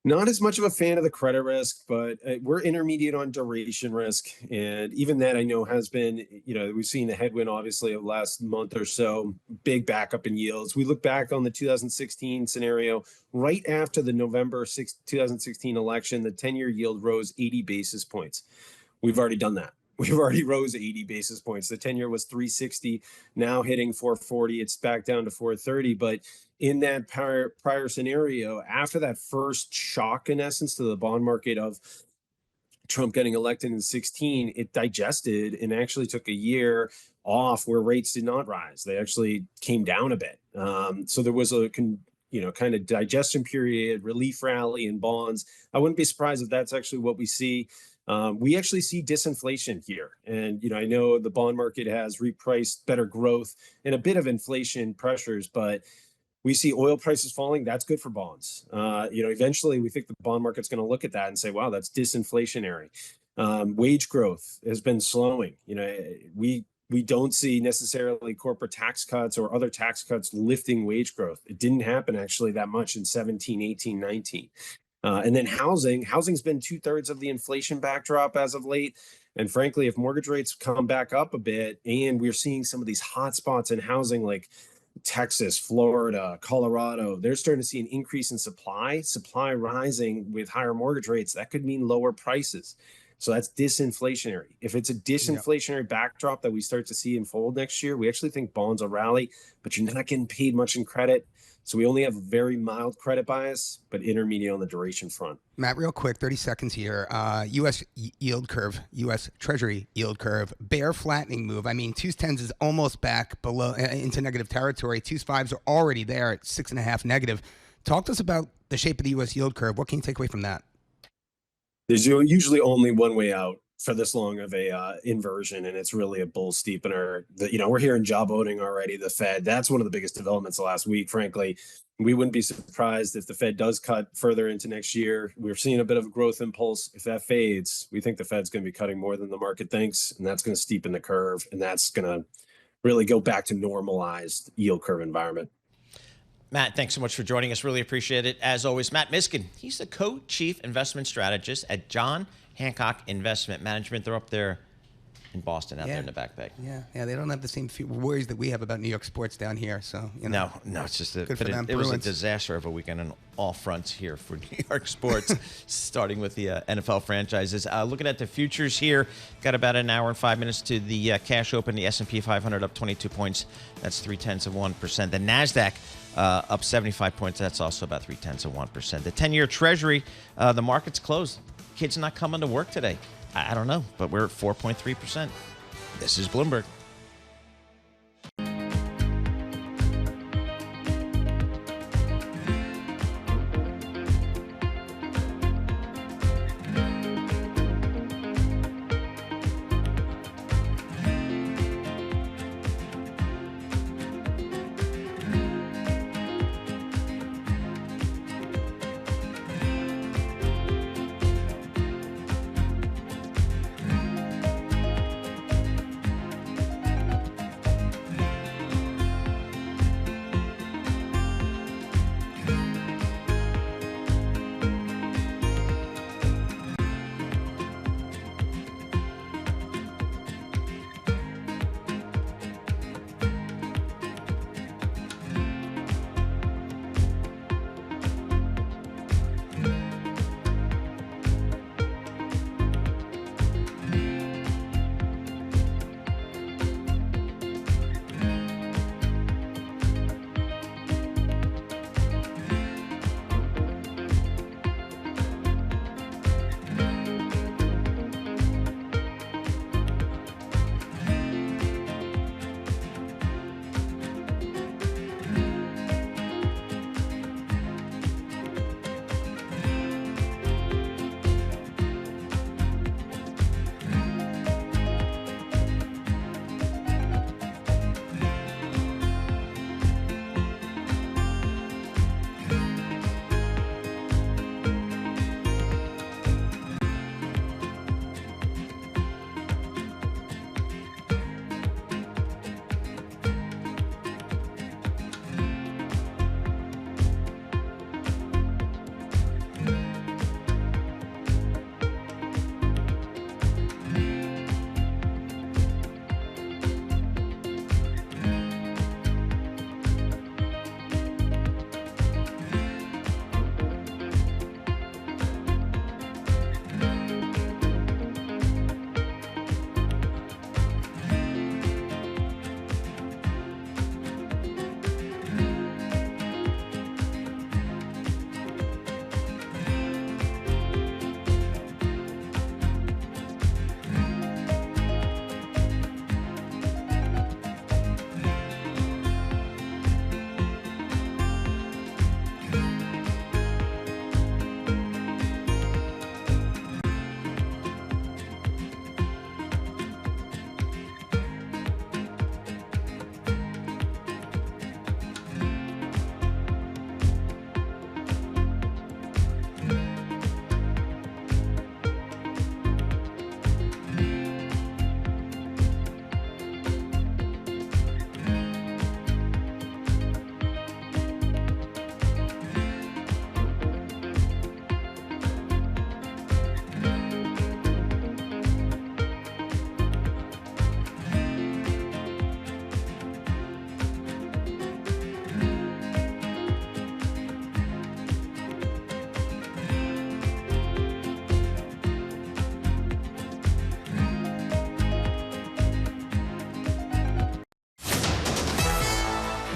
Not as much of a fan of the credit risk, but we're intermediate on duration risk. And even that I know has been, we've seen the headwind, obviously, of last month or so, big backup in yields. We look back on the 2016 scenario, right after the November 2016 election, the 10-year yield rose 80 basis points. We've already done that. We've already rose 80 basis points. The 10-year was 360, now hitting 440. It's back down to 430. But in that prior scenario, after that first shock, in essence, to the bond market of Trump getting elected in 16, it digested and actually took a year off where rates did not rise. They actually came down a bit. So there was a kind of digestion period, relief rally in bonds. I wouldn't be surprised if that's actually what we see. We actually see disinflation here. And, I know the bond market has repriced better growth and a bit of inflation pressures, but we see oil prices falling. That's good for bonds. Eventually we think the bond market's going to look at that and say, wow, that's disinflationary. Wage growth has been slowing. We don't see necessarily corporate tax cuts or other tax cuts lifting wage growth. It didn't happen actually that much in 17, 18, 19. And then housing's been 2/3 of the inflation backdrop as of late. And frankly, if mortgage rates come back up a bit and we're seeing some of these hot spots in housing like Texas, Florida, Colorado, they're starting to see an increase in supply rising with higher mortgage rates. That could mean lower prices. So that's disinflationary. If it's a disinflationary backdrop that we start to see unfold next year, we actually think bonds will rally, but you're not getting paid much in credit. So we only have a very mild credit bias, but intermediate on the duration front. Matt, real quick, 30 seconds here. U.S. yield curve, U.S. Treasury yield curve, bear flattening move. I mean, 2s10s is almost back below into negative territory. 2s5s are already there at 6.5 negative. Talk to us about the shape of the U.S. yield curve. What can you take away from that? There's usually only one way out for this long of a inversion, and it's really a bull steepener. We're hearing job voting already, the Fed. That's one of the biggest developments last week, frankly. We wouldn't be surprised if the Fed does cut further into next year. We're seeing a bit of a growth impulse. If that fades, we think the Fed's going to be cutting more than the market thinks, and that's going to steepen the curve, and that's going to really go back to normalized yield curve environment. Matt, thanks so much for joining us. Really appreciate it. As always, Matt Miskin, he's the co-chief investment strategist at John Hancock Investment Management. They're up there in Boston out there in the Back Bay. Yeah, they don't have the same worries that we have about New York sports down here. So no, it's just good for them. It was a disaster of a weekend on all fronts here for New York sports, starting with the NFL franchises. Looking at the futures here, got about an hour and 5 minutes to the cash open. The S&P 500 up 22 points. That's 0.3%. The Nasdaq up 75 points. That's also about 0.3%. The 10-year Treasury, the market's closed. Kids not coming to work today. I don't know, but we're at 4.3%. This is Bloomberg.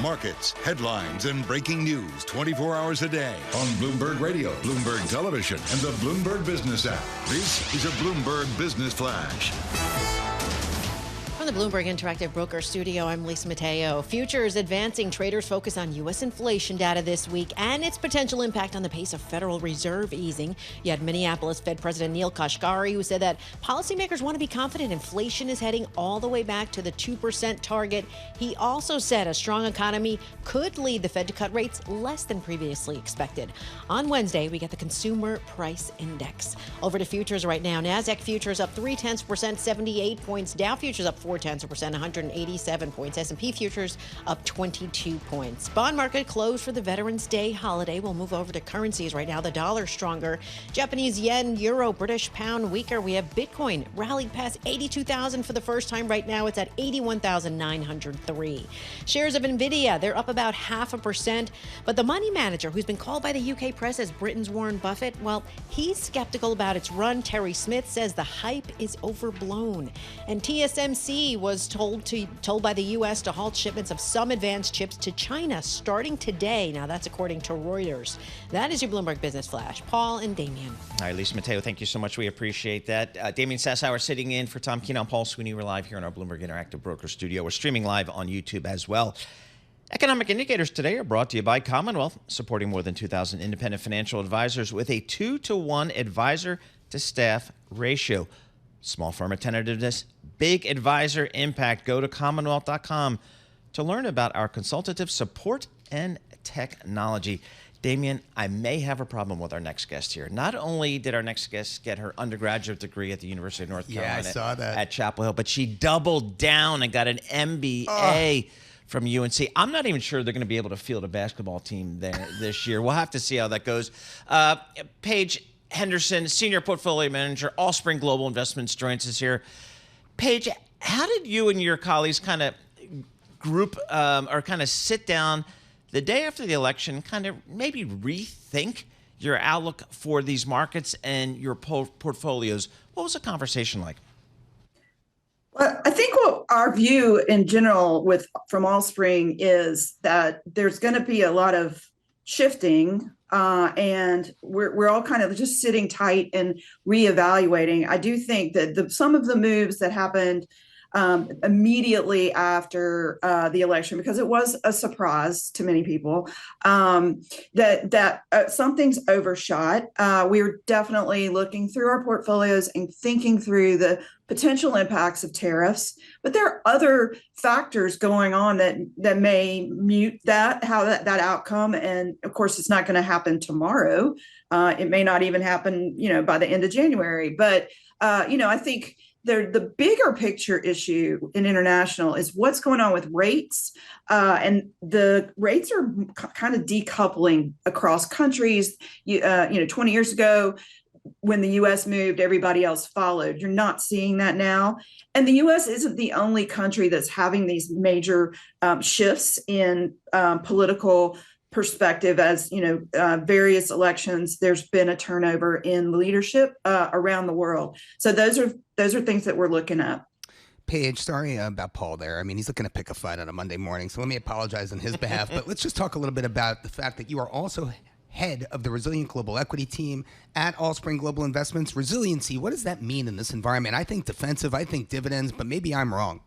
Markets, headlines, and breaking news 24 hours a day on Bloomberg Radio, Bloomberg Television, and the Bloomberg Business app. This is a Bloomberg Business Flash. From the Bloomberg Interactive Broker Studio, I'm Lisa Mateo. Futures advancing. Traders focus on U.S. inflation data this week and its potential impact on the pace of Federal Reserve easing. You had Minneapolis Fed President Neil Kashkari, who said that policymakers want to be confident inflation is heading all the way back to the 2% target. He also said a strong economy could lead the Fed to cut rates less than previously expected. On Wednesday, we get the Consumer Price Index. Over to futures right now. NASDAQ futures up 0.3%, 78 points. Dow futures up 0.4 0.4%, 187 points. S&P futures up 22 points. Bond market closed for the Veterans Day holiday. We'll move over to currencies right now. The dollar stronger. Japanese yen, euro, British pound weaker. We have Bitcoin rallied past 82,000 for the first time. Right now it's at 81,903. Shares of Nvidia, they're up about 0.5%. But the money manager, who's been called by the UK press as Britain's Warren Buffett, well, he's skeptical about its run. Terry Smith says the hype is overblown. And TSMC was told by the U.S. to halt shipments of some advanced chips to China starting today. Now, that's according to Reuters. That is your Bloomberg Business Flash. Paul and Damian. All right, Lisa Mateo, thank you so much. We appreciate that. Damian Sassower sitting in for Tom Keene. I'm Paul Sweeney. We're live here in our Bloomberg Interactive Broker Studio. We're streaming live on YouTube as well. Economic indicators today are brought to you by Commonwealth, supporting more than 2,000 independent financial advisors with a 2-to-1 advisor-to-staff ratio. Small firm attentiveness, big advisor impact. Go to commonwealth.com to learn about our consultative support and technology. Damian, I may have a problem with our next guest here. Not only did our next guest get her undergraduate degree at the University of North Carolina I saw that. at Chapel Hill, but she doubled down and got an MBA from UNC. I'm not even sure they're going to be able to field a basketball team there this year. We'll have to see how that goes. Paige Henderson, Senior Portfolio Manager, Allspring Global Investments, joins us here. Paige, how did you and your colleagues kind of group or kind of sit down the day after the election, kind of maybe rethink your outlook for these markets and your portfolios? What was the conversation like? Well, I think what our view in general from Allspring is that there's going to be a lot of shifting, and we're all kind of just sitting tight and reevaluating. I do think that some of the moves that happened immediately after the election, because it was a surprise to many people, that some things overshot. We were definitely looking through our portfolios and thinking through the potential impacts of tariffs, but there are other factors going on that may mute that outcome. And of course, it's not going to happen tomorrow. It may not even happen, by the end of January. But I think the bigger picture issue in international is what's going on with rates, and the rates are kind of decoupling across countries. 20 years ago, when the U.S. moved, everybody else followed. You're not seeing that now. And the U.S. isn't the only country that's having these major shifts in political perspective. As various elections, there's been a turnover in leadership around the world. So those are things that we're looking at. Paige, sorry about Paul there. I mean, he's looking to pick a fight on a Monday morning, so let me apologize on his behalf. But let's just talk a little bit about the fact that you are also head of the Resilient Global Equity Team at Allspring Global Investments. Resiliency, what does that mean in this environment? I think defensive, I think dividends, but maybe I'm wrong.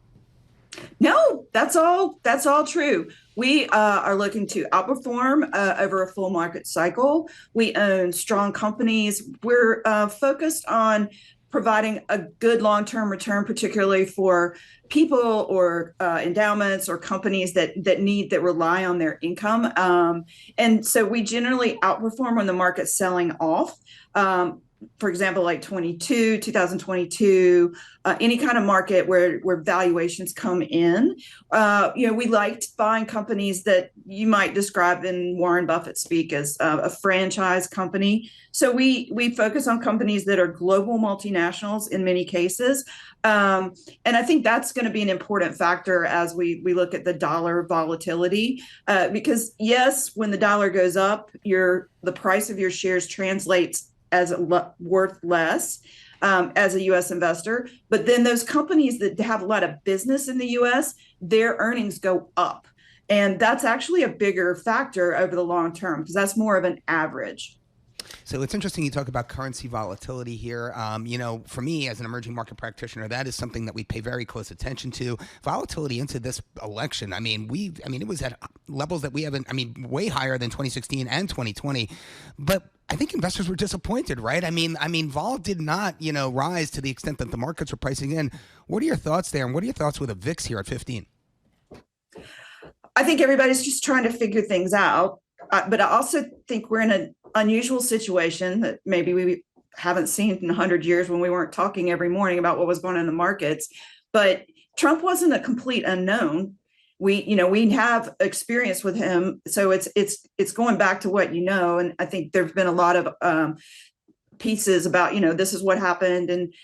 No, that's all true. We are looking to outperform over a full market cycle. We own strong companies. We're focused on providing a good long-term return, particularly for people or endowments or companies that rely on their income. And so we generally outperform when the market's selling off. For example, like 2022, any kind of market where valuations come in. We liked buying companies that you might describe in Warren Buffett speak as a franchise company. So we focus on companies that are global multinationals in many cases. And I think that's going to be an important factor as we look at the dollar volatility, because yes, when the dollar goes up, the price of your shares translates as worth less as a U.S. investor. But then those companies that have a lot of business in the U.S., their earnings go up. And that's actually a bigger factor over the long term because that's more of an average. So it's interesting you talk about currency volatility here. For me as an emerging market practitioner, that is something that we pay very close attention to. Volatility into this election, it was at levels that we haven't, way higher than 2016 and 2020. But I think investors were disappointed, right? Vol did not, rise to the extent that the markets were pricing in. What are your thoughts there? And what are your thoughts with a VIX here at 15? I think everybody's just trying to figure things out. But I also think we're in an unusual situation that maybe we haven't seen in 100 years when we weren't talking every morning about what was going on in the markets. But Trump wasn't a complete unknown. We have experience with him, so it's going back to what you know. And I think there's been a lot of pieces about this is what happened and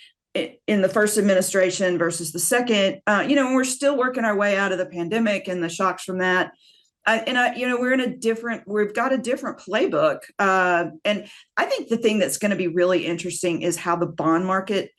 in the first administration versus the second. We're still working our way out of the pandemic and the shocks from that. We've got a different playbook. And I think the thing that's going to be really interesting is how the bond market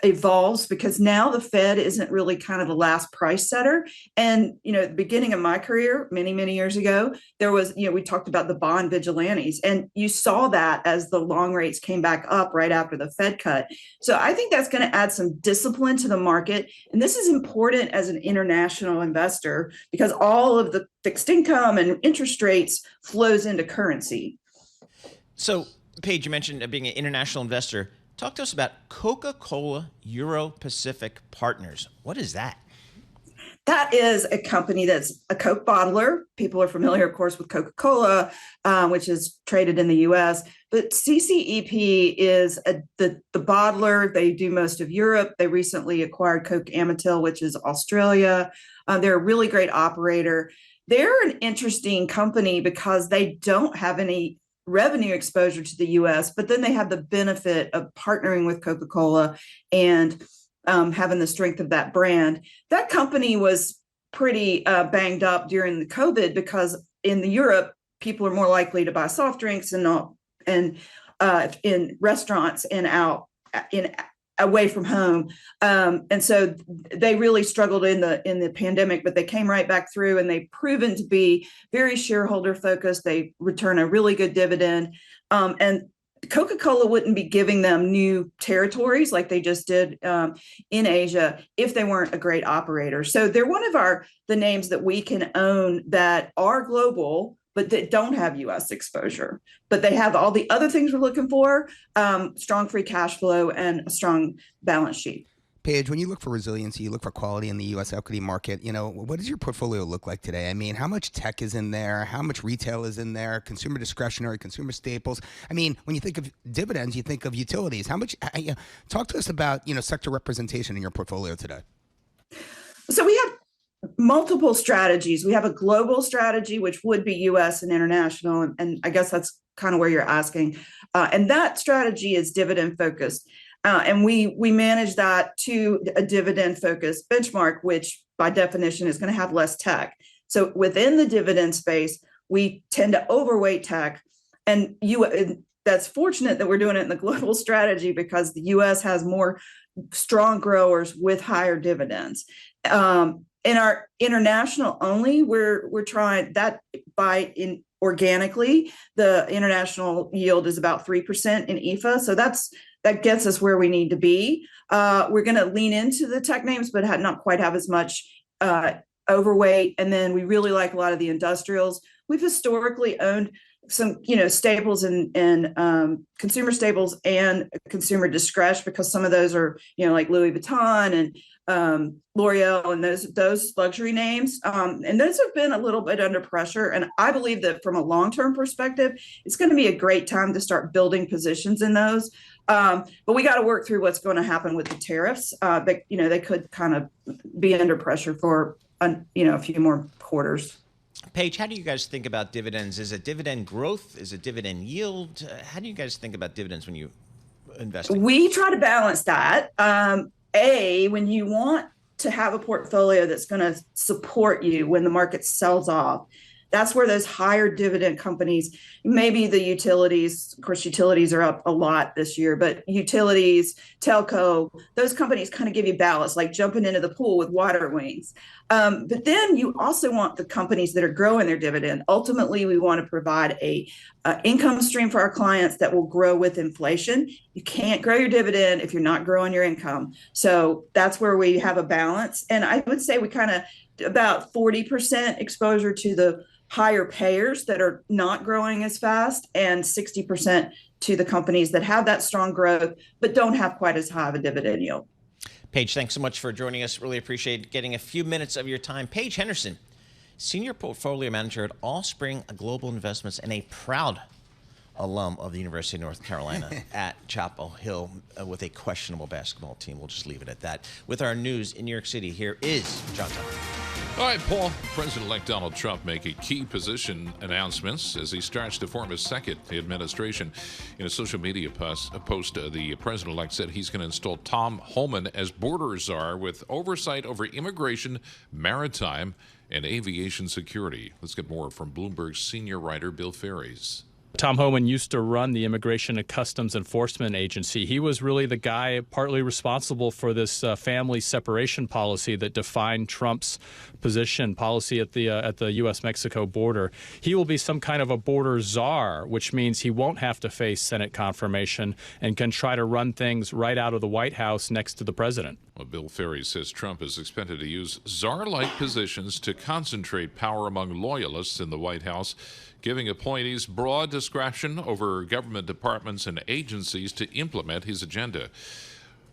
evolves, because now the Fed isn't really kind of the last price setter. And, at the beginning of my career, many, many years ago, there was, we talked about the bond vigilantes, and you saw that as the long rates came back up right after the Fed cut. So I think that's going to add some discipline to the market. And this is important as an international investor because all of the fixed income and interest rates flows into currency. So, Paige, you mentioned being an international investor. Talk to us about Coca-Cola Euro-Pacific Partners. What is that? That is a company that's a Coke bottler. People are familiar, of course, with Coca-Cola, which is traded in the U.S. But CCEP is the bottler. They do most of Europe. They recently acquired Coke Amatil, which is Australia. They're a really great operator. They're an interesting company because they don't have any revenue exposure to the U.S., but then they have the benefit of partnering with Coca-Cola and having the strength of that brand. That company was pretty banged up during the COVID because in Europe, people are more likely to buy soft drinks and in restaurants and out away from home. And so they really struggled in the pandemic, but they came right back through, and they've proven to be very shareholder focused. They return a really good dividend. And Coca-Cola wouldn't be giving them new territories like they just did in Asia if they weren't a great operator. So they're one of the names that we can own that are global, but that don't have U.S. exposure. But they have all the other things we're looking for, strong free cash flow and a strong balance sheet. Paige, when you look for resiliency, you look for quality in the U.S. equity market, what does your portfolio look like today? I mean, how much tech is in there? How much retail is in there? Consumer discretionary, consumer staples? I mean, when you think of dividends, you think of utilities. How much? Talk to us about, sector representation in your portfolio today. So we have multiple strategies. We have a global strategy, which would be U.S. and international. And I guess that's kind of where you're asking. And that strategy is dividend focused. And we manage that to a dividend focused benchmark, which by definition is going to have less tech. So within the dividend space, we tend to overweight tech. And that's fortunate that we're doing it in the global strategy because the U.S. has more strong growers with higher dividends. In our international only, we're trying that organically. The international yield is about 3% in IFA, so that gets us where we need to be. We're going to lean into the tech names, but not quite have as much overweight. And then we really like a lot of the industrials. We've historically owned some, staples and consumer staples and consumer discretion because some of those are, like Louis Vuitton and L'Oreal and those luxury names. And those have been a little bit under pressure. And I believe that from a long-term perspective, it's going to be a great time to start building positions in those. But we got to work through what's going to happen with the tariffs. They could kind of be under pressure for, a few more quarters. Paige, how do you guys think about dividends? Is it dividend growth? Is it dividend yield? How do you guys think about dividends when you invest? We try to balance that. When you want to have a portfolio that's going to support you when the market sells off, that's where those higher dividend companies, maybe the utilities, of course, utilities are up a lot this year, but utilities, telco, those companies kind of give you ballast, like jumping into the pool with water wings. But then you also want the companies that are growing their dividend. Ultimately, we want to provide a income stream for our clients that will grow with inflation. You can't grow your dividend if you're not growing your income. So that's where we have a balance. And I would say we kind of about 40% exposure to the higher payers that are not growing as fast, and 60% to the companies that have that strong growth but don't have quite as high of a dividend yield. Paige, thanks so much for joining us. Really appreciate getting a few minutes of your time. Paige Henderson, Senior Portfolio Manager at Allspring Global Investments and a proud alum of the University of North Carolina at Chapel Hill with a questionable basketball team. We'll just leave it at that. With our news in New York City, here is John Tucker. All right, Paul. President-elect Donald Trump making key position announcements as he starts to form his second administration. In a social media post, the president-elect said he's going to install Tom Homan as border czar with oversight over immigration, maritime, and aviation security. Let's get more from Bloomberg's senior writer, Bill Ferries. Tom Homan used to run the Immigration and Customs Enforcement Agency. He was really the guy partly responsible for this family separation policy that defined Trump's policy at the U.S.-Mexico border. He will be some kind of a border czar, which means he won't have to face Senate confirmation and can try to run things right out of the White House next to the president. Well, Bill Ferry says Trump is expected to use czar-like positions to concentrate power among loyalists in the White House, giving appointees broad discretion over government departments and agencies to implement his agenda.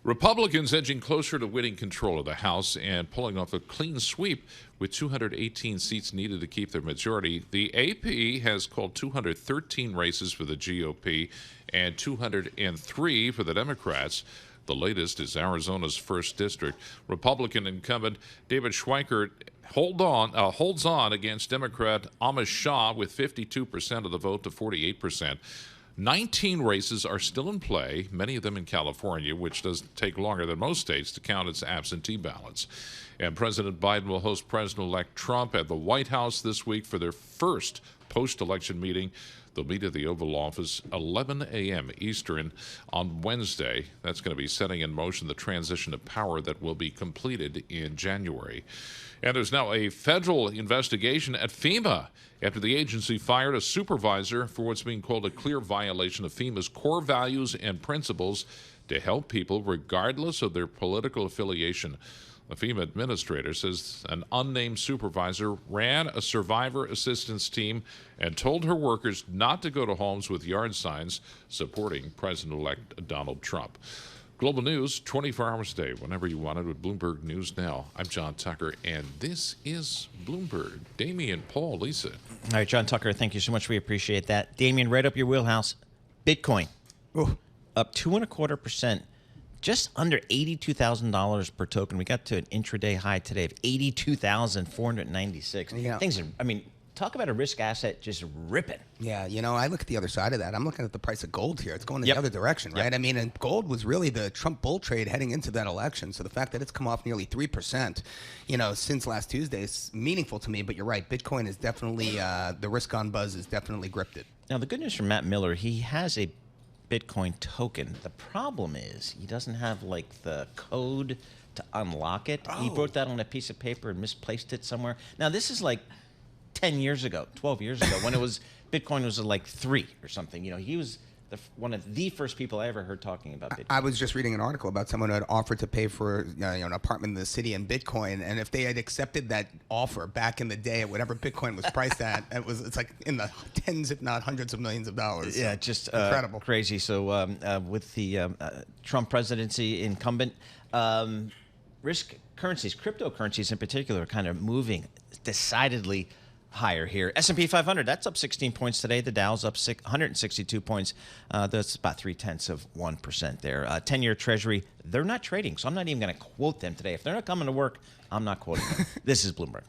Republicans edging closer to winning control of the House and pulling off a clean sweep with 218 seats needed to keep their majority. The AP has called 213 races for the GOP and 203 for the Democrats. The latest is Arizona's 1st District. Republican incumbent David Schweikert holds on against Democrat Amish Shah with 52% of the vote to 48%. 19 races are still in play, many of them in California, which does take longer than most states to count its absentee ballots. And President Biden will host President-elect Trump at the White House this week for their first post-election meeting. They'll meet at the Oval Office 11 a.m. Eastern on Wednesday. That's going to be setting in motion the transition of power that will be completed in January. And there's now a federal investigation at FEMA after the agency fired a supervisor for what's being called a clear violation of FEMA's core values and principles to help people regardless of their political affiliation. The FEMA administrator says an unnamed supervisor ran a survivor assistance team and told her workers not to go to homes with yard signs supporting President-elect Donald Trump. Global news, 24 hours a day, whenever you want it, with Bloomberg News Now. I'm John Tucker, and this is Bloomberg. Damian, Paul, Lisa. All right, John Tucker, thank you so much. We appreciate that. Damian, right up your wheelhouse. Bitcoin, up 2.25%. Just under $82,000 per token. We got to an intraday high today of $82,496. Yeah. Things are, talk about a risk asset just ripping. Yeah, I look at the other side of that. I'm looking at the price of gold here. It's going the other direction, right? And gold was really the Trump bull trade heading into that election. So the fact that it's come off nearly 3%, since last Tuesday is meaningful to me. But you're right. Bitcoin is definitely, the risk on buzz is definitely gripped it. Now, the good news from Matt Miller, he has a Bitcoin token. The problem is he doesn't have the code to unlock it. He wrote that on a piece of paper and misplaced it somewhere. Now this is 10 years ago, 12 years ago, when Bitcoin was 3 or something. He was one of the first people I ever heard talking about Bitcoin. I was just reading an article about someone who had offered to pay for an apartment in the city in Bitcoin, and if they had accepted that offer back in the day at whatever Bitcoin was priced at, it's in the tens, if not hundreds of millions of dollars. Yeah, just incredible, crazy. So with the Trump presidency incumbent, risk currencies, cryptocurrencies in particular, are kind of moving decidedly higher here. S&P 500, that's up 16 points today. The Dow's up 162 points. That's about 0.3% there. 10-year Treasury, they're not trading, so I'm not even going to quote them today. If they're not coming to work, I'm not quoting them. This is Bloomberg.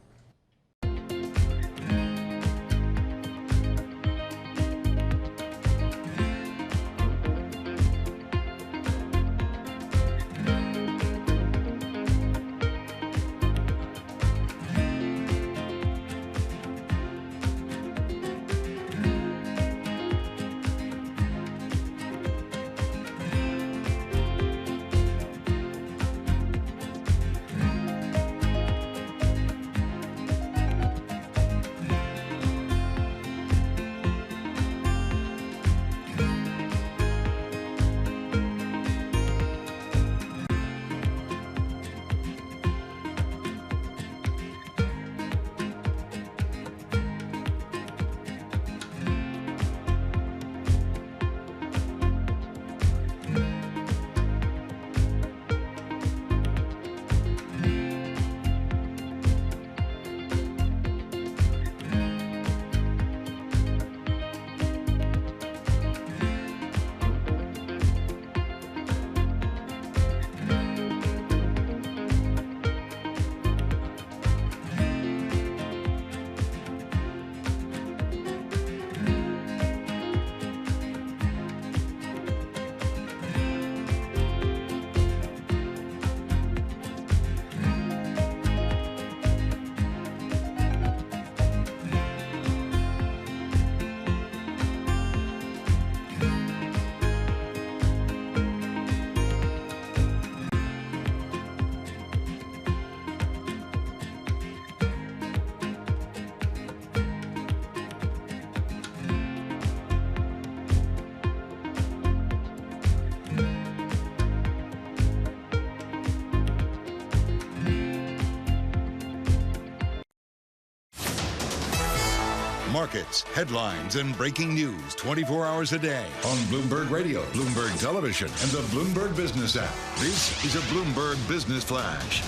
Markets, headlines, and breaking news 24 hours a day on Bloomberg Radio, Bloomberg Television, and the Bloomberg Business app. This is a Bloomberg Business Flash.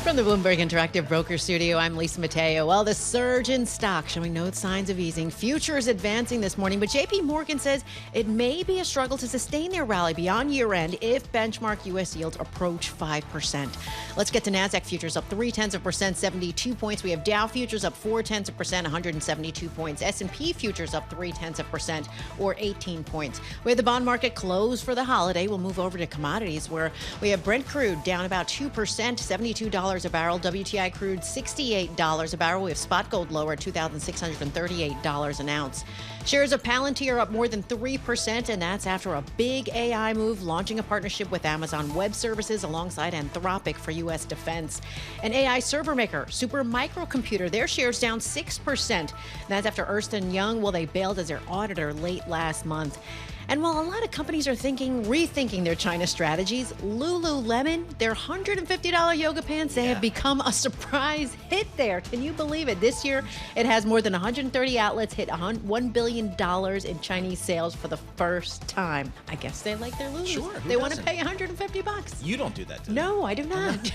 From the Bloomberg Interactive Broker Studio, I'm Lisa Mateo. Well, the surge in stock showing no signs of easing. Futures advancing this morning, but JP Morgan says it may be a struggle to sustain their rally beyond year-end if benchmark U.S. yields approach 5%. Let's get to NASDAQ futures up 0.3%, 72 points. We have Dow futures up 0.4%, 172 points. S&P futures up 0.3%, or 18 points. We have the bond market closed for the holiday. We'll move over to commodities, where we have Brent crude down about 2%, $72 a barrel. WTI crude $68 a barrel. We have spot gold lower, $2,638 an ounce. Shares of Palantir up more than 3%, and that's after a big AI move, launching a partnership with Amazon Web Services alongside Anthropic for U.S. defense. An AI server maker, Super Microcomputer, their shares down 6%. That's after Ernst & Young, well, they bailed as their auditor late last month. And while a lot of companies are rethinking their China strategies, Lululemon, their $150 yoga pants, they have become a surprise hit there. Can you believe it? This year, it has more than 130 outlets hit $1 billion in Chinese sales for the first time. I guess they like their Lulus. Sure, they want to pay $150. You don't do that, do you? No, I do not.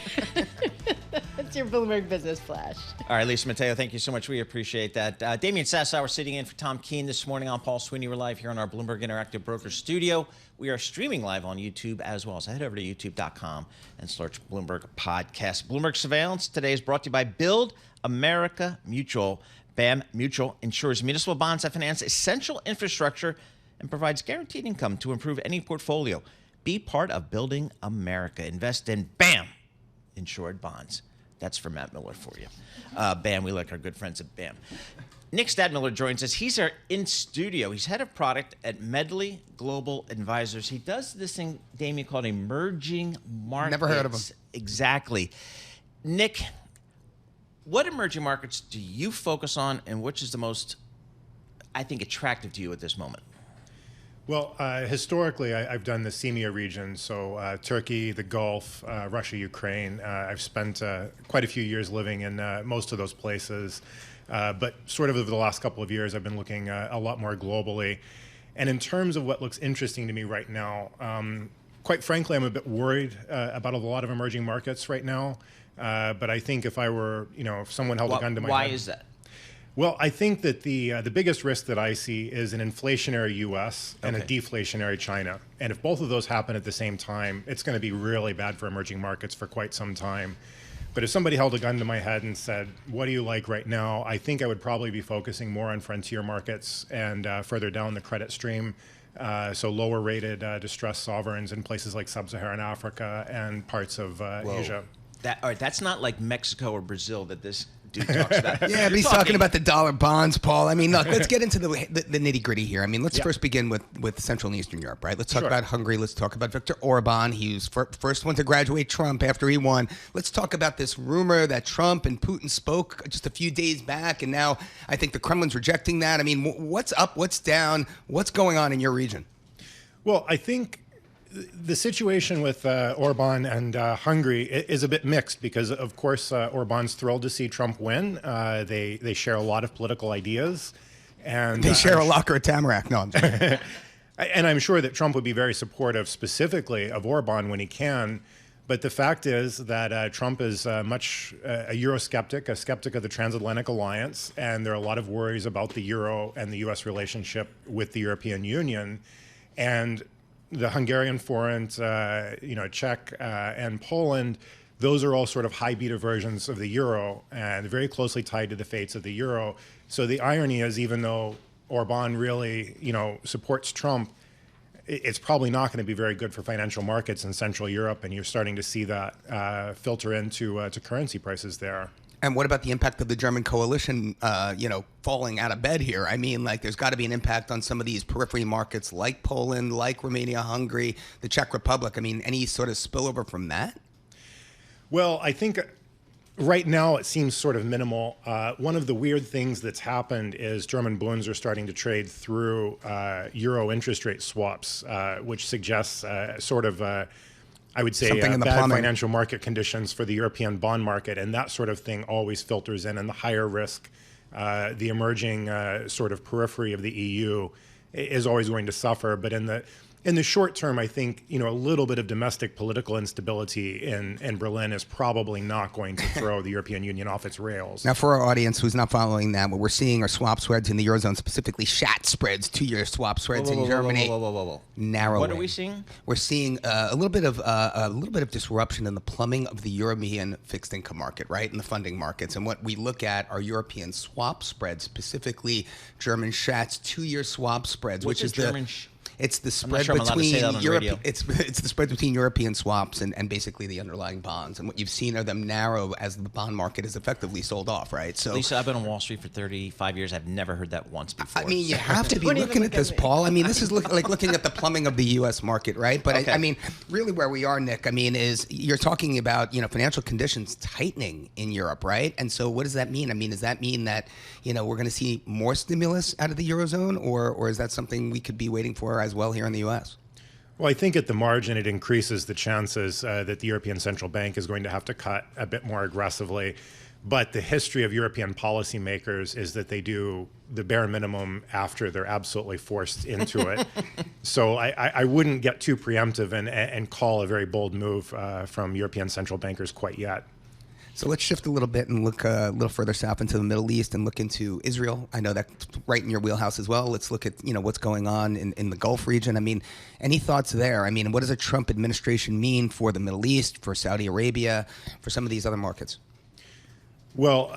That's your Bloomberg Business Flash. All right, Lisa Mateo, thank you so much. We appreciate that. Damian Sassower sitting in for Tom Keene this morning. I'm Paul Sweeney. We're live here on our Bloomberg Interactive Broker Studio. We are streaming live on YouTube as well. So head over to youtube.com and search Bloomberg Podcast. Bloomberg Surveillance today is brought to you by Build America Mutual. BAM Mutual insures municipal bonds that finance essential infrastructure and provides guaranteed income to improve any portfolio. Be part of building America. Invest in BAM insured bonds. That's for Matt Miller for you. BAM, we like our good friends at BAM. Nick Stadtmiller joins us. He's our in studio. He's head of product at Medley Global Advisors. He does this thing, Damian, called emerging markets. Never heard of him. Exactly. Nick, what emerging markets do you focus on, and which is the most, I think, attractive to you at this moment? Well, historically, I've done the CEMEA region, so Turkey, the Gulf, Russia, Ukraine. I've spent quite a few years living in most of those places. But sort of over the last couple of years, I've been looking a lot more globally. And in terms of what looks interesting to me right now, quite frankly, I'm a bit worried about a lot of emerging markets right now. But I think if I were, if someone held a gun to my head. Why is that? Well, I think that the biggest risk that I see is an inflationary U.S. and a deflationary China. And if both of those happen at the same time, it's going to be really bad for emerging markets for quite some time. But if somebody held a gun to my head and said, what do you like right now? I think I would probably be focusing more on frontier markets and further down the credit stream. So lower rated distressed sovereigns in places like sub-Saharan Africa and parts of Asia. All right, that's not like Mexico or Brazil that this dude talks about. Yeah, but he's talking about the dollar bonds, Paul. I mean, look, let's get into the nitty gritty here. I mean, let's first begin with Central and Eastern Europe, right? Let's talk about Hungary. Let's talk about Viktor Orban. He was first one to graduate Trump after he won. Let's talk about this rumor that Trump and Putin spoke just a few days back, and now I think the Kremlin's rejecting that. I mean, what's up? What's down? What's going on in your region? Well, I think the situation with Orban and Hungary is a bit mixed because, of course, Orban's thrilled to see Trump win. They share a lot of political ideas. And they share a locker of Tamarack. No, I'm sorry. And I'm sure that Trump would be very supportive specifically of Orban when he can. But the fact is that Trump is much a Eurosceptic, a skeptic of the transatlantic alliance. And there are a lot of worries about the euro and the U.S. relationship with the European Union. And the Hungarian forint, Czech and Poland, those are all sort of high beta versions of the euro and very closely tied to the fates of the euro. So the irony is, even though Orban really, supports Trump, it's probably not going to be very good for financial markets in Central Europe, and you're starting to see that filter into to currency prices there. And what about the impact of the German coalition, falling out of bed here? I mean, there's got to be an impact on some of these periphery markets like Poland, like Romania, Hungary, the Czech Republic. I mean, any sort of spillover from that? Well, I think right now it seems sort of minimal. One of the weird things that's happened is German bunds are starting to trade through euro interest rate swaps, which suggests I would say bad financial market conditions for the European bond market, and that sort of thing always filters in the higher risk the emerging sort of periphery of the EU is always going to suffer. But in the short term, I think, a little bit of domestic political instability in Berlin is probably not going to throw the European Union off its rails. Now, for our audience who's not following that, what we're seeing are swap spreads in the Eurozone, specifically SCHAT spreads, 2-year swap spreads in Germany. Narrowing. What are we seeing? We're seeing a little bit of disruption in the plumbing of the European fixed income market, right, in the funding markets. And what we look at are European swap spreads, specifically German SCHATs, 2-year swap spreads, which is German it's the I'm not spread sure I'm allowed to say that on between radio. it's the spread between European swaps and basically the underlying bonds. And what you've seen are them narrow as the bond market is effectively sold off, right? So Lisa, I've been on Wall Street for 35 years. I've never heard that once before. I mean, you have to be looking at this, Paul. I mean, this is like looking at the plumbing of the U.S. market, right? But Okay. I mean, really where we are, Nick, I mean, is you're talking about, financial conditions tightening in Europe, right? And so what does that mean? I mean, does that mean that, we're going to see more stimulus out of the Eurozone, or is that something we could be waiting for as well here in the U.S.? Well, I think at the margin, it increases the chances that the European Central Bank is going to have to cut a bit more aggressively. But the history of European policymakers is that they do the bare minimum after they're absolutely forced into it. So I wouldn't get too preemptive and call a very bold move from European central bankers quite yet. So let's shift a little bit and look a little further south into the Middle East and look into Israel. I know that's right in your wheelhouse as well. Let's look at what's going on in the Gulf region. I mean, any thoughts there? I mean, what does a Trump administration mean for the Middle East, for Saudi Arabia, for some of these other markets? Well,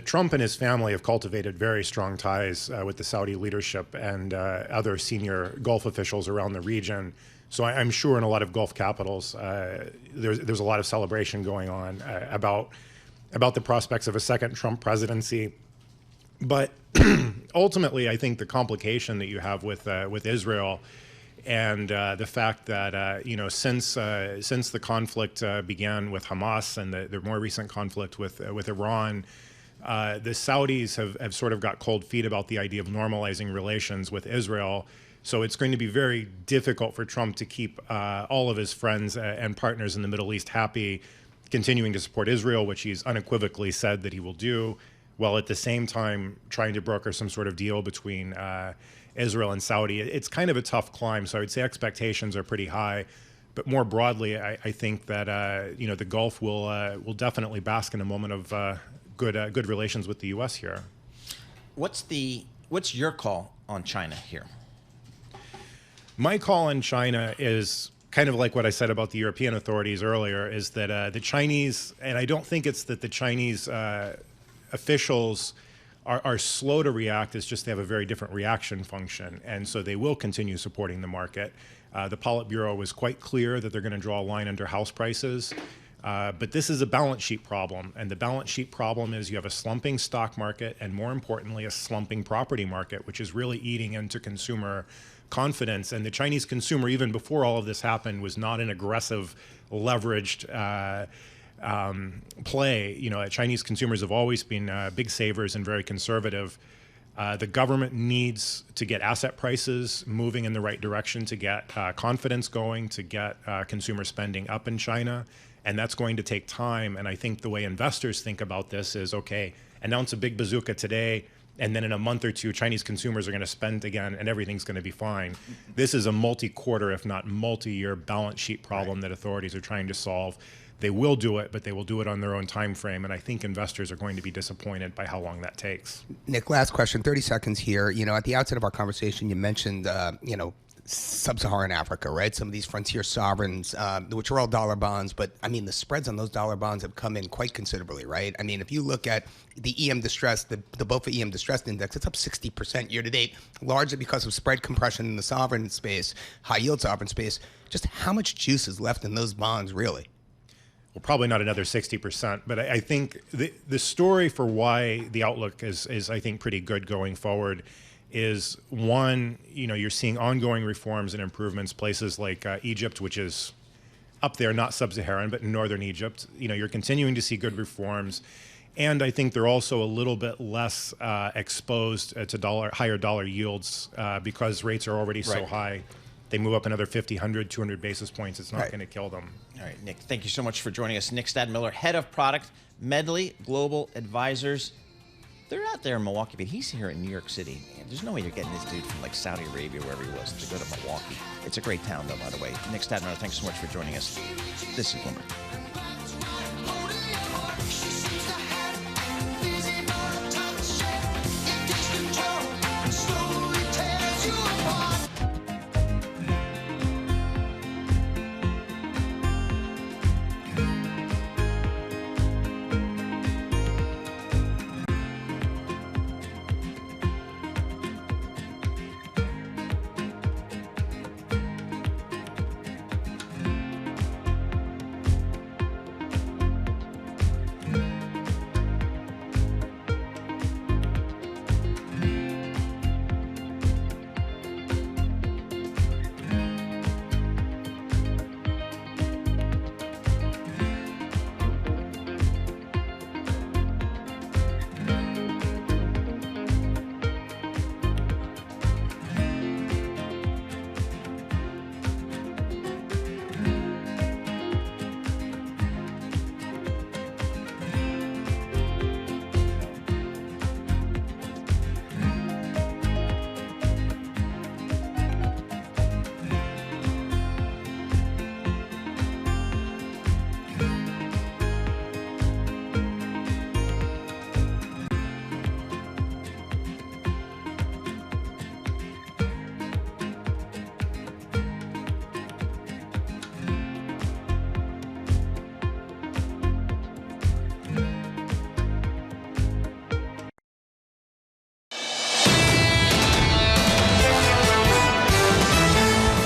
Trump and his family have cultivated very strong ties with the Saudi leadership and other senior Gulf officials around the region. So I'm sure in a lot of Gulf capitals, there's a lot of celebration going on about the prospects of a second Trump presidency. But ultimately, I think the complication that you have with Israel and the fact that since the conflict began with Hamas and the more recent conflict with Iran, the Saudis have sort of got cold feet about the idea of normalizing relations with Israel. So it's going to be very difficult for Trump to keep all of his friends and partners in the Middle East happy, continuing to support Israel, which he's unequivocally said that he will do, while at the same time trying to broker some sort of deal between Israel and Saudi. It's kind of a tough climb, so I would say expectations are pretty high. But more broadly, I think that the Gulf will definitely bask in a moment of good relations with the U.S. here. What's your call on China here? My call on China is kind of like what I said about the European authorities earlier, is that the Chinese, and I don't think it's that the Chinese officials are slow to react, it's just they have a very different reaction function. And so they will continue supporting the market. The Politburo was quite clear that they're going to draw a line under house prices. But this is a balance sheet problem. And the balance sheet problem is you have a slumping stock market and, more importantly, a slumping property market, which is really eating into consumer confidence. And the Chinese consumer, even before all of this happened, was not an aggressive, leveraged play. Chinese consumers have always been big savers and very conservative. The government needs to get asset prices moving in the right direction to get confidence going, to get consumer spending up in China. And that's going to take time. And I think the way investors think about this is, okay, announce a big bazooka today, and then in a month or two, Chinese consumers are going to spend again, and everything's going to be fine. This is a multi-quarter, if not multi-year, balance sheet problem that authorities are trying to solve. They will do it, but they will do it on their own time frame, and I think investors are going to be disappointed by how long that takes. Nick, last question, 30 seconds here. At the outset of our conversation, you mentioned, sub-Saharan Africa, right? Some of these frontier sovereigns, which are all dollar bonds, but I mean, the spreads on those dollar bonds have come in quite considerably, right? I mean, if you look at the EM distress, the BOFA EM distressed index, it's up 60% year to date, largely because of spread compression in the sovereign space, high yield sovereign space. Just how much juice is left in those bonds, really? Well, probably not another 60%, but I think the story for why the outlook is I think pretty good going forward is, one, you're seeing ongoing reforms and improvements, places like Egypt, which is up there, not sub-Saharan, but in northern Egypt. You're continuing to see good reforms. And I think they're also a little bit less exposed to higher dollar yields because rates are already so high. They move up another 50, 100, 200 basis points. It's not going to kill them. All right, Nick, thank you so much for joining us. Nick Stadtmiller, Head of Product, Medley Global Advisors. They're out there in Milwaukee, but he's here in New York City. Man, there's no way you're getting this dude from like Saudi Arabia, wherever he was, to go to Milwaukee. It's a great town, though, by the way. Nick Stadtmiller, thanks so much for joining us. This is Bloomberg.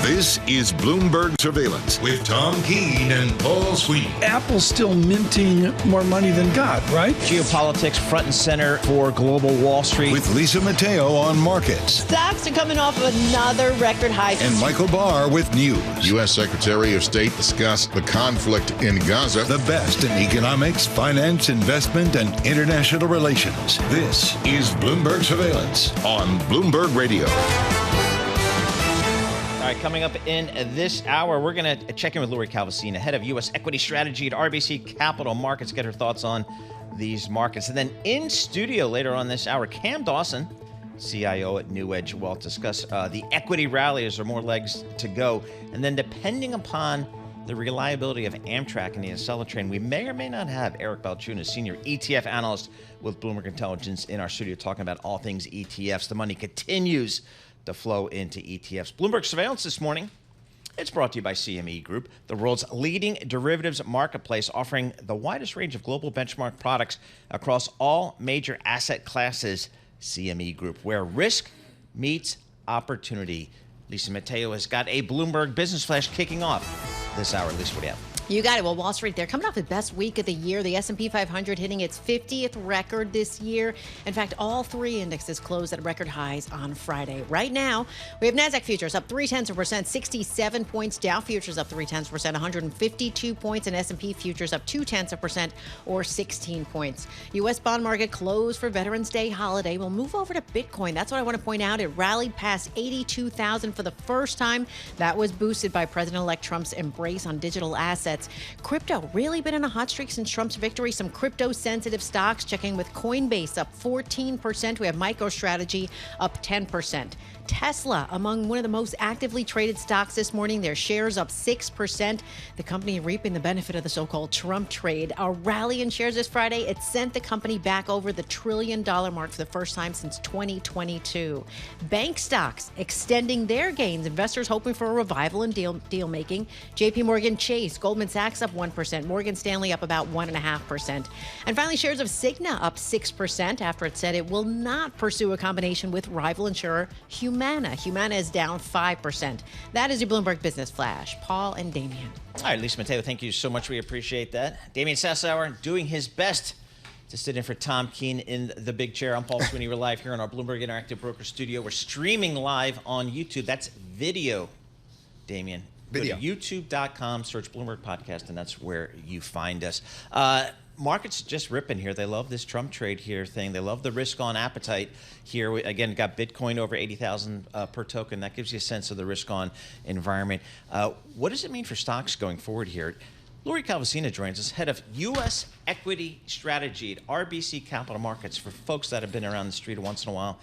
This is Bloomberg Surveillance with Tom Keene and Paul Sweeney. Apple's still minting more money than God, right? Geopolitics front and center for global Wall Street. With Lisa Mateo on markets. Stocks are coming off another record high. And Michael Barr with news. U.S. Secretary of State discussed the conflict in Gaza. The best in economics, finance, investment, and international relations. This is Bloomberg Surveillance on Bloomberg Radio. All right, coming up in this hour, we're going to check in with Lori Calvasina, head of U.S. equity strategy at RBC Capital Markets, get her thoughts on these markets. And then in studio later on this hour, Cam Dawson, CIO at New Edge, will discuss the equity rally. Is there more legs to go? And then depending upon the reliability of Amtrak and the Acela train, we may or may not have Eric Balchunas, senior ETF analyst with Bloomberg Intelligence, in our studio talking about all things ETFs. The money continues to flow into ETFs. Bloomberg Surveillance this morning, it's brought to you by CME Group, the world's leading derivatives marketplace, offering the widest range of global benchmark products across all major asset classes. CME Group, where risk meets opportunity. Lisa Mateo has got a Bloomberg Business Flash kicking off this hour. Lisa, what do you have? You got it. Well, Wall Street, they're coming off the best week of the year. The S&P 500 hitting its 50th record this year. In fact, all three indexes closed at record highs on Friday. Right now, we have NASDAQ futures up 0.3%, 67 points. Dow futures up 0.3%, 152 points. And S&P futures up 0.2%, or 16 points. U.S. bond market closed for Veterans Day holiday. We'll move over to Bitcoin. That's what I want to point out. It rallied past 82,000 for the first time. That was boosted by President-elect Trump's embrace on digital assets. Crypto really been in a hot streak since Trump's victory. Some crypto-sensitive stocks checking with Coinbase up 14%. We have MicroStrategy up 10%. Tesla among one of the most actively traded stocks this morning. Their shares up 6%. The company reaping the benefit of the so-called Trump trade. A rally in shares this Friday. It sent the company back over the $1 trillion mark for the first time since 2022. Bank stocks extending their gains. Investors hoping for a revival in deal making. JP Morgan Chase, Goldman Sachs up 1%. Morgan Stanley up about 1.5%. And finally, shares of Cigna up 6% after it said it will not pursue a combination with rival insurer Humana. Humana is down 5%. That is your Bloomberg Business Flash. Paul and Damian. All right, Lisa Mateo, thank you so much. We appreciate that. Damian Sassower doing his best to sit in for Tom Keene in the big chair. I'm Paul Sweeney. We're live here in our Bloomberg Interactive Broker Studio. We're streaming live on YouTube. That's video, Damian. Video. Go to youtube.com, search Bloomberg Podcast, and that's where you find us. Markets just ripping here. They love this Trump trade here thing. They love the risk-on appetite here. We, again, got Bitcoin over 80,000 per token. That gives you a sense of the risk-on environment. What does it mean for stocks going forward here? Lori Calvasina joins us, head of U.S. Equity Strategy at RBC Capital Markets. For folks that have been around the street once in a while,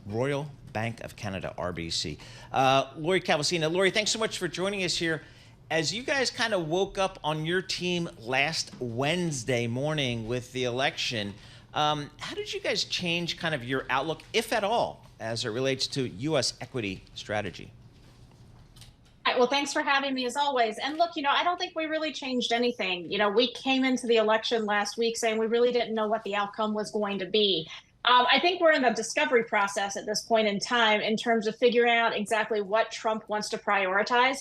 Royal Bank of Canada, RBC. Lori Calvasina. Lori, thanks so much for joining us here. As you guys kind of woke up on your team last Wednesday morning with the election, how did you guys change kind of your outlook, if at all, as it relates to U.S. equity strategy? Well, thanks for having me as always. And look, I don't think we really changed anything. We came into the election last week saying we really didn't know what the outcome was going to be. I think we're in the discovery process at this point in time in terms of figuring out exactly what Trump wants to prioritize.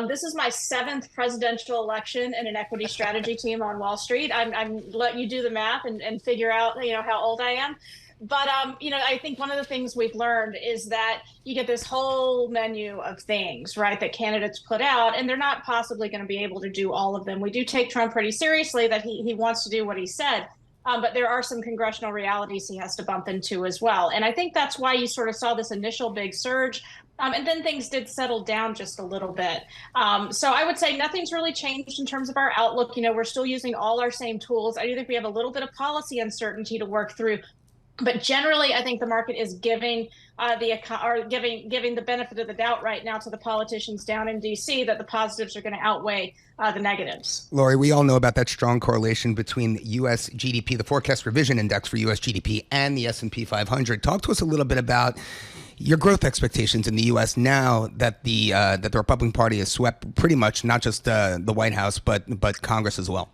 This is my 7th presidential election in an equity strategy team on Wall Street. I'm letting you do the math and figure out, how old I am. But, I think one of the things we've learned is that you get this whole menu of things, right, that candidates put out, and they're not possibly going to be able to do all of them. We do take Trump pretty seriously that he wants to do what he said. But there are some congressional realities he has to bump into as well. And I think that's why you sort of saw this initial big surge. And then things did settle down just a little bit. So I would say nothing's really changed in terms of our outlook. We're still using all our same tools. I do think we have a little bit of policy uncertainty to work through. But generally, I think the market is giving the benefit of the doubt right now to the politicians down in D.C. that the positives are going to outweigh the negatives. Lori, we all know about that strong correlation between U.S. GDP, the forecast revision index for U.S. GDP, and the S&P 500. Talk to us a little bit about your growth expectations in the U.S. now that the Republican Party has swept pretty much not just the White House but Congress as well.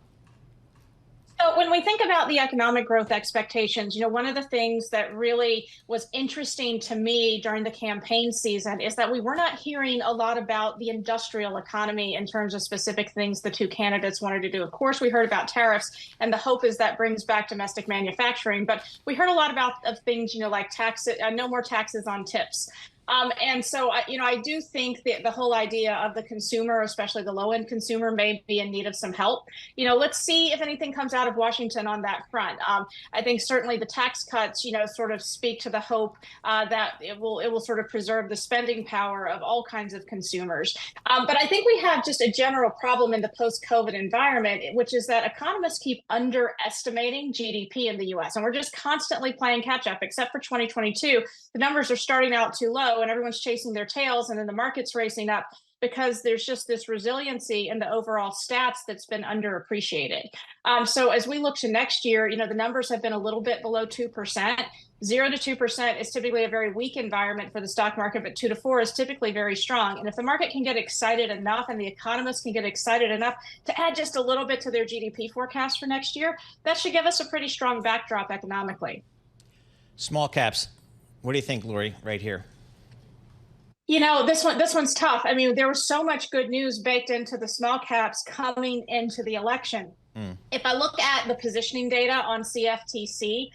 So when we think about the economic growth expectations, one of the things that really was interesting to me during the campaign season is that we were not hearing a lot about the industrial economy in terms of specific things the two candidates wanted to do. Of course, we heard about tariffs, and the hope is that brings back domestic manufacturing. But we heard a lot about things, like taxes, no more taxes on tips. And so, I do think that the whole idea of the consumer, especially the low-end consumer, may be in need of some help. Let's see if anything comes out of Washington on that front. I think certainly the tax cuts, sort of speak to the hope that it will sort of preserve the spending power of all kinds of consumers. But I think we have just a general problem in the post-COVID environment, which is that economists keep underestimating GDP in the U.S. And we're just constantly playing catch-up, except for 2022. The numbers are starting out too low, and everyone's chasing their tails, and then the market's racing up because there's just this resiliency in the overall stats that's been underappreciated. So as we look to next year, the numbers have been a little bit below 2%. 0 to 2% is typically a very weak environment for the stock market, but 2 to 4 is typically very strong. And if the market can get excited enough and the economists can get excited enough to add just a little bit to their GDP forecast for next year, that should give us a pretty strong backdrop economically. Small caps. What do you think, Lori, right here? This one's tough. I mean, there was so much good news baked into the small caps coming into the election. If I look at the positioning data on CFTC,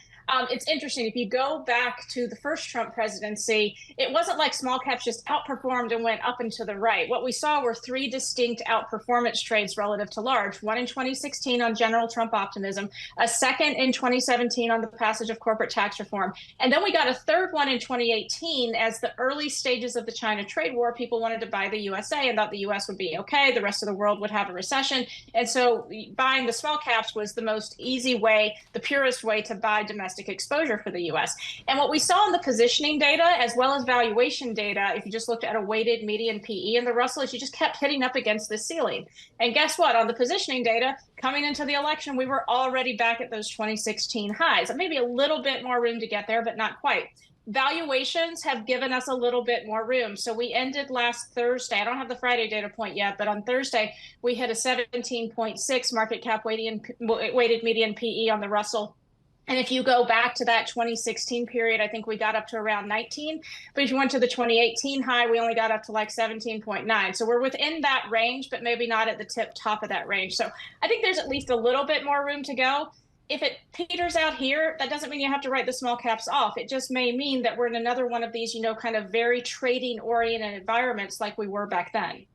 it's interesting. If you go back to the first Trump presidency, it wasn't like small caps just outperformed and went up and to the right. What we saw were 3 distinct outperformance trades relative to large. One in 2016 on general Trump optimism, a second in 2017 on the passage of corporate tax reform. And then we got a third one in 2018 as the early stages of the China trade war, people wanted to buy the USA and thought the US would be okay. The rest of the world would have a recession. And so buying the small caps was the most easy way, the purest way to buy domestic exposure for the U.S. And what we saw in the positioning data, as well as valuation data, if you just looked at a weighted median PE in the Russell, is you just kept hitting up against the ceiling. And guess what? On the positioning data, coming into the election, we were already back at those 2016 highs. Maybe a little bit more room to get there, but not quite. Valuations have given us a little bit more room. So we ended last Thursday. I don't have the Friday data point yet, but on Thursday, we hit a 17.6 market cap weighted median PE on the Russell. And if you go back to that 2016 period, I think we got up to around 19. But if you went to the 2018 high, we only got up to like 17.9. So we're within that range, but maybe not at the top of that range. So I think there's at least a little bit more room to go. If it peters out here, that doesn't mean you have to write the small caps off. It just may mean that we're in another one of these, kind of very trading oriented environments like we were back then.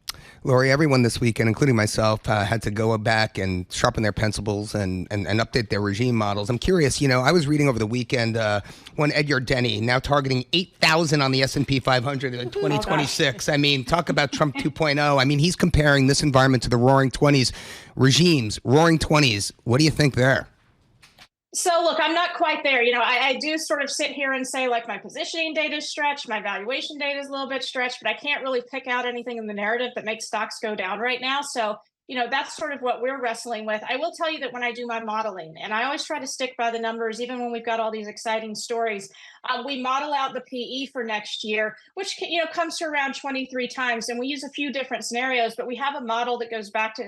Lori, everyone this weekend, including myself, had to go back and sharpen their pencils and update their regime models. I'm curious, I was reading over the weekend one Edgar Denny now targeting 8,000 on the S&P 500 in 2026. I mean, talk about Trump 2.0. I mean, he's comparing this environment to the Roaring 20s regimes, Roaring 20s. What do you think there? So look, I'm not quite there. I do sort of sit here and say, like, my positioning data is stretched, my valuation data is a little bit stretched, but I can't really pick out anything in the narrative that makes stocks go down right now. So, that's sort of what we're wrestling with. I will tell you that when I do my modeling, and I always try to stick by the numbers, even when we've got all these exciting stories, we model out the PE for next year, which comes to around 23 times. And we use a few different scenarios, but we have a model that goes back to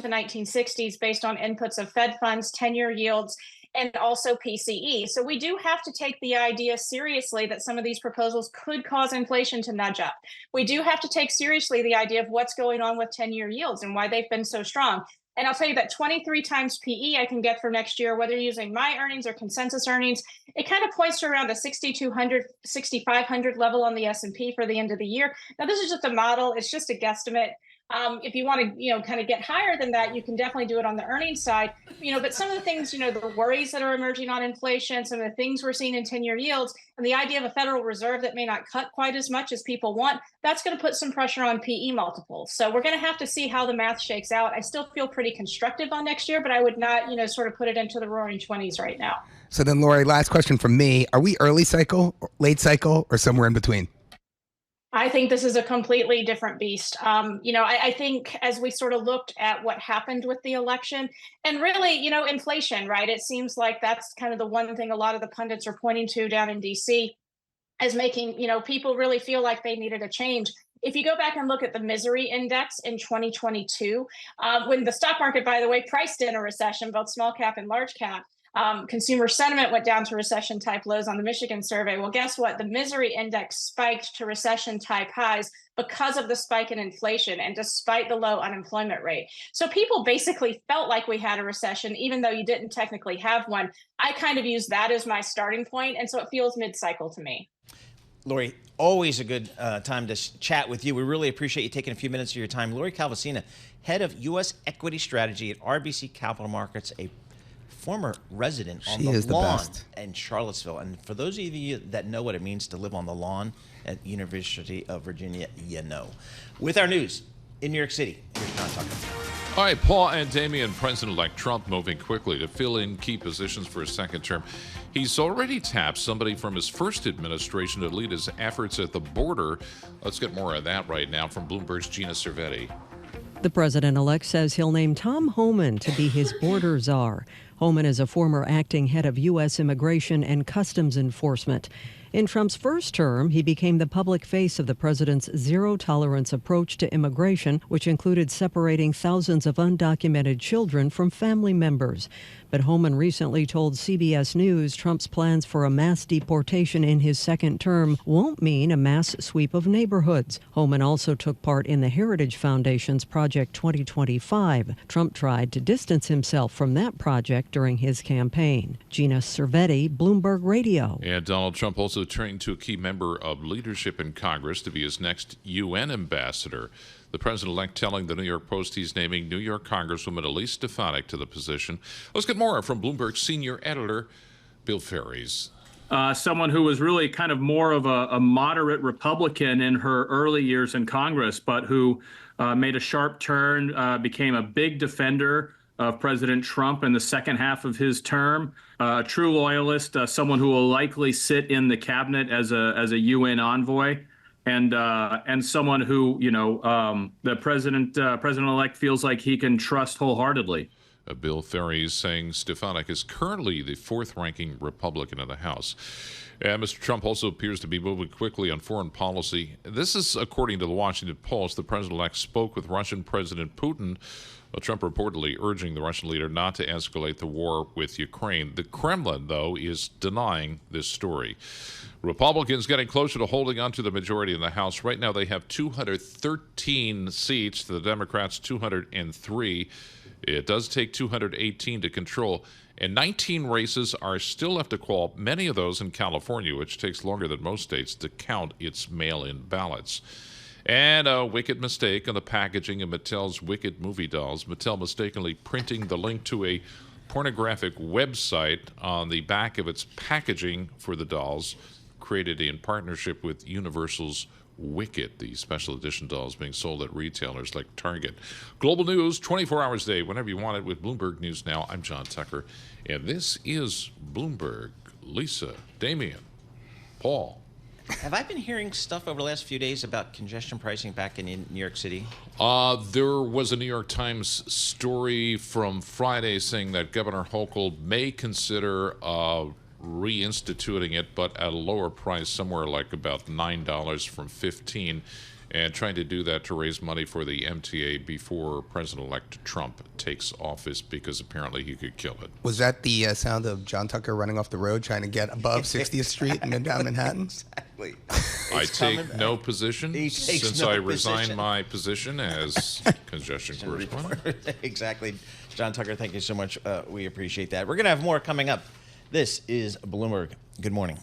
the 1960s based on inputs of Fed funds, 10-year yields, and also PCE. So we do have to take the idea seriously that some of these proposals could cause inflation to nudge up. We do have to take seriously the idea of what's going on with 10-year yields and why they've been so strong. And I'll tell you that 23 times PE I can get for next year, whether you're using my earnings or consensus earnings, it kind of points to around a 6,200, 6,500 level on the S&P for the end of the year. Now, this is just a model. It's just a guesstimate. If you want to, kind of get higher than that, you can definitely do it on the earnings side. But some of the things, the worries that are emerging on inflation, some of the things we're seeing in 10-year yields, and the idea of a Federal Reserve that may not cut quite as much as people want, that's going to put some pressure on PE multiples. So we're going to have to see how the math shakes out. I still feel pretty constructive on next year, but I would not, sort of put it into the Roaring 20s right now. So then, Lori, last question from me. Are we early cycle, late cycle, or somewhere in between? I think this is a completely different beast. I think as we sort of looked at what happened with the election and really, inflation, right? It seems like that's kind of the one thing a lot of the pundits are pointing to down in DC as making, people really feel like they needed a change. If you go back and look at the misery index in 2022, when the stock market, by the way, priced in a recession, both small cap and large cap, consumer sentiment went down to recession type lows on the Michigan survey. Well, guess what? The misery index spiked to recession type highs because of the spike in inflation and despite the low unemployment rate. So people basically felt like we had a recession, even though you didn't technically have one. I kind of use that as my starting point, and so it feels mid-cycle to me. Lori, always a good time to chat with you. We really appreciate you taking a few minutes of your time. Lori Calvasina, head of U.S. equity strategy at RBC Capital Markets, a former resident on the lawn in Charlottesville. And for those of you that know what it means to live on the lawn at University of Virginia, With our news in New York City, here's John Tucker. All right, Paul and Damian, President-elect Trump moving quickly to fill in key positions for his second term. He's already tapped somebody from his first administration to lead his efforts at the border. Let's get more of that right now from Bloomberg's Gina Cervetti. The president-elect says he'll name Tom Homan to be his border czar. Homan is a former acting head of U.S. Immigration and Customs Enforcement. In Trump's first term, he became the public face of the president's zero-tolerance approach to immigration, which included separating thousands of undocumented children from family members. But Homan recently told CBS News Trump's plans for a mass deportation in his second term won't mean a mass sweep of neighborhoods. Homan also took part in the Heritage Foundation's Project 2025. Trump tried to distance himself from that project during his campaign. Gina Cervetti, Bloomberg Radio. And Donald Trump also turned to a key member of leadership in Congress to be his next UN ambassador. The president-elect telling the New York Post he's naming New York Congresswoman Elise Stefanik to the position. Let's get more from Bloomberg senior editor Bill Ferries. Someone who was really kind of more of a moderate Republican in her early years in Congress, but who made a sharp turn, became a big defender of President Trump in the second half of his term. A true loyalist, someone who will likely sit in the cabinet as a UN envoy. And someone who, the president-elect feels like he can trust wholeheartedly. Bill Ferries saying Stefanik is currently the fourth-ranking Republican in the House. And Mr. Trump also appears to be moving quickly on foreign policy. This is according to the Washington Post. The president-elect spoke with Russian President Putin. Trump reportedly urging the Russian leader not to escalate the war with Ukraine. The Kremlin, though, is denying this story. Republicans getting closer to holding on to the majority in the House. Right now they have 213 seats, the Democrats 203. It does take 218 to control. And 19 races are still left to call, many of those in California, which takes longer than most states to count its mail-in ballots. And a wicked mistake on the packaging of Mattel's Wicked movie dolls. Mattel mistakenly printing the link to a pornographic website on the back of its packaging for the dolls, created in partnership with Universal's Wicked, the special edition dolls being sold at retailers like Target. Global news, 24 hours a day, whenever you want it, with Bloomberg News Now. I'm John Tucker, and this is Bloomberg. Lisa, Damian, Paul. Have I been hearing stuff over the last few days about congestion pricing back in New York City? There was a New York Times story from Friday saying that Governor Hochul may consider reinstituting it, but at a lower price, somewhere like about $9 from $15, and trying to do that to raise money for the MTA before President-elect Trump takes office, because apparently he could kill it. Was that the sound of John Tucker running off the road trying to get above 60th Street in Midtown Manhattan? Exactly. I take no position since I resigned my position as congestion correspondent. Exactly. John Tucker, thank you so much. We appreciate that. We're going to have more coming up. This is Bloomberg. Good morning.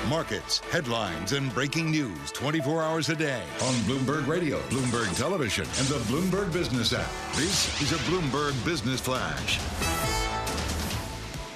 Markets, headlines, and breaking news 24 hours a day on Bloomberg Radio, Bloomberg Television, and the Bloomberg Business app. This is a Bloomberg Business Flash.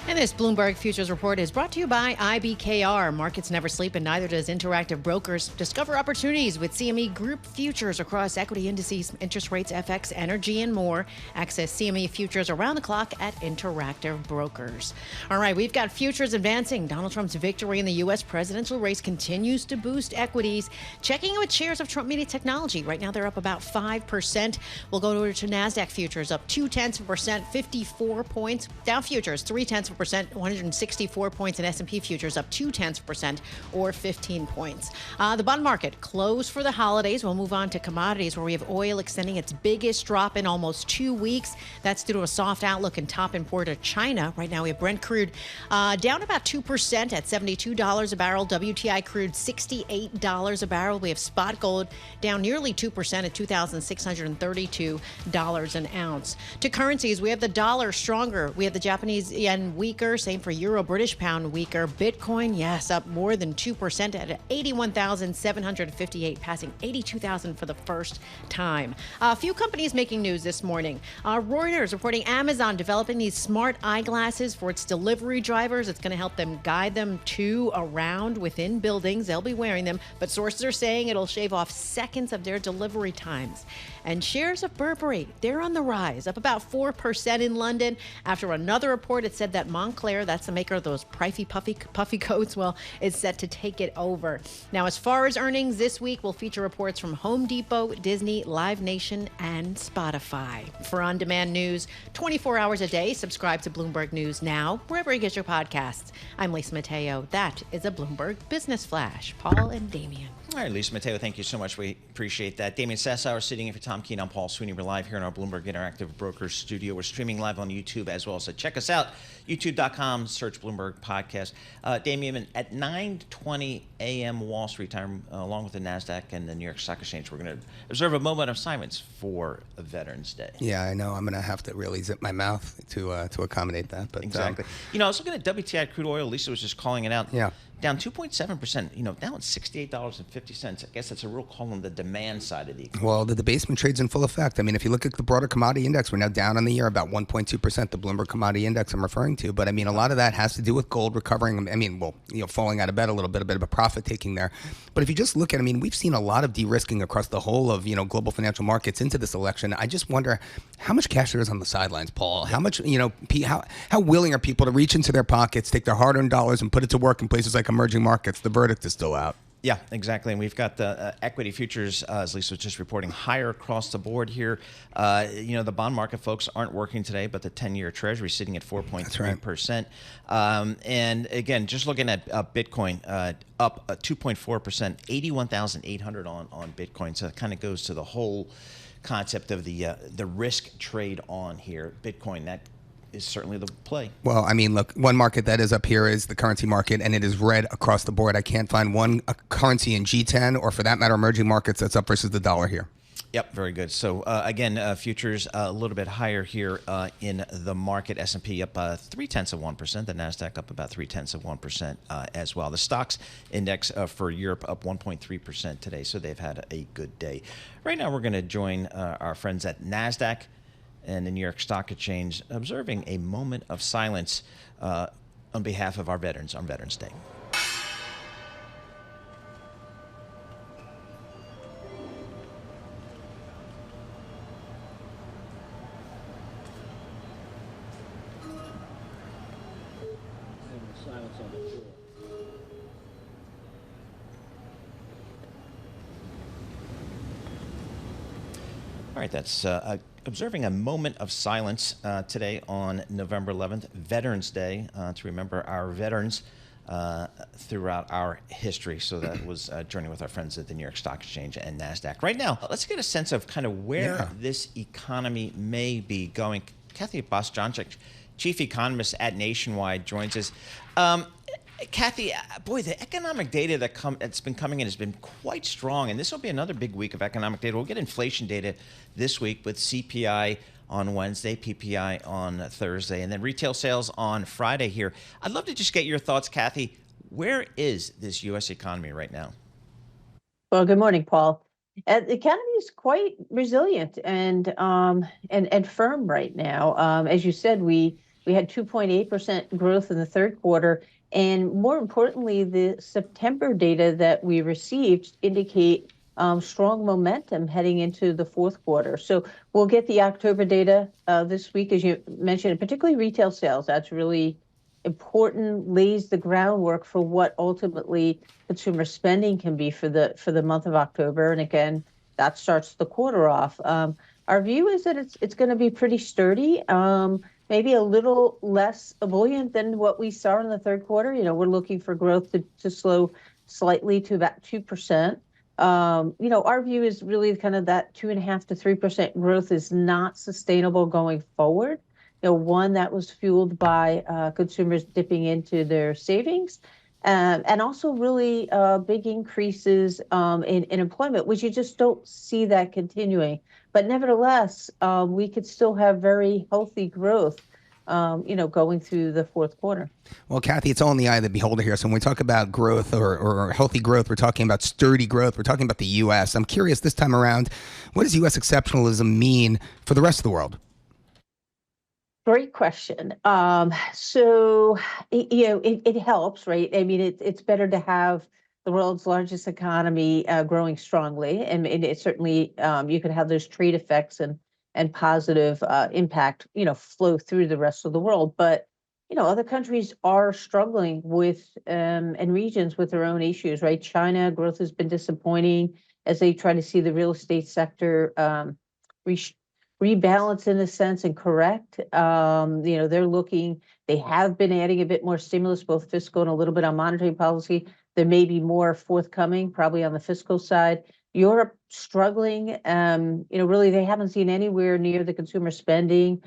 And this Bloomberg Futures Report is brought to you by IBKR. Markets never sleep, and neither does Interactive Brokers. Discover opportunities with CME Group Futures across equity indices, interest rates, FX, energy, and more. Access CME Futures around the clock at Interactive Brokers. All right, we've got futures advancing. Donald Trump's victory in the U.S. presidential race continues to boost equities. Checking with shares of Trump Media Technology. Right now, they're up about 5%. We'll go over to NASDAQ Futures, up 0.2%, 54 points. Dow Futures, 0.3%, 164 points, and S&P futures up 0.2%, or 15 points. The bond market closed for the holidays. We'll move on to commodities, where we have oil extending its biggest drop in almost 2 weeks. That's due to a soft outlook in top importer China. Right now, we have Brent crude down about 2% at $72 a barrel. WTI crude $68 a barrel. We have spot gold down nearly 2% at $2,632 an ounce. To currencies, we have the dollar stronger. We have the Japanese yen weaker. Same for euro, British pound weaker. Bitcoin, yes, up more than 2% at 81,758, passing 82,000 for the first time. A few companies making news this morning. Reuters reporting Amazon developing these smart eyeglasses for its delivery drivers. It's going to help them guide them to, around, within buildings. They'll be wearing them, but sources are saying it'll shave off seconds of their delivery times. And shares of Burberry, they're on the rise, up about 4% in London after another report. It said that Montclair, that's the maker of those puffy coats, well, is set to take it over. Now, as far as earnings this week, we'll feature reports from Home Depot, Disney, Live Nation, and Spotify. For on-demand news 24 hours a day, subscribe to Bloomberg News Now, wherever you get your podcasts. I'm Lisa Mateo. That is a Bloomberg Business Flash. Paul and Damian. All right, Lisa Mateo, thank you so much. We appreciate that. Damian Sassower sitting in for Tom Keene. I'm Paul Sweeney. We're live here in our Bloomberg Interactive Brokers studio. We're streaming live on YouTube as well, so check us out. YouTube.com, search Bloomberg Podcast. Damian, at 9:20 a.m. Wall Street time, along with the NASDAQ and the New York Stock Exchange, we're going to observe a moment of silence for Veterans Day. Yeah, I know. I'm going to have to really zip my mouth to accommodate that. But exactly. I was looking at WTI crude oil. Lisa was just calling it out. Yeah. down 2.7%. Now it's $68.50. I guess that's a real call on the demand side of the economy. Well, the debasement trade's in full effect. I mean, if you look at the broader commodity index, we're now down on the year about 1.2%, the Bloomberg commodity index I'm referring to. But I mean, a lot of that has to do with gold recovering. I mean, falling out of bed a little bit, a bit of a profit taking there. But if you just look at, we've seen a lot of de-risking across the whole of, global financial markets into this election. I just wonder how much cash there is on the sidelines, Paul. How much, how willing are people to reach into their pockets, take their hard-earned dollars and put it to work in places like emerging markets? The verdict is still out. Yeah, exactly. And we've got the equity futures, as Lisa was just reporting, higher across the board here. The bond market folks aren't working today, but the 10-year Treasury sitting at 4.3%. And again, just looking at Bitcoin, up 2.4%, 81,800 on Bitcoin. So it kind of goes to the whole concept of the risk trade on here. Bitcoin, that is certainly the play. Well, look, one market that is up here is the currency market, and it is red across the board. I can't find one currency in G10 or, for that matter, emerging markets that's up versus the dollar here. Yep, very good. So again, futures a little bit higher here in the market. S&P up 0.3%. The Nasdaq up about 0.3% as well. The stocks index for Europe up 1.3% today. So they've had a good day. Right now, we're going to join our friends at Nasdaq and the New York Stock Exchange, observing a moment of silence on behalf of our veterans on Veterans Day. All right, that's observing a moment of silence today on November 11th, Veterans Day, to remember our veterans throughout our history. So that was journeying with our friends at the New York Stock Exchange and NASDAQ. Right now, let's get a sense of kind of where this economy may be going. Kathy Bostjancic, chief economist at Nationwide, joins us. Kathy, boy, the economic data that's been coming in has been quite strong, and this will be another big week of economic data. We'll get inflation data this week with CPI on Wednesday, PPI on Thursday, and then retail sales on Friday here. I'd love to just get your thoughts, Kathy. Where is this U.S. economy right now? Well, good morning, Paul. The economy is quite resilient and firm right now. As you said, we had 2.8% growth in the third quarter. And more importantly, the September data that we received indicate strong momentum heading into the fourth quarter. So we'll get the October data this week, as you mentioned, particularly retail sales. That's really important, lays the groundwork for what ultimately consumer spending can be for the month of October. And again, that starts the quarter off. Our view is that it's going to be pretty sturdy. Maybe a little less ebullient than what we saw in the third quarter. We're looking for growth to slow slightly to about 2%. Our view is really kind of that 2.5% to 3% growth is not sustainable going forward. One that was fueled by consumers dipping into their savings, and also really big increases in employment, which you just don't see that continuing. But nevertheless, we could still have very healthy growth, going through the fourth quarter. Well, Kathy, it's all in the eye of the beholder here. So when we talk about growth or healthy growth, we're talking about sturdy growth. We're talking about the U.S. I'm curious this time around, what does U.S. exceptionalism mean for the rest of the world? Great question. So, it helps, right? I mean, it's better to have the world's largest economy growing strongly. And it certainly, you could have those trade effects and positive impact, flow through the rest of the world. But, other countries are struggling with and regions with their own issues, right? China growth has been disappointing as they try to see the real estate sector rebalance in a sense and correct. They have been adding a bit more stimulus, both fiscal and a little bit on monetary policy. There may be more forthcoming, probably on the fiscal side. Europe struggling. Really, they haven't seen anywhere near the consumer spending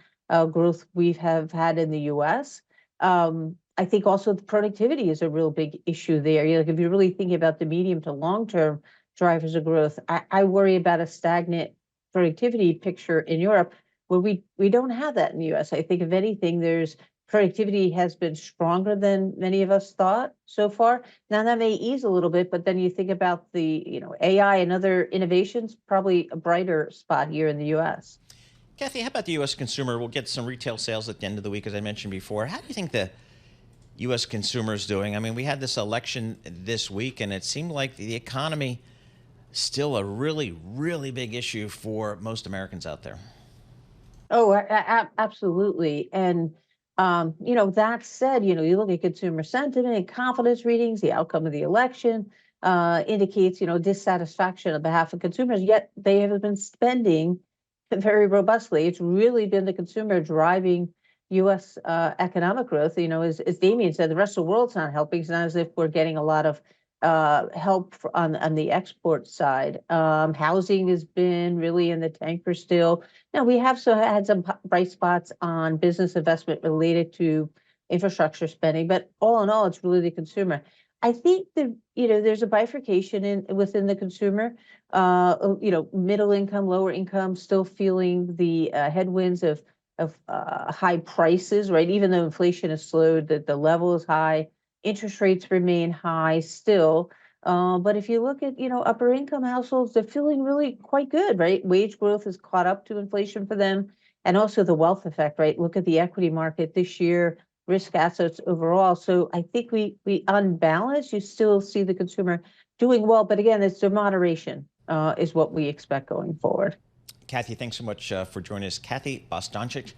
growth we have had in the U.S. I think also the productivity is a real big issue there. If you're really thinking about the medium to long-term drivers of growth, I worry about a stagnant productivity picture in Europe where we don't have that in the U.S. I think if anything, there's productivity has been stronger than many of us thought so far. Now that may ease a little bit, but then you think about the AI and other innovations, probably a brighter spot here in the U.S. Kathy, how about the U.S. consumer? We'll get some retail sales at the end of the week, as I mentioned before. How do you think the U.S. consumer is doing? I mean, we had this election this week, and it seemed like the economy still a really, really big issue for most Americans out there. Oh, absolutely. And that said, you look at consumer sentiment and confidence readings, the outcome of the election indicates, dissatisfaction on behalf of consumers, yet they have been spending very robustly. It's really been the consumer driving U.S. economic growth. As Damian said, the rest of the world's not helping. It's not as if we're getting a lot of help on the export side. Housing has been really in the tanker still. Now, we have had some bright spots on business investment related to infrastructure spending, but all in all, it's really the consumer. I think that, there's a bifurcation within the consumer, middle income, lower income, still feeling the headwinds of high prices, right? Even though inflation has slowed, the level is high. Interest rates remain high still. But if you look at, upper income households, they're feeling really quite good, right? Wage growth has caught up to inflation for them. And also the wealth effect, right? Look at the equity market this year, risk assets overall. So I think we on balance, you still see the consumer doing well. But again, it's the moderation is what we expect going forward. Kathy, thanks so much for joining us. Kathy Bostancic,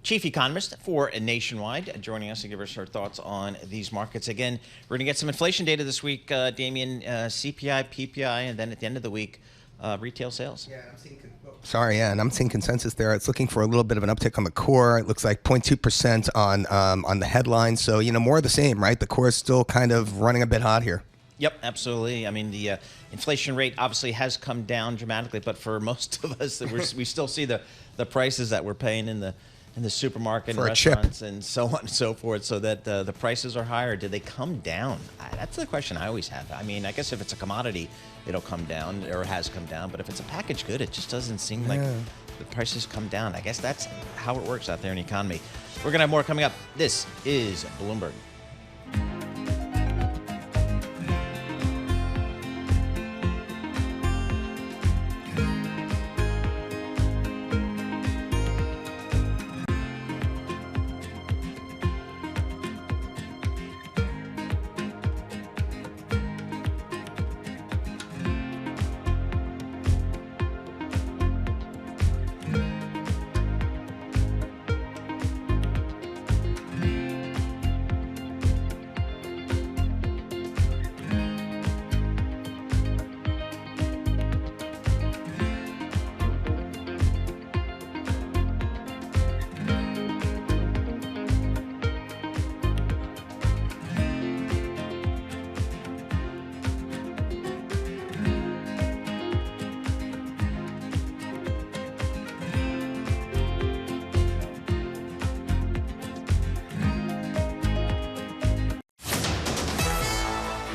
Chief Economist for Nationwide, joining us to give us her thoughts on these markets. Again, we're going to get some inflation data this week, Damian, CPI, PPI, and then at the end of the week, retail sales. Yeah, I'm seeing consensus there. It's looking for a little bit of an uptick on the core. It looks like 0.2% on the headline. So, more of the same, right? The core is still kind of running a bit hot here. Yep, absolutely. I mean, the inflation rate obviously has come down dramatically, but for most of us, we still see the prices that we're paying in the supermarket and restaurants and so on and so forth, so that the prices are higher. Did they come down? That's the question I always have. I mean, I guess if it's a commodity, it'll come down or has come down. But if it's a packaged good, it just doesn't seem like the prices come down. I guess that's how it works out there in the economy. We're going to have more coming up. This is Bloomberg.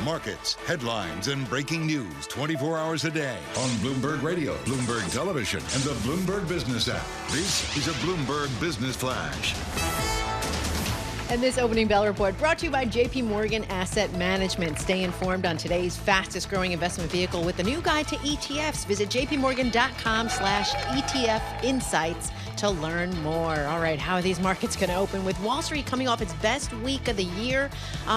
Markets, headlines, and breaking news 24 hours a day on Bloomberg Radio, Bloomberg Television, and the Bloomberg Business app. This is a Bloomberg Business Flash. And this opening bell report brought to you by JP Morgan Asset Management. Stay informed on today's fastest growing investment vehicle with the new guide to ETFs. Visit jpmorgan.com/ETF insights to learn more. All right, how are these markets going to open with Wall Street coming off its best week of the year?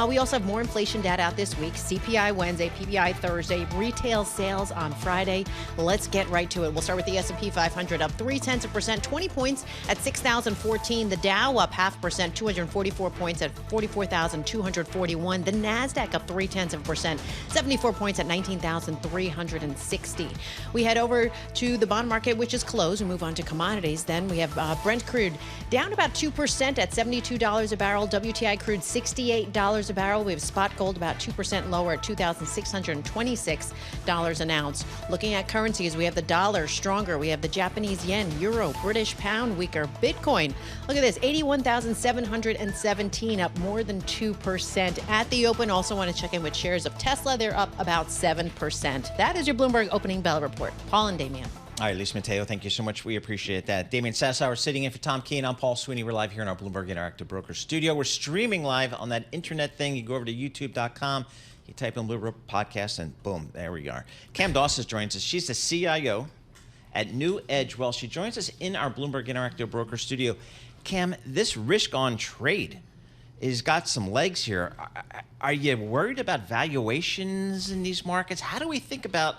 We also have more inflation data out this week. CPI Wednesday, PPI Thursday, retail sales on Friday. Let's get right to it. We'll start with the S&P 500 up 0.3%, 20 points at 6,014. The Dow up 0.5%, 244 points at 44,241. The NASDAQ up 0.3%, 74 points at 19,360. We head over to the bond market, which is closed. We move on to commodities. Then we have Brent crude down about 2% at $72 a barrel. WTI crude $68 a barrel. We have spot gold about 2% lower at $2,626 an ounce. Looking at currencies, we have the dollar stronger. We have the Japanese yen, euro, British pound weaker. Bitcoin, look at this, 81,717, up more than 2% at the open. Also want to check in with shares of Tesla. They're up about 7%. That is your Bloomberg opening bell report. Paul and Damian. All right, Lisa Mateo, thank you so much. We appreciate that. Damian Sassower sitting in for Tom Keene. I'm Paul Sweeney. We're live here in our Bloomberg Interactive Broker studio. We're streaming live on that internet thing. You go over to youtube.com, you type in Bloomberg Podcast, and boom, there we are. Cam Dawson joins us. She's the CIO at New Edge Wealth. She joins us in our Bloomberg Interactive Broker studio. Cam, this risk-on trade has got some legs here. Are you worried about valuations in these markets? How do we think about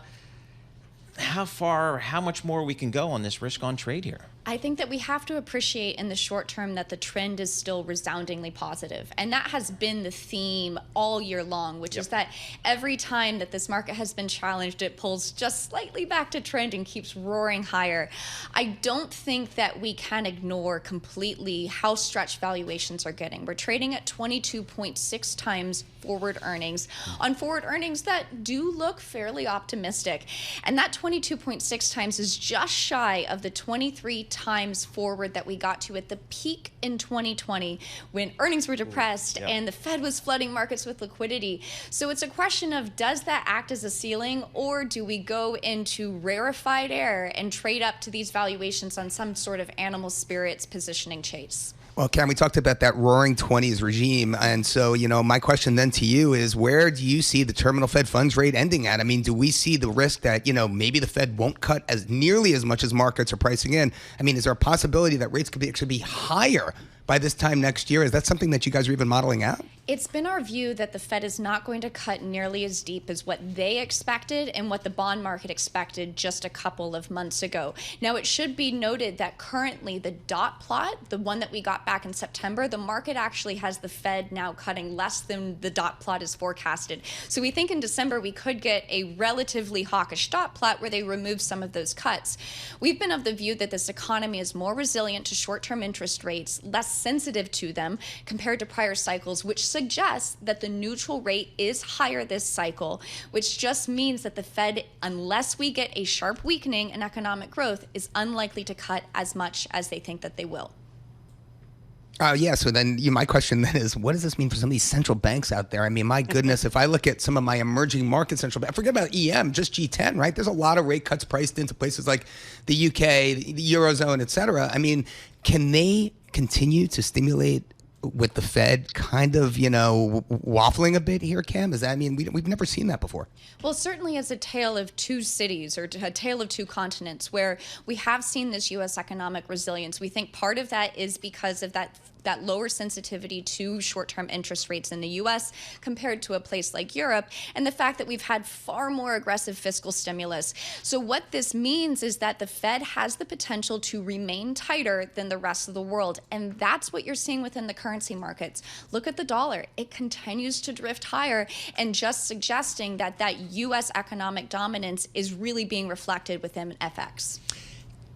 how much more we can go on this risk-on trade here? I think that we have to appreciate in the short term that the trend is still resoundingly positive. And that has been the theme all year long, which is that every time that this market has been challenged, it pulls just slightly back to trend and keeps roaring higher. I don't think that we can ignore completely how stretched valuations are getting. We're trading at 22.6 times forward earnings on forward earnings that do look fairly optimistic. And that 22.6 times is just shy of the 23 times forward that we got to at the peak in 2020 when earnings were depressed and the Fed was flooding markets with liquidity. So it's a question of, does that act as a ceiling, or do we go into rarefied air and trade up to these valuations on some sort of animal spirits positioning chase? Well, Cam, we talked about that roaring 20s regime. And so, my question then to you is, where do you see the terminal Fed funds rate ending at? I mean, do we see the risk that, maybe the Fed won't cut as nearly as much as markets are pricing in? I mean, is there a possibility that rates could actually be higher by this time next year? Is that something that you guys are even modeling out? It's been our view that the Fed is not going to cut nearly as deep as what they expected and what the bond market expected just a couple of months ago. Now, it should be noted that currently the dot plot, the one that we got back in September, the market actually has the Fed now cutting less than the dot plot is forecasted. So we think in December we could get a relatively hawkish dot plot where they remove some of those cuts. We've been of the view that this economy is more resilient to short-term interest rates, less sensitive to them compared to prior cycles, which suggests that the neutral rate is higher this cycle, which just means that the Fed, unless we get a sharp weakening in economic growth, is unlikely to cut as much as they think that they will. So then my question then is, what does this mean for some of these central banks out there? I mean, my goodness, if I look at some of my emerging market central banks, forget about EM, just G10, right? There's a lot of rate cuts priced into places like the UK, the Eurozone, et cetera. I mean, can they continue to stimulate with the Fed kind of, waffling a bit here, Cam? Does that mean we've never seen that before? Well, certainly as a tale of two cities or a tale of two continents where we have seen this U.S. economic resilience. We think part of that is because of that lower sensitivity to short-term interest rates in the U.S. compared to a place like Europe, and the fact that we've had far more aggressive fiscal stimulus. So what this means is that the Fed has the potential to remain tighter than the rest of the world, and that's what you're seeing within the currency markets. Look at the dollar. It continues to drift higher, and just suggesting that U.S. economic dominance is really being reflected within FX.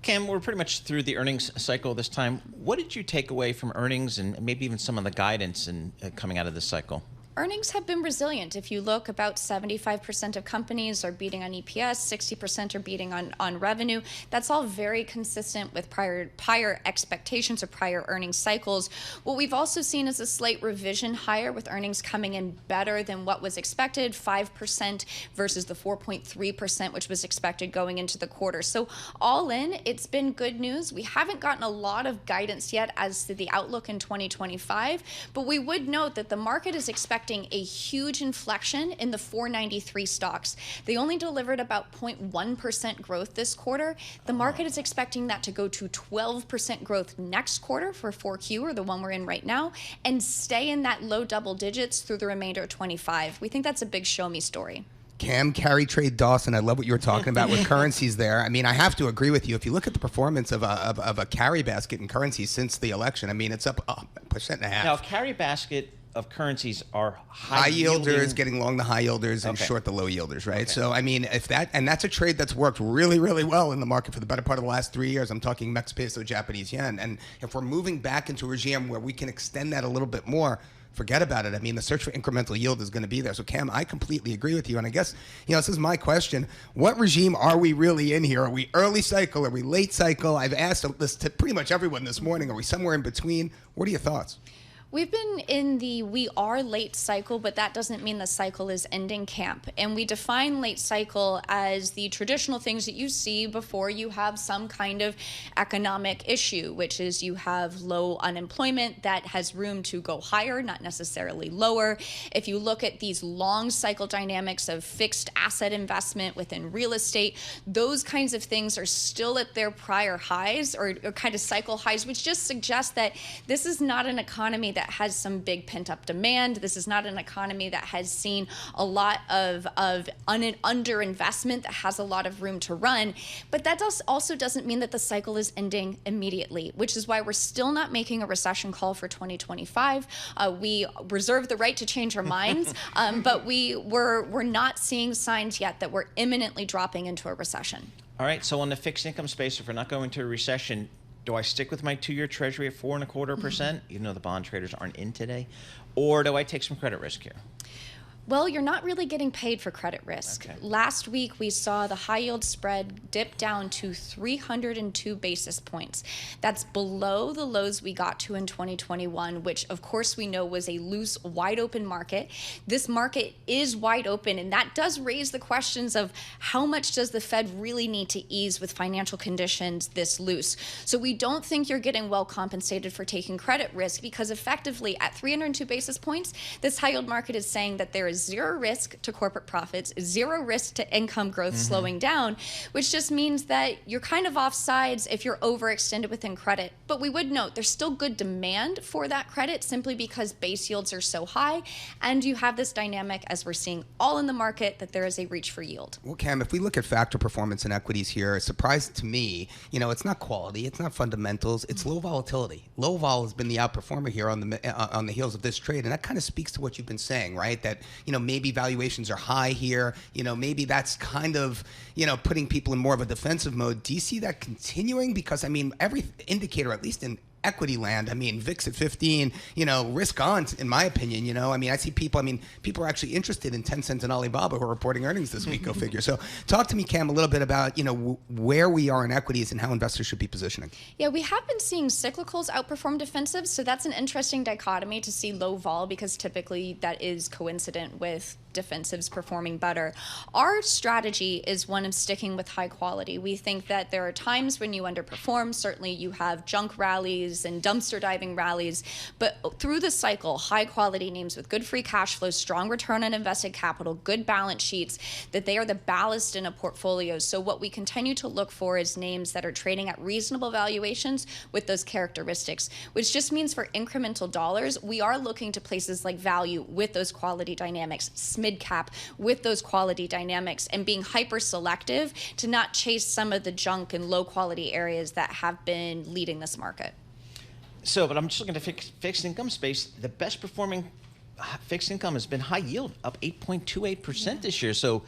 Cam, we're pretty much through the earnings cycle this time. What did you take away from earnings and maybe even some of the guidance coming out of this cycle? Earnings have been resilient. If you look, about 75% of companies are beating on EPS, 60% are beating on revenue. That's all very consistent with prior expectations or prior earnings cycles. What we've also seen is a slight revision higher, with earnings coming in better than what was expected, 5% versus the 4.3% which was expected going into the quarter. So all in, it's been good news. We haven't gotten a lot of guidance yet as to the outlook in 2025, but we would note that the market is expecting a huge inflection in the 493 stocks. They only delivered about 0.1% growth this quarter. The market is expecting that to go to 12% growth next quarter for 4Q, or the one we're in right now, and stay in that low double digits through the remainder of 25. We think that's a big show me story. Cam, carry trade Dawson, I love what you were talking about with currencies there. I mean, I have to agree with you. If you look at the performance of a carry basket in currencies since the election, I mean, it's up 1.5%. Now, carry basket of currencies are high yielders getting long the high yielders and short the low yielders, right? Okay. So, I mean, that's a trade that's worked really, really well in the market for the better part of the last 3 years. I'm talking Mex peso, Japanese yen. And if we're moving back into a regime where we can extend that a little bit more, forget about it. I mean, the search for incremental yield is going to be there. So, Cam, I completely agree with you. And I guess, this is my question. What regime are we really in here? Are we early cycle? Are we late cycle? I've asked this to pretty much everyone this morning. Are we somewhere in between? What are your thoughts? We've been in the we are late cycle, but that doesn't mean the cycle is ending camp. And we define late cycle as the traditional things that you see before you have some kind of economic issue, which is you have low unemployment that has room to go higher, not necessarily lower. If you look at these long cycle dynamics of fixed asset investment within real estate, those kinds of things are still at their prior highs or kind of cycle highs, which just suggests that this is not an economy that has some big pent-up demand. This is not an economy that has seen a lot of underinvestment, that has a lot of room to run. But that also doesn't mean that the cycle is ending immediately, which is why we're still not making a recession call for 2025. We reserve the right to change our minds, but we're not seeing signs yet that we're imminently dropping into a recession. All right, so on the fixed income space, if we're not going to a recession, do I stick with my 2-year Treasury at 4.25%, even though the bond traders aren't in today? Or do I take some credit risk here? Well, you're not really getting paid for credit risk. Okay. Last week, we saw the high yield spread dip down to 302 basis points. That's below the lows we got to in 2021, which of course we know was a loose, wide open market. This market is wide open, and that does raise the questions of how much does the Fed really need to ease with financial conditions this loose? So we don't think you're getting well compensated for taking credit risk, because effectively at 302 basis points, this high yield market is saying that there is zero risk to corporate profits, zero risk to income growth slowing down, which just means that you're kind of off sides if you're overextended within credit. But we would note there's still good demand for that credit simply because base yields are so high, and you have this dynamic, as we're seeing all in the market, that there is a reach for yield. Well, Cam, if we look at factor performance in equities here, a surprise to me, it's not quality, it's not fundamentals, it's low volatility. Low vol has been the outperformer here on the heels of this trade, and that kind of speaks to what you've been saying, right? That maybe valuations are high here. Maybe that's kind of, putting people in more of a defensive mode. Do you see that continuing? Because, every indicator, at least in equity land, VIX at 15, risk on, in my opinion, I see people are actually interested in Tencent and Alibaba who are reporting earnings this week, go figure. So talk to me, Cam, a little bit about, where we are in equities and how investors should be positioning. Yeah, we have been seeing cyclicals outperform defensives, so that's an interesting dichotomy to see low vol, because typically that is coincident with defensives performing better. Our strategy is one of sticking with high quality. We think that there are times when you underperform. Certainly you have junk rallies and dumpster diving rallies, but through the cycle, high quality names with good free cash flow, strong return on invested capital, good balance sheets, that they are the ballast in a portfolio. So what we continue to look for is names that are trading at reasonable valuations with those characteristics, which just means for incremental dollars, we are looking to places like value with those quality dynamics, mid-cap with those quality dynamics, and being hyper selective to not chase some of the junk and low quality areas that have been leading this market. So, but I'm just looking at the fixed income space. The best performing fixed income has been high yield, up 8.28% this year. So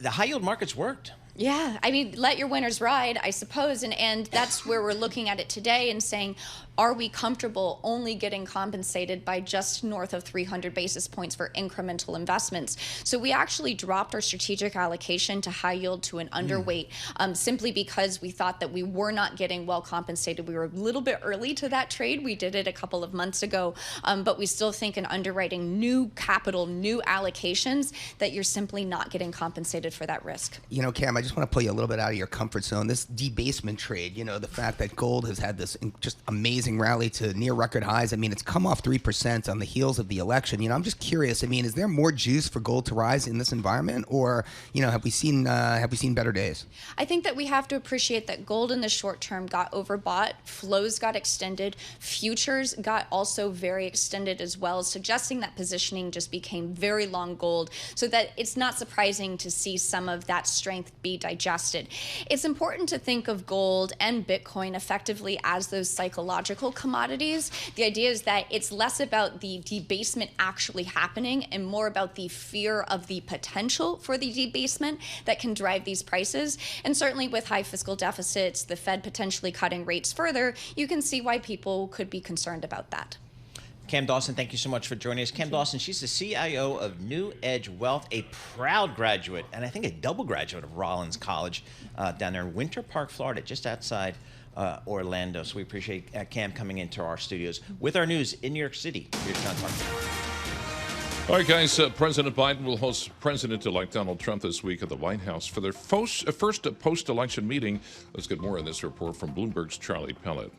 the high yield market's worked. Yeah, let your winners ride, I suppose. And that's where we're looking at it today and saying, are we comfortable only getting compensated by just north of 300 basis points for incremental investments? So we actually dropped our strategic allocation to high yield to an underweight, simply because we thought that we were not getting well compensated. We were a little bit early to that trade. We did it a couple of months ago, but we still think in underwriting new capital, new allocations, that you're simply not getting compensated for that risk. Cam, I just want to pull you a little bit out of your comfort zone. This debasement trade, the fact that gold has had this just amazing rally to near record highs. It's come off 3% on the heels of the election. I'm just curious. Is there more juice for gold to rise in this environment, or have we seen better days? I think that we have to appreciate that gold in the short term got overbought, flows got extended, futures got also very extended as well, suggesting that positioning just became very long gold, so that it's not surprising to see some of that strength be digested. It's important to think of gold and Bitcoin effectively as those psychological commodities. The idea is that it's less about the debasement actually happening and more about the fear of the potential for the debasement that can drive these prices. And certainly with high fiscal deficits, the Fed potentially cutting rates further, you can see why people could be concerned about that. Cam Dawson, thank you so much for joining us. Cam Dawson, she's the CIO of New Edge Wealth, a proud graduate, and I think a double graduate of Rollins College down there in Winter Park, Florida, just outside Orlando. So we appreciate Cam coming into our studios with our news in New York City. Here's John Tucker. All right, guys, President Biden will host President-elect Donald Trump this week at the White House for their first post-election meeting. Let's get more on this report from Bloomberg's Charlie Pellet.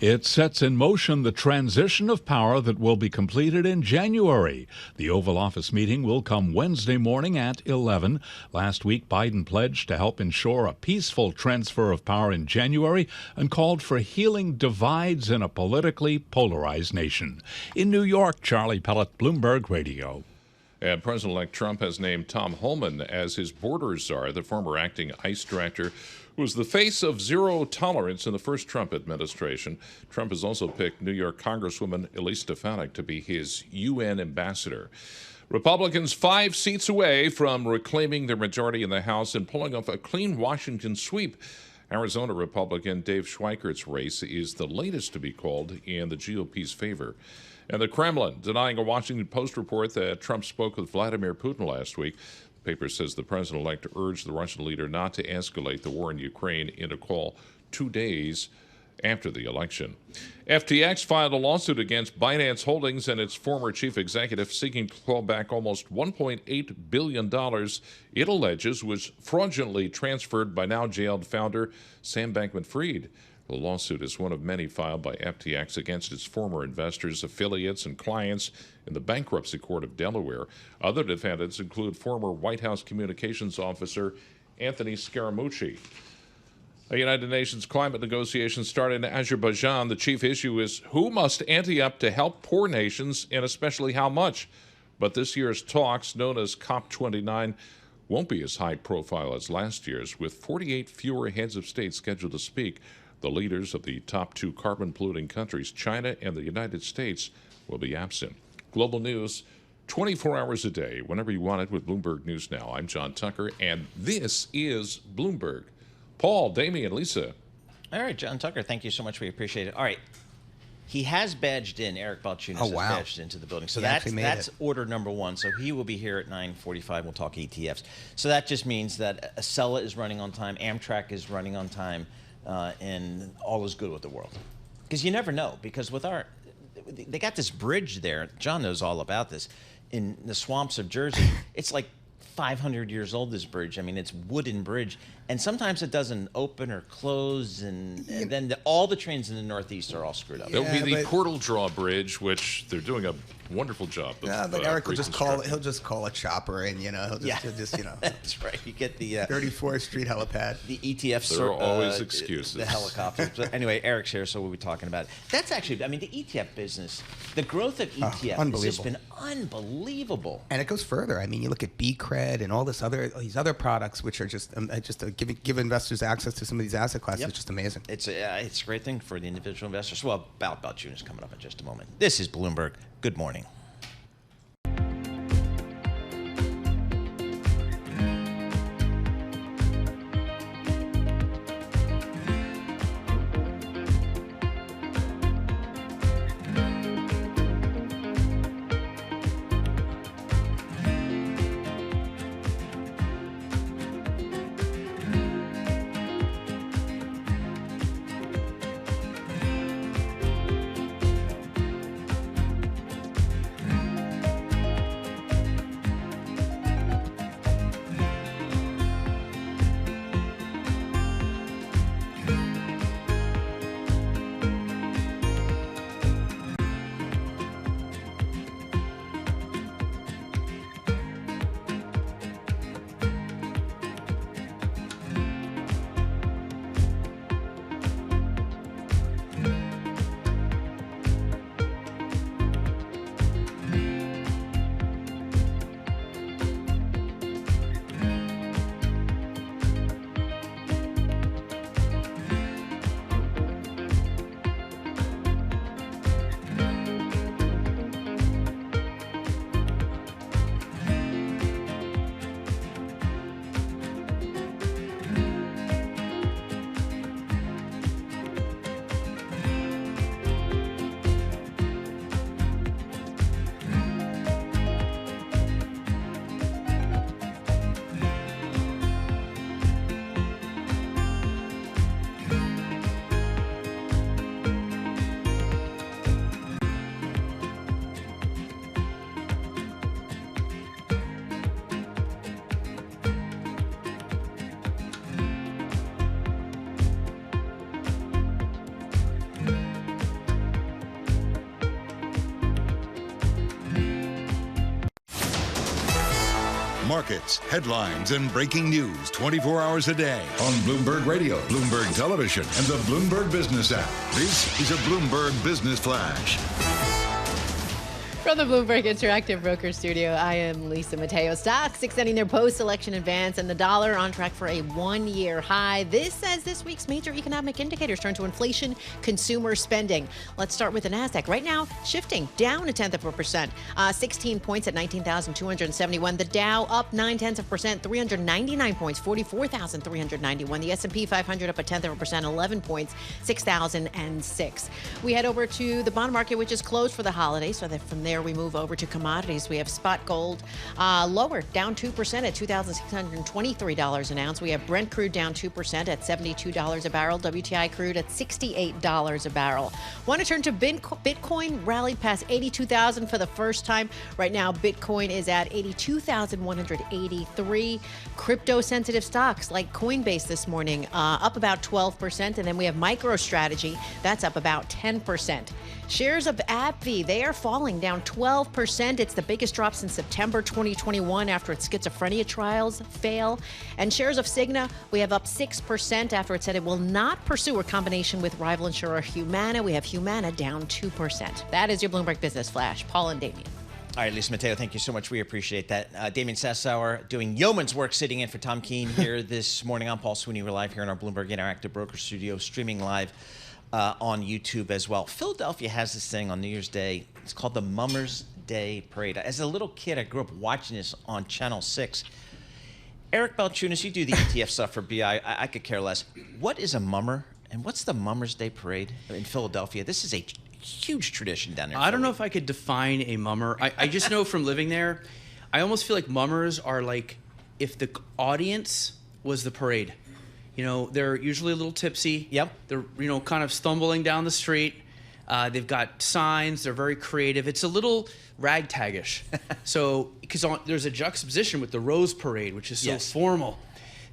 It sets in motion the transition of power that will be completed in January. The Oval Office meeting will come Wednesday morning at 11. Last week, Biden pledged to help ensure a peaceful transfer of power in January and called for healing divides in a politically polarized nation. In New York, Charlie Pellet, Bloomberg Radio. And President-elect Trump has named Tom Homan as his border czar, the former acting ICE director, who was the face of zero tolerance in the first Trump administration. Trump has also picked New York Congresswoman Elise Stefanik to be his UN ambassador. Republicans 5 seats away from reclaiming their majority in the House and pulling off a clean Washington sweep. Arizona Republican Dave Schweikert's race is the latest to be called in the GOP's favor. And the Kremlin denying a Washington Post report that Trump spoke with Vladimir Putin last week. The paper says the president-elect urged the Russian leader not to escalate the war in Ukraine in a call 2 days after the election. FTX filed a lawsuit against Binance Holdings and its former chief executive, seeking to claw back almost $1.8 billion it alleges was fraudulently transferred by now jailed founder Sam Bankman-Fried. The lawsuit is one of many filed by FTX against its former investors, affiliates, and clients in the Bankruptcy Court of Delaware. Other defendants include former White House communications officer Anthony Scaramucci. A United Nations climate negotiations start in Azerbaijan. The chief issue is who must ante up to help poor nations, and especially how much. But this year's talks, known as COP29, won't be as high profile as last year's, with 48 fewer heads of state scheduled to speak. The leaders of the top 2 carbon-polluting countries, China and the United States, will be absent. Global news, 24 hours a day, whenever you want it, with Bloomberg News Now. I'm John Tucker, and this is Bloomberg. Paul, Damian, Lisa. All right, John Tucker, thank you so much. We appreciate it. All right. He has badged in, Eric Balchunas has badged into the building. So that's order number 1. So he will be here at 9:45. We'll talk ETFs. So that just means that Acela is running on time, Amtrak is running on time, and all is good with the world. Because you never know, because with they got this bridge there, John knows all about this, in the swamps of Jersey. It's like 500 years old, this bridge. I mean, it's wooden bridge. And sometimes it doesn't open or close, and then all the trains in the Northeast are all screwed up. There'll be the Portal Draw Bridge, which they're doing a wonderful job of. Yeah, but Eric will just call it. He'll just call a chopper, and he'll just That's right. You get the 34th Street helipad. The ETFs. There are always excuses. The helicopters. But anyway, Eric's here, so we'll be talking about it. That's actually, I mean, the ETF business, the growth of ETF has just been unbelievable. And it goes further. I mean, you look at BCred and all these other products, which are just give investors access to some of these asset classes. It's just amazing. It's a great thing for the individual investors. Well, Balchunas is coming up in just a moment. This is Bloomberg. Good morning. Markets, headlines, and breaking news 24 hours a day on Bloomberg Radio, Bloomberg Television, and the Bloomberg Business app. This is a Bloomberg Business Flash. From the Bloomberg Interactive Broker Studio, I am Lisa Mateo. Stocks extending their post-election advance and the dollar on track for a one-year high. This as this week's major economic indicators turn to inflation, consumer spending. Let's start with the NASDAQ. Right now, shifting down 0.1%, 16 points at 19,271. The Dow up 0.9%, 399 points, 44,391. The S&P 500 up 0.1%, 11 points, 6,006. We head over to the bond market, which is closed for the holiday, so that from there we move over to commodities. We have spot gold lower, down 2% at $2,623 an ounce. We have Brent crude down 2% at $72 a barrel. WTI crude at $68 a barrel. Want to turn to Bitcoin, rallied past 82,000 for the first time. Right now, Bitcoin is at 82,183. Crypto-sensitive stocks like Coinbase this morning up about 12%. And then we have MicroStrategy, that's up about 10%. Shares of AbbVie, they are falling down 12%. It's the biggest drop since September 2021 after its schizophrenia trials fail. And shares of Cigna, we have up 6% after it said it will not pursue a combination with rival insurer Humana. We have Humana down 2%. That is your Bloomberg Business Flash. Paul and Damian. All right, Lisa Mateo, thank you so much. We appreciate that. Damian Sassower doing yeoman's work sitting in for Tom Keene here this morning. I'm Paul Sweeney. We're live here in our Bloomberg Interactive Broker Studio, streaming live on YouTube as well. Philadelphia has this thing on New Year's Day. It's called the Mummers Day Parade. As a little kid, I grew up watching this on Channel 6. Eric Balchunas, you do the ETF stuff for BI. I could care less. What is a mummer, and what's the Mummers Day Parade in Philadelphia? This is a huge tradition down there. I don't know if I could define a mummer. I just know from living there, I almost feel like mummers are like if the audience was the parade. You know, they're usually a little tipsy. Yep. They're, kind of stumbling down the street. They've got signs. They're very creative. It's a little ragtagish. So, because there's a juxtaposition with the Rose Parade, which is so formal.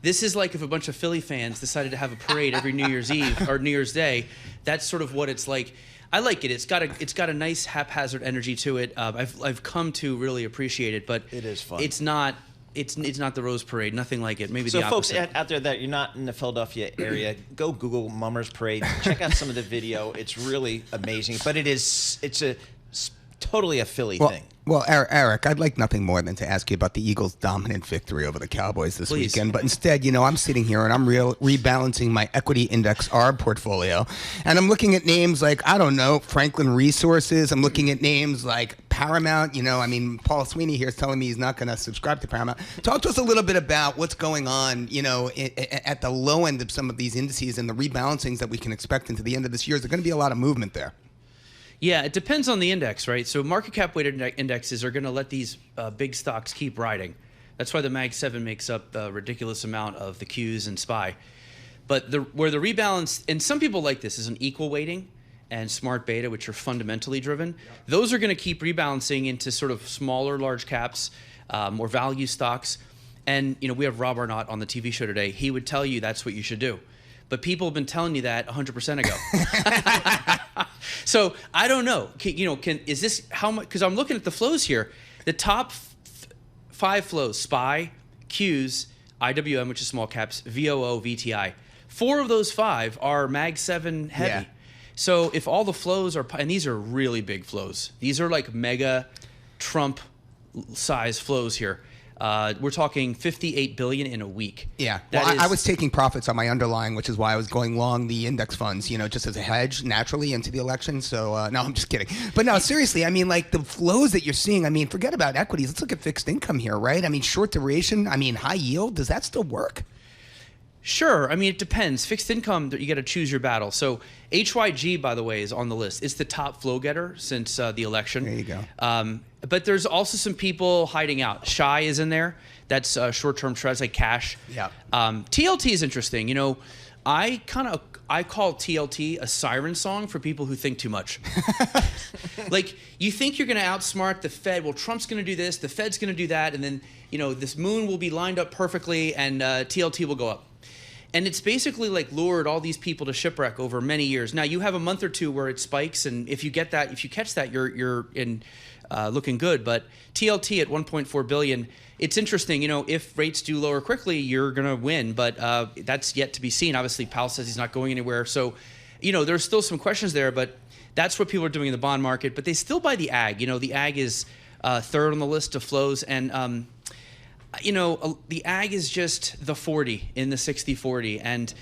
This is like if a bunch of Philly fans decided to have a parade every New Year's Eve or New Year's Day. That's sort of what it's like. I like it. It's got a nice haphazard energy to it. I've come to really appreciate it, but it is fun. It's not the Rose Parade. Nothing like it. Maybe the opposite. So folks out there that you're not in the Philadelphia area, go Google Mummers Parade. Check out some of the video. It's really amazing. But it's totally a Philly thing. Well, Eric, I'd like nothing more than to ask you about the Eagles' dominant victory over the Cowboys this weekend. But instead, I'm sitting here and I'm rebalancing my equity index ARB portfolio. And I'm looking at names like, I don't know, Franklin Resources. I'm looking at names like Paramount. Paul Sweeney here is telling me he's not going to subscribe to Paramount. Talk to us a little bit about what's going on, at the low end of some of these indices and the rebalancings that we can expect into the end of this year. Is there going to be a lot of movement there? Yeah, it depends on the index, right? So market cap weighted indexes are going to let these big stocks keep riding. That's why the Mag 7 makes up a ridiculous amount of the Qs and SPY. But where the rebalance, and some people like this, is an equal weighting and smart beta, which are fundamentally driven. Those are going to keep rebalancing into sort of smaller, large caps, more value stocks. And we have Rob Arnott on the TV show today. He would tell you that's what you should do. But people have been telling you that 100% ago. So I don't know. Is this how much? Because I'm looking at the flows here. The top 5 flows: SPY, Qs, IWM, which is small caps, VOO, VTI. 4 of those 5 are Mag 7 heavy. Yeah. So if all the flows are, and these are really big flows. These are like mega Trump size flows here. We're talking $58 billion in a week. Yeah. I was taking profits on my underlying, which is why I was going long the index funds, just as a hedge naturally into the election. So, no, I'm just kidding. But no, seriously, the flows that you're seeing, forget about equities. Let's look at fixed income here, right? Short duration, high yield. Does that still work? Sure. It depends. Fixed income, you got to choose your battle. So HYG, by the way, is on the list. It's the top flow getter since the election. There you go. But there's also some people hiding out. Shy is in there. That's short-term trades like cash. Yeah. TLT is interesting. I call TLT a siren song for people who think too much. Like, you think you're going to outsmart the Fed. Well, Trump's going to do this. The Fed's going to do that. And then, this moon will be lined up perfectly and TLT will go up. And it's basically like lured all these people to shipwreck over many years. Now, you have a month or two where it spikes. And if you catch that, you're in looking good. But TLT at 1.4 billion. It's interesting, if rates do lower quickly, you're going to win, but that's yet to be seen. Obviously, Powell says he's not going anywhere. So, there's still some questions there, but that's what people are doing in the bond market. But they still buy the ag. The ag is third on the list of flows. And, the ag is just the 40 in the 60-40. And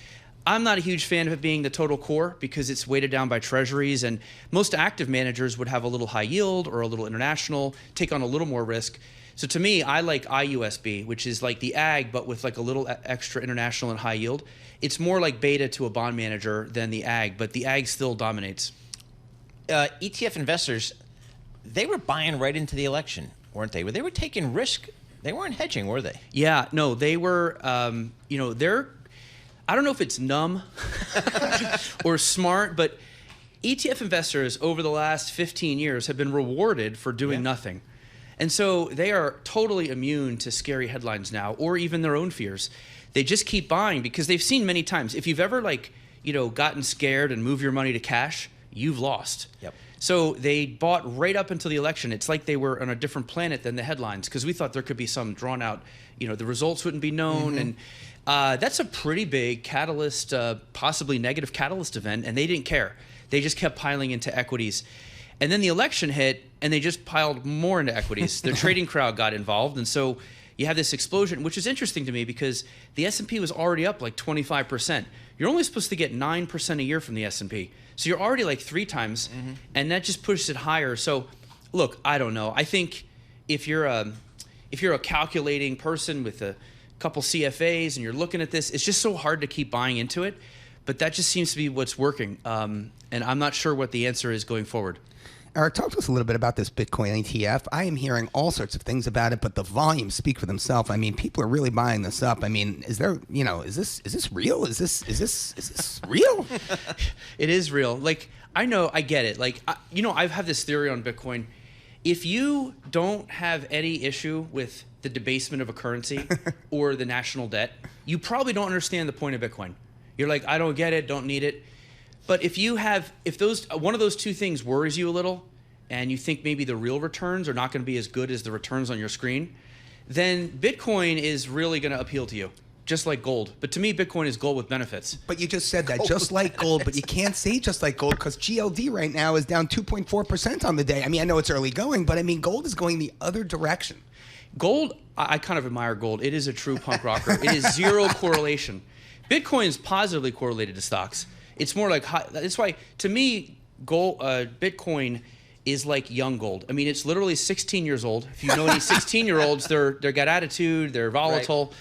I'm not a huge fan of it being the total core because it's weighted down by treasuries. And most active managers would have a little high yield or a little international, take on a little more risk. So to me, I like IUSB, which is like the ag, but with like a little extra international and high yield. It's more like beta to a bond manager than the ag, but the ag still dominates. ETF investors, they were buying right into the election, weren't they? They were taking risk. They weren't hedging, were they? Yeah, no, they were, they're, I don't know if it's numb or smart, but ETF investors over the last 15 years have been rewarded for doing nothing. And so they are totally immune to scary headlines now, or even their own fears. They just keep buying because they've seen many times. If you've ever gotten scared and moved your money to cash, you've lost. Yep. So they bought right up until the election. It's like they were on a different planet than the headlines because we thought there could be some drawn out, the results wouldn't be known. And that's a pretty big catalyst, possibly negative catalyst event. And they didn't care. They just kept piling into equities. And then the election hit, and they just piled more into equities. The trading crowd got involved, and so you have this explosion, which is interesting to me because the S&P was already up like 25%. You're only supposed to get 9% a year from the S&P, so you're already like 3 times, and that just pushes it higher. So, look, I don't know. I think if you're a calculating person with a couple CFAs and you're looking at this, it's just so hard to keep buying into it. But that just seems to be what's working, and I'm not sure what the answer is going forward. Eric, talk to us a little bit about this Bitcoin ETF. I am hearing all sorts of things about it, but the volumes speak for themselves. I mean, people are really buying this up. I mean, is there, is this real? Is this real? It is real. Like, I know, I get it. Like, I've had this theory on Bitcoin. If you don't have any issue with the debasement of a currency or the national debt, you probably don't understand the point of Bitcoin. You're like, I don't get it, don't need it. But if one of those two things worries you a little, and you think maybe the real returns are not going to be as good as the returns on your screen, then Bitcoin is really going to appeal to you, just like gold. But to me, Bitcoin is gold with benefits. But you just said that, just like gold, but you can't say just like gold because GLD right now is down 2.4% on the day. I mean, I know it's early going, but I mean, gold is going the other direction. Gold, I kind of admire gold. It is a true punk rocker. It is zero correlation. Bitcoin is positively correlated to stocks. It's more like that's why to me, Bitcoin is like young gold. I mean, it's literally 16 years old. If you know any 16-year-olds, they're got attitude, they're volatile,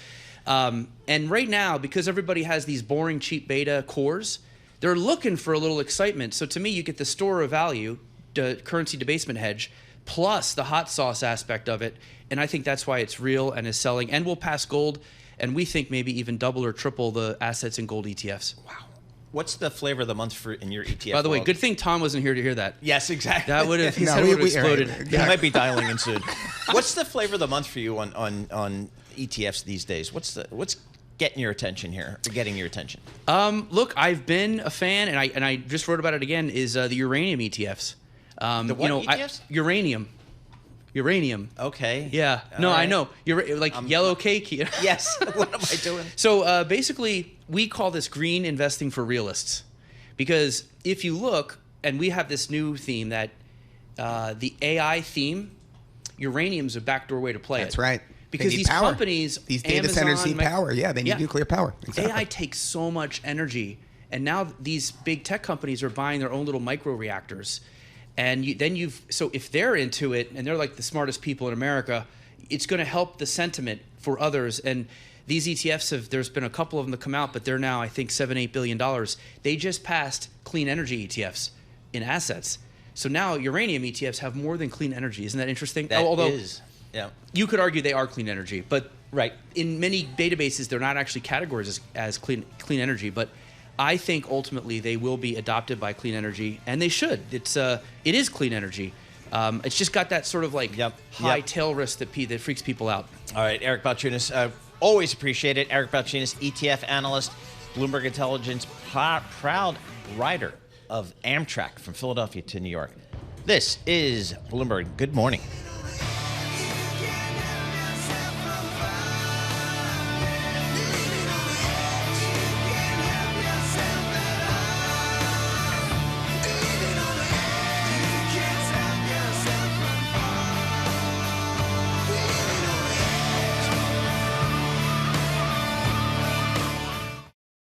and right now because everybody has these boring cheap beta cores, they're looking for a little excitement. So to me, you get the store of value, the currency debasement hedge, plus the hot sauce aspect of it, and I think that's why it's real and is selling and will pass gold, and we think maybe even double or triple the assets in gold ETFs. Wow. What's the flavor of the month in your ETF? By the way, world? good thing Tom wasn't here to hear that. Yes, exactly. That would have his head would have exploded. He might be dialing in soon. What's the flavor of the month for you on ETFs these days? What's getting your attention here? Or getting your attention? Look, I've been a fan, and I just wrote about it again. Is the uranium ETFs? The what ETFs? Uranium. Okay. Yeah. All no, right. I know. You're like yellow cake. Yes. What am I doing? So basically, we call this green investing for realists, because if you look, and we have this new theme that the AI theme, uranium's a backdoor way to play it. That's right. Because these power. companies, these data Amazon, centers need power. Yeah, they need nuclear power. Exactly. AI takes so much energy, and now these big tech companies are buying their own little micro reactors. And so if they're into it and they're like the smartest people in America, it's going to help the sentiment for others. And these ETFs there's been a couple of them that come out, but they're now, I think, $7-8 billion. They just passed clean energy ETFs in assets. So now uranium ETFs have more than clean energy. Isn't that interesting? That Although is. Yeah. You could argue they are clean energy, but right. In many databases, they're not actually categorized as clean energy. But I think ultimately they will be adopted by clean energy, and they should. It is clean energy. It's just got that sort of like high tail risk that freaks people out. All right, Eric Balchunas, always appreciate it. Eric Balchunas, ETF analyst, Bloomberg Intelligence, proud rider of Amtrak from Philadelphia to New York. This is Bloomberg. Good morning.